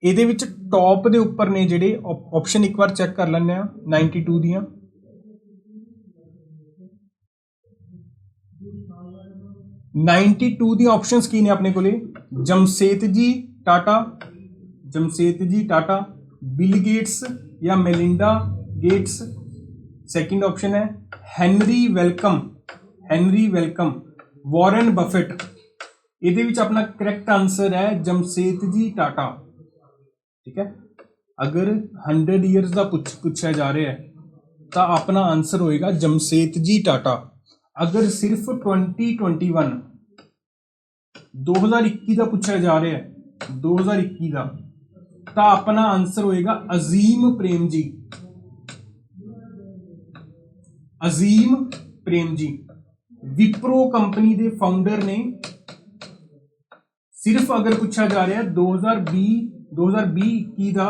[SPEAKER 1] ਇਹਦੇ ਵਿੱਚ टॉप के उपर ने ਜਿਹੜੇ ऑप्शन एक बार चेक कर ਲੈਂਦੇ ਆ 92 दियां। 92 दी ऑप्शंस की ने अपने को? जमशेदजी टाटा, बिल गेट्स या मेलिंडा गेट्स। सेकंड ऑप्शन है हैनरी वेलकम, वॉरेन बफेट। ਇਹਦੇ ਵਿੱਚ अपना करैक्ट आंसर है जमशेदजी टाटा। ठीक है, अगर 100 ईयर्स का पूछा जा रहा है तो अपना आंसर होएगा जमशेदजी टाटा। अगर सिर्फ 2021 का पूछा जा रहा है 2021 का, तो अपना आंसर होएगा अजीम प्रेम जी। विप्रो कंपनी के फाउंडर ने, सिर्फ अगर पूछा जा रहा है 2020-21 का,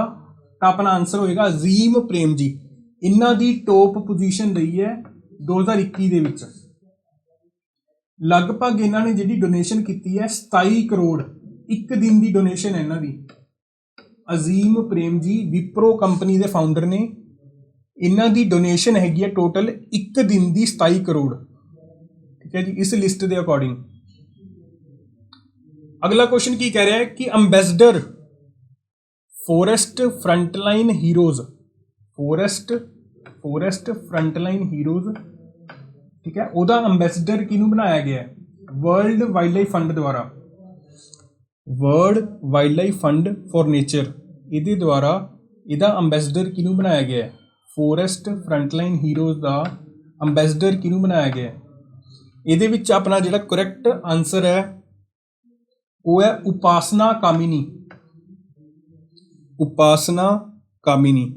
[SPEAKER 1] तो अपना आंसर होएगा अजीम प्रेम जी। इन्हां दी टॉप पोजीशन रही है 2021 दे विच। लगभग इन्हां ने जिहड़ी डोनेशन की है 27 करोड़, एक दिन की डोनेशन है इन्हां दी। अजीम प्रेम जी विप्रो कंपनी के फाउंडर ने, इन्हां दी डोनेशन हैगी है टोटल एक दिन की 27 करोड़। ठीक है जी, इस लिस्ट के अकॉर्डिंग। अगला क्वेश्चन की कह रहा है कि ambassador forest frontline heroes, forest frontline heroes, ठीक है, ਉਹਦਾ अंबेसडर किनू बनाया गया है? वर्ल्ड वाइल्ड लाइफ फंड द्वारा, world wild life fund for nature, ਇਹਦੇ द्वारा ਇਹਦਾ अंबेसडर किनू बनाया गया है? फॉरेस्ट फ्रंटलाइन हीरोज ਦਾ अंबेसडर किनू बनाया गया है? ਇਹਦੇ ਵਿੱਚ अपना ਜਿਹੜਾ करैक्ट आंसर है वो है उपासना कामिनी, उपासना कामिनी।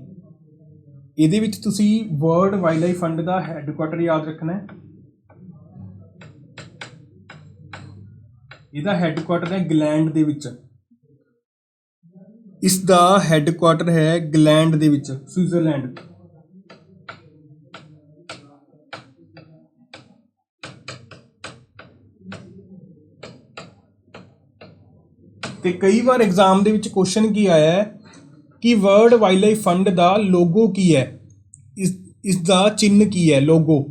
[SPEAKER 1] ਇਹਦੇ ਵਿੱਚ ਤੁਸੀਂ वर्ल्ड वाइल्ड लाइफ फंड ਦਾ हैडकुआटर याद रखना है। ਇਹਦਾ हैडकुआटर है इंग्लैंड ਦੇ ਵਿੱਚ, ਇਸ ਦਾ हैडकुआटर है इंग्लैंड ਦੇ ਵਿੱਚ, स्विट्जरलैंड। ਤੇ कई बार एग्जाम ਦੇ ਵਿੱਚ क्वेश्चन की आया है कि वर्ल्ड वाइल्ड लाइफ फंड का लोगो की है, इसका चिन्ह की है, लोगो।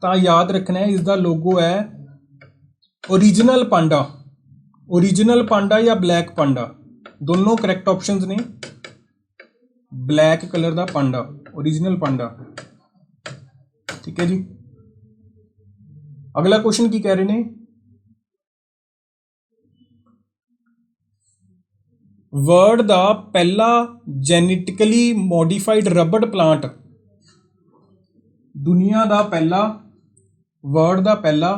[SPEAKER 1] तो याद रखना है इसका लोगो है ओरिजिनल पांडा, ओरिजिनल पांडा या ब्लैक पांडा, दोनों करैक्ट ऑप्शंस ने। ब्लैक कलर का पांडा, ओरिजिनल पांडा। ठीक है जी। अगला क्वेश्चन की कह रहे हैं, वर्ल्ड का पहला जेनेटिकली मॉडिफाइड रबड़ प्लांट, दुनिया का पहला, वर्ल्ड का पहला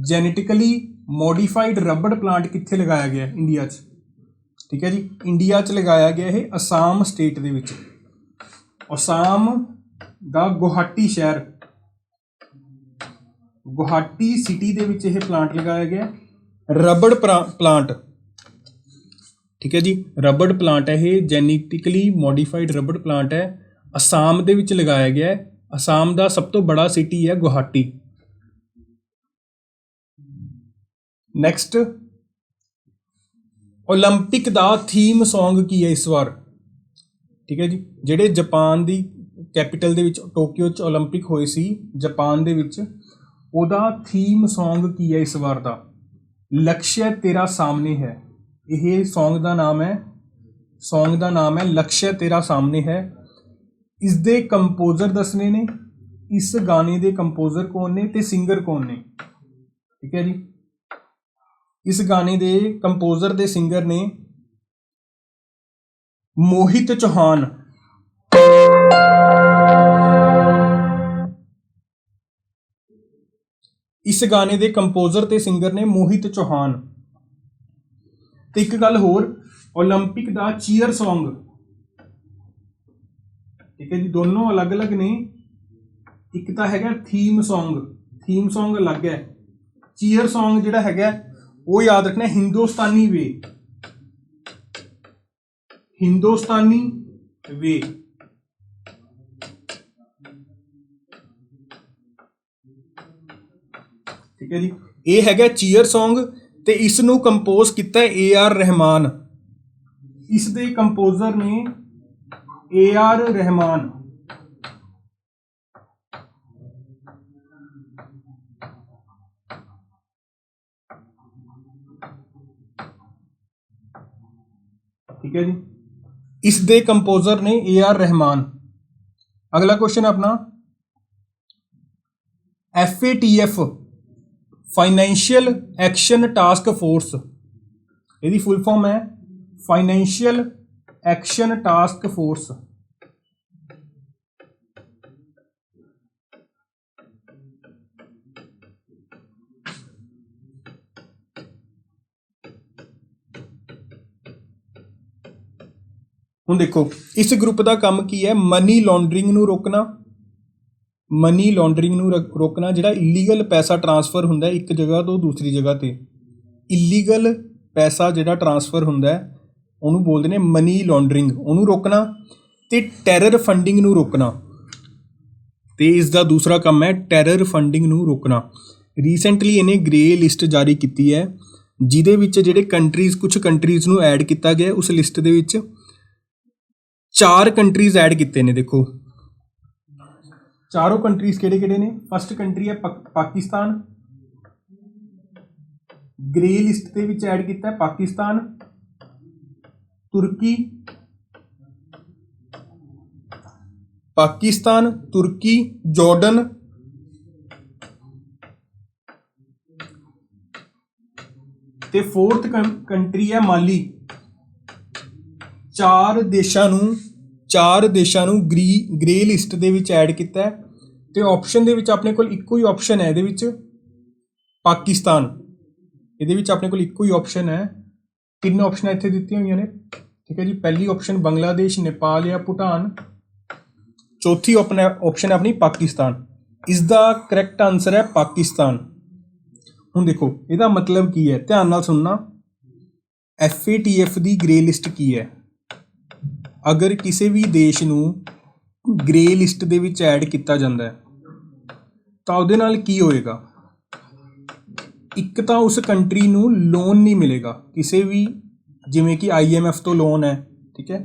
[SPEAKER 1] जेनेटिकली मॉडिफाइड रबड़ प्लांट कित्थे लगाया गया? इंडिया च। ठीक है जी, इंडिया च लगाया गया है असम स्टेट दे विच, असम दा गुवाहाटी शहर, गुवाहाटी सिटी दे विच यह प्लांट लगाया गया रबड़ प्लांट। ठीक है जी, रबड़ प्लांट है ये, जेनेटिकली मॉडिफाइड रबड़ प्लांट है, असम दे विच लगाया गया है। असम का सब तो बड़ा सिटी है गुवाहाटी। नैक्सट, ओलंपिक का थीम सॉन्ग की है इस बार? ठीक है जी, ਜਿਹੜੇ जापान की कैपिटल ਦੇ ਵਿੱਚ टोक्यो च ओलंपिक होए सी जापान ਦੇ ਵਿੱਚ, ਉਹਦਾ थीम सॉन्ग की है इस बार ਦਾ? लक्ष्य तेरा सामने है, यह सॉन्ग का नाम है, सॉन्ग का नाम है लक्ष्य तेरा सामने है। इसके कंपोजर दसने ने, इस गाने के कंपोजर कौन ने ते सिंगर कौन ने? ठीक है जी, इस गाने के कंपोजर ते सिंगर ने मोहित चौहान। इस गाने के कंपोजर ते सिंगर ने मोहित चौहान। तो एक गल होर, ओलंपिक का चीयर सॉन्ग, ठीक है जी, दोनों अलग अलग ने। एक तो है थीम सॉन्ग, थीम सॉन्ग अलग है, चीयर सॉन्ग जिहड़ा है वो याद रखना हिंदुस्तानी वे, हिंदुस्तानी वे। ठीक है जी, ये है चीयर सॉन्ग, तो इसनों कंपोज किया AR रहमान, इसके कंपोजर ने AR रहमान। ठीक है जी, इसके कंपोजर ने AR रहमान। अगला क्वेश्चन अपना, FATF financial action task force, यदि फुल फॉर्म है फाइनैंशियल एक्शन टास्क फोर्स। हुण देखो, इस ग्रुप का काम की है? मनी लॉन्ड्रिंग नूं रोकना, ਮਨੀ ਲਾਂਡਰਿੰਗ ਨੂੰ ਰੋਕਣਾ, ਜਿਹੜਾ ਇਲੀਗਲ ਪੈਸਾ ਟਰਾਂਸਫਰ ਹੁੰਦਾ ਇੱਕ ਜਗ੍ਹਾ ਤੋਂ ਦੂਸਰੀ ਜਗ੍ਹਾ 'ਤੇ, ਇਲੀਗਲ ਪੈਸਾ ਜਿਹੜਾ ਟਰਾਂਸਫਰ ਹੁੰਦਾ ਉਹਨੂੰ ਬੋਲਦੇ ਨੇ ਮਨੀ ਲਾਂਡਰਿੰਗ, ਉਹਨੂੰ ਰੋਕਣਾ। ਅਤੇ ਟੈਰਰ ਫੰਡਿੰਗ ਨੂੰ ਰੋਕਣਾ, ਅਤੇ ਇਸ ਦਾ ਦੂਸਰਾ ਕੰਮ ਹੈ ਟੈਰਰ ਫੰਡਿੰਗ ਨੂੰ ਰੋਕਣਾ। ਰੀਸੈਂਟਲੀ ਇਹਨੇ ਗ੍ਰੇ ਲਿਸਟ ਜਾਰੀ ਕੀਤੀ ਹੈ, ਜਿਹਦੇ ਵਿੱਚ ਜਿਹੜੇ ਕੰਟਰੀਜ਼, ਕੁਛ ਕੰਟਰੀਜ਼ ਨੂੰ ਐਡ ਕੀਤਾ ਗਿਆ। ਉਸ ਲਿਸਟ ਦੇ ਵਿੱਚ 4 ਕੰਟਰੀਜ਼ ਐਡ ਕੀਤੇ ਨੇ। ਦੇਖੋ ਚਾਰੋਂ ਕੰਟਰੀਜ਼ ਕਿਹੜੇ ਕਿਹੜੇ ਨੇ। ਫਸਟ ਕੰਟਰੀ ਹੈ ਪਾਕਿਸਤਾਨ, ਗ੍ਰੇ ਲਿਸਟ ਦੇ ਵਿੱਚ ਐਡ ਕੀਤਾ ਪਾਕਿਸਤਾਨ, ਤੁਰਕੀ, ਜਾਰਡਨ, ਤੇ ਫੋਰਥ ਕੰਟਰੀ ਹੈ ਮਾਲੀ। 4 ਦੇਸ਼ਾਂ ਨੂੰ ਗ੍ਰੇ ਲਿਸਟ ਦੇ ਵਿੱਚ ਐਡ ਕੀਤਾ। ਤੇ ਆਪਸ਼ਨ ਦੇ ਵਿੱਚ ਆਪਣੇ ਕੋਲ ਇੱਕੋ ਹੀ ਆਪਸ਼ਨ ਹੈ, ਇਹਦੇ ਵਿੱਚ ਪਾਕਿਸਤਾਨ, ਇਹਦੇ ਵਿੱਚ ਆਪਣੇ ਕੋਲ ਇੱਕੋ ਹੀ ਆਪਸ਼ਨ ਹੈ। 3 ਆਪਸ਼ਨਾਂ ਇੱਥੇ ਦਿੱਤੀਆਂ ਹੋਈਆਂ ਨੇ, ਠੀਕ ਹੈ ਜੀ। ਪਹਿਲੀ ਆਪਸ਼ਨ ਬੰਗਲਾਦੇਸ਼, ਨੇਪਾਲ ਜਾਂ ਭੂਟਾਨ, ਚੌਥੀ ਆਪਸ਼ਨ ਹੈ ਆਪਣੀ ਪਾਕਿਸਤਾਨ। ਇਸ ਦਾ ਕਰੈਕਟ ਆਨਸਰ ਹੈ ਪਾਕਿਸਤਾਨ। ਹੁਣ ਦੇਖੋ ਇਹਦਾ ਮਤਲਬ ਕੀ ਹੈ, ਧਿਆਨ ਨਾਲ ਸੁਣਨਾ। FATF ਦੀ ਗ੍ਰੇ ਲਿਸਟ ਕੀ ਹੈ। ਅਗਰ ਕਿਸੇ ਵੀ ਦੇਸ਼ ਨੂੰ ਗ੍ਰੇ ਲਿਸਟ ਦੇ ਵਿੱਚ ਐਡ ਕੀਤਾ ਜਾਂਦਾ ਹੈ ਤਾਂ ਉਹਦੇ ਨਾਲ ਕੀ ਹੋਏਗਾ। ਇੱਕ ਤਾਂ ਉਸ ਕੰਟਰੀ ਨੂੰ ਲੋਨ ਨਹੀਂ ਮਿਲੇਗਾ ਕਿਸੇ ਵੀ, ਜਿਵੇਂ ਕਿ IMF ਤੋਂ ਲੋਨ ਹੈ, ਠੀਕ ਹੈ।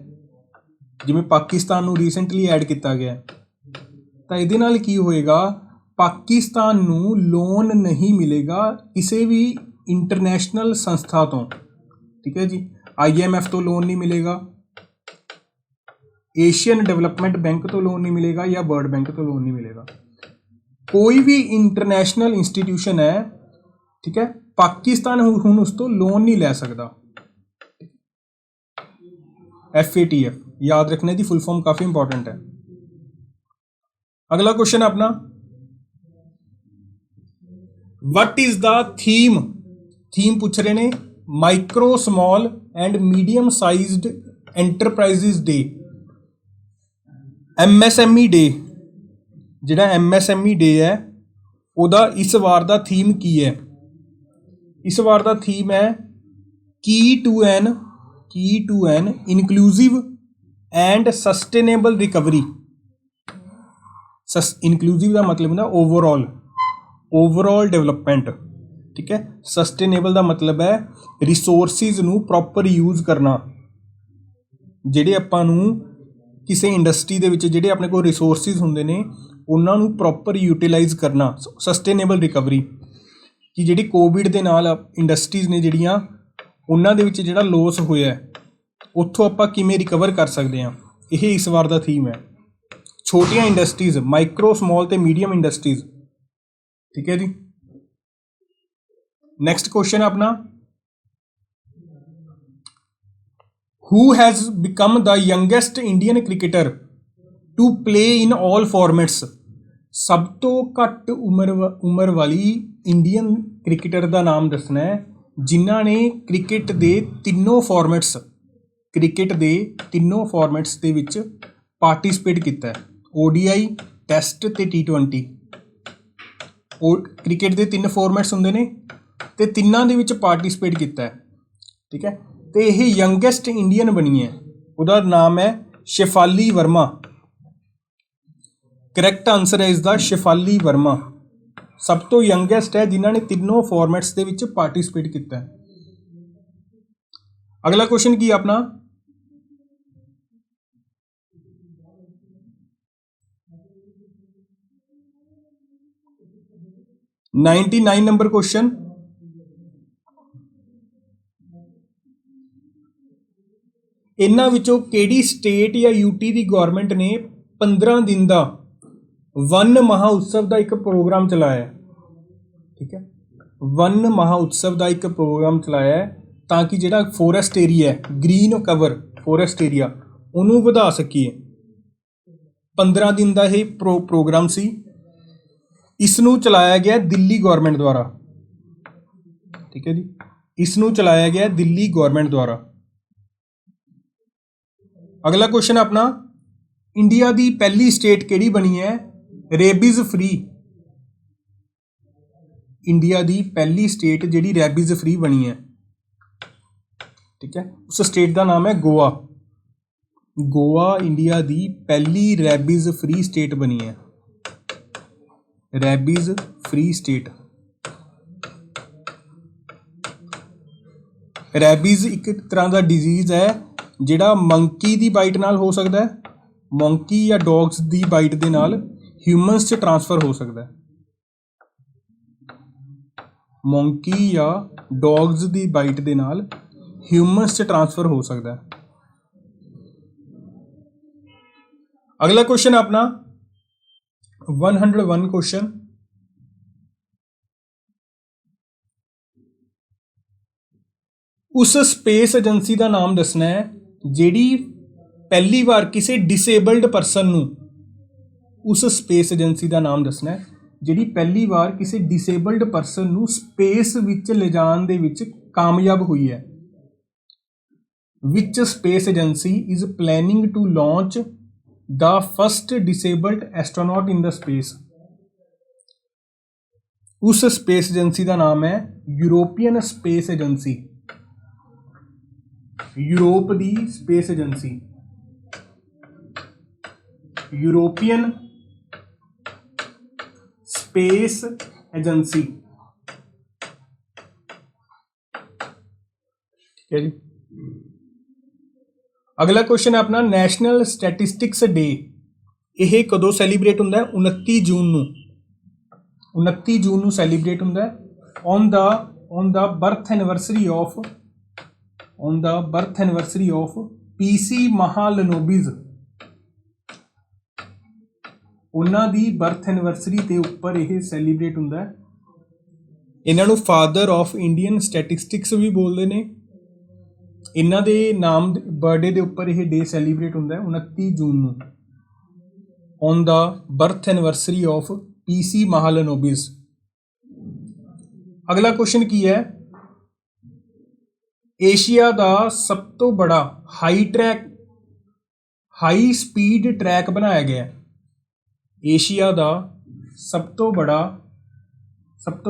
[SPEAKER 1] ਜਿਵੇਂ ਪਾਕਿਸਤਾਨ ਨੂੰ ਰੀਸੈਂਟਲੀ ਐਡ ਕੀਤਾ ਗਿਆ, ਤਾਂ ਇਹਦੇ ਨਾਲ ਕੀ ਹੋਏਗਾ, ਪਾਕਿਸਤਾਨ ਨੂੰ ਲੋਨ ਨਹੀਂ ਮਿਲੇਗਾ ਕਿਸੇ ਵੀ ਇੰਟਰਨੈਸ਼ਨਲ ਸੰਸਥਾ ਤੋਂ, ਠੀਕ ਹੈ ਜੀ। IMF ਤੋਂ ਲੋਨ ਨਹੀਂ ਮਿਲੇਗਾ, ਏਸ਼ੀਅਨ ਡਿਵੈਲਪਮੈਂਟ ਬੈਂਕ ਤੋਂ ਲੋਨ ਨਹੀਂ ਮਿਲੇਗਾ, ਜਾਂ ਵਰਲਡ ਬੈਂਕ ਤੋਂ ਲੋਨ ਨਹੀਂ ਮਿਲੇਗਾ। ਕੋਈ ਵੀ ਇੰਟਰਨੈਸ਼ਨਲ ਇੰਸਟੀਟਿਊਸ਼ਨ ਹੈ, ਠੀਕ ਹੈ, ਪਾਕਿਸਤਾਨ ਹੁਣ ਉਸ ਤੋਂ ਲੋਨ ਨਹੀਂ ਲੈ ਸਕਦਾ। FATF याद रखने की फुल फॉर्म काफ़ी इंपॉर्टेंट है। अगला क्वेश्चन अपना, व्हाट इज द थीम पूछ रहे ने micro small and medium sized enterprises day, MSME day. जिहड़ा MSME डे है ਉਹਦਾ इस वार का थीम की है। इस वार का थीम है की to an inclusive and sustainable recovery. Inclusive का मतलब होंदा ओवरऑल डेवलपमेंट, ठीक है। सस्टेनेबल का मतलब है रिसोर्सिस नू प्रॉपर यूज़ करना। ਜਿਹੜੇ ਆਪਾਂ ਨੂੰ ਕਿਸੇ ਇੰਡਸਟਰੀ ਦੇ ਵਿੱਚ ਜਿਹੜੇ ਆਪਣੇ ਕੋਲ ਰਿਸੋਰਸਿਸ ਹੁੰਦੇ ਨੇ ਉਹਨਾਂ ਨੂੰ ਪ੍ਰੋਪਰ ਯੂਟੀਲਾਈਜ਼ ਕਰਨਾ। ਸਸਟੇਨੇਬਲ ਰਿਕਵਰੀ, ਕਿ ਜਿਹੜੀ ਕੋਵਿਡ ਦੇ ਨਾਲ ਇੰਡਸਟਰੀਜ਼ ਨੇ ਜਿਹੜੀਆਂ, ਉਹਨਾਂ ਦੇ ਵਿੱਚ ਜਿਹੜਾ ਲੋਸ ਹੋਇਆ ਉੱਥੋਂ ਆਪਾਂ ਕਿਵੇਂ ਰਿਕਵਰ ਕਰ ਸਕਦੇ ਹਾਂ, ਇਹ ਇਸ ਵਾਰ ਦਾ ਥੀਮ ਹੈ। ਛੋਟੀਆਂ ਇੰਡਸਟਰੀਜ਼, ਮਾਈਕਰੋ ਸਮੋਲ ਤੇ ਮੀਡੀਅਮ ਇੰਡਸਟਰੀਜ਼, ਠੀਕ ਹੈ ਜੀ। ਨੈਕਸਟ ਕੁਐਸਚਨ ਆਪਣਾ, who has become the youngest Indian cricketer to play in all formats। ਸਭ ਤੋਂ ਘੱਟ ਉਮਰ ਵਾਲੀ ਇੰਡੀਅਨ ਕ੍ਰਿਕਟਰ ਦਾ ਨਾਮ ਦੱਸਣਾ ਹੈ ਜਿਨ੍ਹਾਂ ਨੇ ਕ੍ਰਿਕਟ ਦੇ ਤਿੰਨੋਂ ਫਾਰਮੈਟਸ ਦੇ ਵਿੱਚ ਪਾਰਟੀਸਪੇਟ ਕੀਤਾ ਹੈ। ODI, ਟੈਸਟ ਤੇ T20। ਕ੍ਰਿਕਟ ਦੇ 3 ਫਾਰਮੈਟਸ ਹੁੰਦੇ ਨੇ ਤੇ ਤਿੰਨਾਂ ਦੇ ਵਿੱਚ ਪਾਰਟੀਸਪੇਟ ਕੀਤਾ ਹੈ, ਠੀਕ ਹੈ। ਤੇ ਇਹ ਯੰਗੈਸਟ ਇੰਡੀਅਨ ਬਣੀ ਹੈ, ਉਹਦਾ ਨਾਮ ਹੈ ਸ਼ੇਫਾਲੀ ਵਰਮਾ। ਕਰੈਕਟ ਆਨਸਰ ਹੈ ਇਸ ਦਾ ਸ਼ੇਫਾਲੀ ਵਰਮਾ। ਸਭ ਤੋਂ ਯੰਗੈਸਟ ਹੈ ਜਿਨ੍ਹਾਂ ਨੇ ਤਿੰਨੋਂ ਫਾਰਮੈਟਸ ਦੇ ਵਿੱਚ ਪਾਰਟੀਸਪੇਟ ਕੀਤਾ ਹੈ। ਅਗਲਾ ਕੁਐਸਚਨ ਕੀ ਆਪਣਾ, $99 ਨੰਬਰ ਕੁਐਸਚਨ, ਇਹਨਾਂ ਵਿੱਚੋਂ ਕਿਹੜੀ ਸਟੇਟ ਜਾਂ UT ਦੀ ਗਵਰਨਮੈਂਟ ਨੇ 15 ਦਿਨ ਦਾ ਵਨ ਮਹਾਉਤਸਵ ਦਾ ਇੱਕ ਪ੍ਰੋਗਰਾਮ ਚਲਾਇਆ ਹੈ, ਠੀਕ ਹੈ। ਵਨ ਮਹਾਉਤਸਵ ਦਾ ਇੱਕ ਪ੍ਰੋਗਰਾਮ ਚਲਾਇਆ ਹੈ ਤਾਂ ਕਿ ਜਿਹੜਾ ਫੋਰੈਸਟ ਏਰੀਆ ਹੈ, ਗ੍ਰੀਨ ਕਵਰ ਫੋਰੈਸਟ ਏਰੀਆ, ਉਹਨੂੰ ਵਧਾ ਸਕੀਏ। 15 ਦਿਨ ਦਾ ਇਹ ਪ੍ਰੋਗਰਾਮ ਸੀ। ਇਸ ਨੂੰ ਚਲਾਇਆ ਗਿਆ ਦਿੱਲੀ ਗਵਰਨਮੈਂਟ ਦੁਆਰਾ, ਠੀਕ ਹੈ ਜੀ। ਇਸ ਨੂੰ ਚਲਾਇਆ ਗਿਆ ਦਿੱਲੀ ਗਵਰਨਮੈਂਟ ਦੁਆਰਾ। ਅਗਲਾ ਕੁਐਸਚਨ ਆਪਣਾ, ਇੰਡੀਆ ਦੀ ਪਹਿਲੀ ਸਟੇਟ ਕਿਹੜੀ ਬਣੀ ਹੈ ਰੇਬੀਜ਼ ਫ੍ਰੀ ਇੰਡੀਆ ਦੀ ਪਹਿਲੀ ਸਟੇਟ ਜਿਹੜੀ ਰੈਬੀਜ਼ ਫ੍ਰੀ ਬਣੀ ਹੈ, ਠੀਕ ਹੈ, ਉਸ ਸਟੇਟ ਦਾ ਨਾਮ ਹੈ ਗੋਆ। ਗੋਆ ਇੰਡੀਆ ਦੀ ਪਹਿਲੀ ਰੈਬੀਜ਼ ਫ੍ਰੀ ਸਟੇਟ ਬਣੀ ਹੈ, ਰੈਬੀਜ਼ ਫ੍ਰੀ ਸਟੇਟ। ਰੈਬੀਜ਼ ਇੱਕ ਤਰ੍ਹਾਂ ਦਾ ਡਿਜ਼ੀਜ਼ ਹੈ ਜਿਹੜਾ ਮੰਕੀ ਦੀ ਬਾਈਟ ਨਾਲ ਹੋ ਸਕਦਾ ਹੈ, ਮੰਕੀ ਜਾਂ ਡੌਗਸ ਦੀ ਬਾਈਟ ਦੇ ਨਾਲ ਹਿਊਮਨਸ 'ਚ ਟ੍ਰਾਂਸਫਰ ਹੋ ਸਕਦਾ ਹੈ। ਮੰਕੀ ਜਾਂ ਡੌਗਸ ਦੀ ਬਾਈਟ ਦੇ ਨਾਲ ਹਿਊਮਨਸ 'ਚ ਟ੍ਰਾਂਸਫਰ ਹੋ ਸਕਦਾ ਹੈ। ਅਗਲਾ ਕੁਐਸਚਨ ਆਪਣਾ 101 ਕੁਐਸਚਨ, ਉਸ ਸਪੇਸ ਏਜੰਸੀ ਦਾ ਨਾਮ ਦੱਸਣਾ ਹੈ ਜਿਹੜੀ ਪਹਿਲੀ ਵਾਰ ਕਿਸੇ ਡਿਸੇਬਲਡ ਪਰਸਨ ਨੂੰ, ਉਸ ਸਪੇਸ ਏਜੰਸੀ ਦਾ ਨਾਮ ਦੱਸਣਾ ਹੈ ਜਿਹੜੀ ਪਹਿਲੀ ਵਾਰ ਕਿਸੇ ਡਿਸੇਬਲਡ ਪਰਸਨ ਨੂੰ ਸਪੇਸ ਵਿੱਚ ਲਿਜਾਣ ਦੇ ਵਿੱਚ ਕਾਮਯਾਬ ਹੋਈ ਹੈ। Which space agency is planning to launch the first disabled astronaut in the space. ਉਸ ਸਪੇਸ ਏਜੰਸੀ ਦਾ ਨਾਮ ਹੈ ਯੂਰੋਪੀਅਨ ਸਪੇਸ ਏਜੰਸੀ। यूरोप दी space agency, European space agency, ठीक है जी। अगला क्वेश्चन है अपना नैशनल स्टैटिस्टिक्स डे, यह कदों सैलीब्रेट होंदा है? 29 जून नूं, 29 जून नूं सैलीब्रेट होंदा है on the birth anniversary of PC Mahalanobis. उन्हां दी बर्थ एनिवर्सरी ते उपर यह सैलीब्रेट होंदा है। इन्हां नूं फादर ऑफ इंडियन स्टैटिस्टिक्स भी बोलते हैं। इन्हां दे नाम बर्थडे दे उपर यह डे सैलीब्रेट होंदा है 29 जून नूं, on the birth anniversary of PC Mahalanobis. अगला क्वेश्चन की है? एशिया का सब तो बड़ा हाई स्पीड ट्रैक बनाया गया है। एशिया का सब तो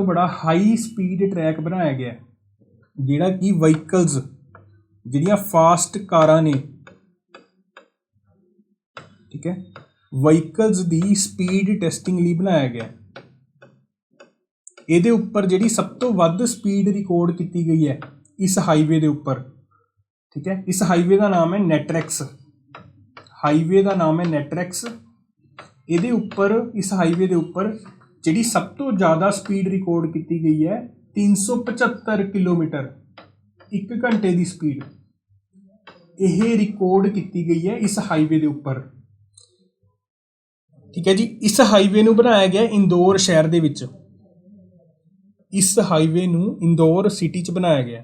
[SPEAKER 1] बड़ा हाई स्पीड ट्रैक बनाया गया है जिहड़ा कि व्हीकल्स, जिहड़ियां फास्ट कारां ने, ठीक है, व्हीकल्स दी स्पीड टेस्टिंग लई बनाया गया। इहदे उपर जिहड़ी सब तो वध स्पीड रिकॉर्ड की गई है इस हाईवे के उपर, ठीक है, इस हाईवे का नाम है नेटरैक्स। हाईवे का नाम है नेटरैक्स। इहदे उपर, इस हाईवे के उपर जिहड़ी सब तो ज़्यादा स्पीड रिकॉर्ड की गई है 375 किलोमीटर 1 घंटे की स्पीड, यह रिकॉर्ड की गई है इस हाईवे के उपर, ठीक है जी। इस हाईवे नूं बनाया गया इंदौर शहर दे विच, इस हाईवे नूं इंदौर सिटी च बनाया गया।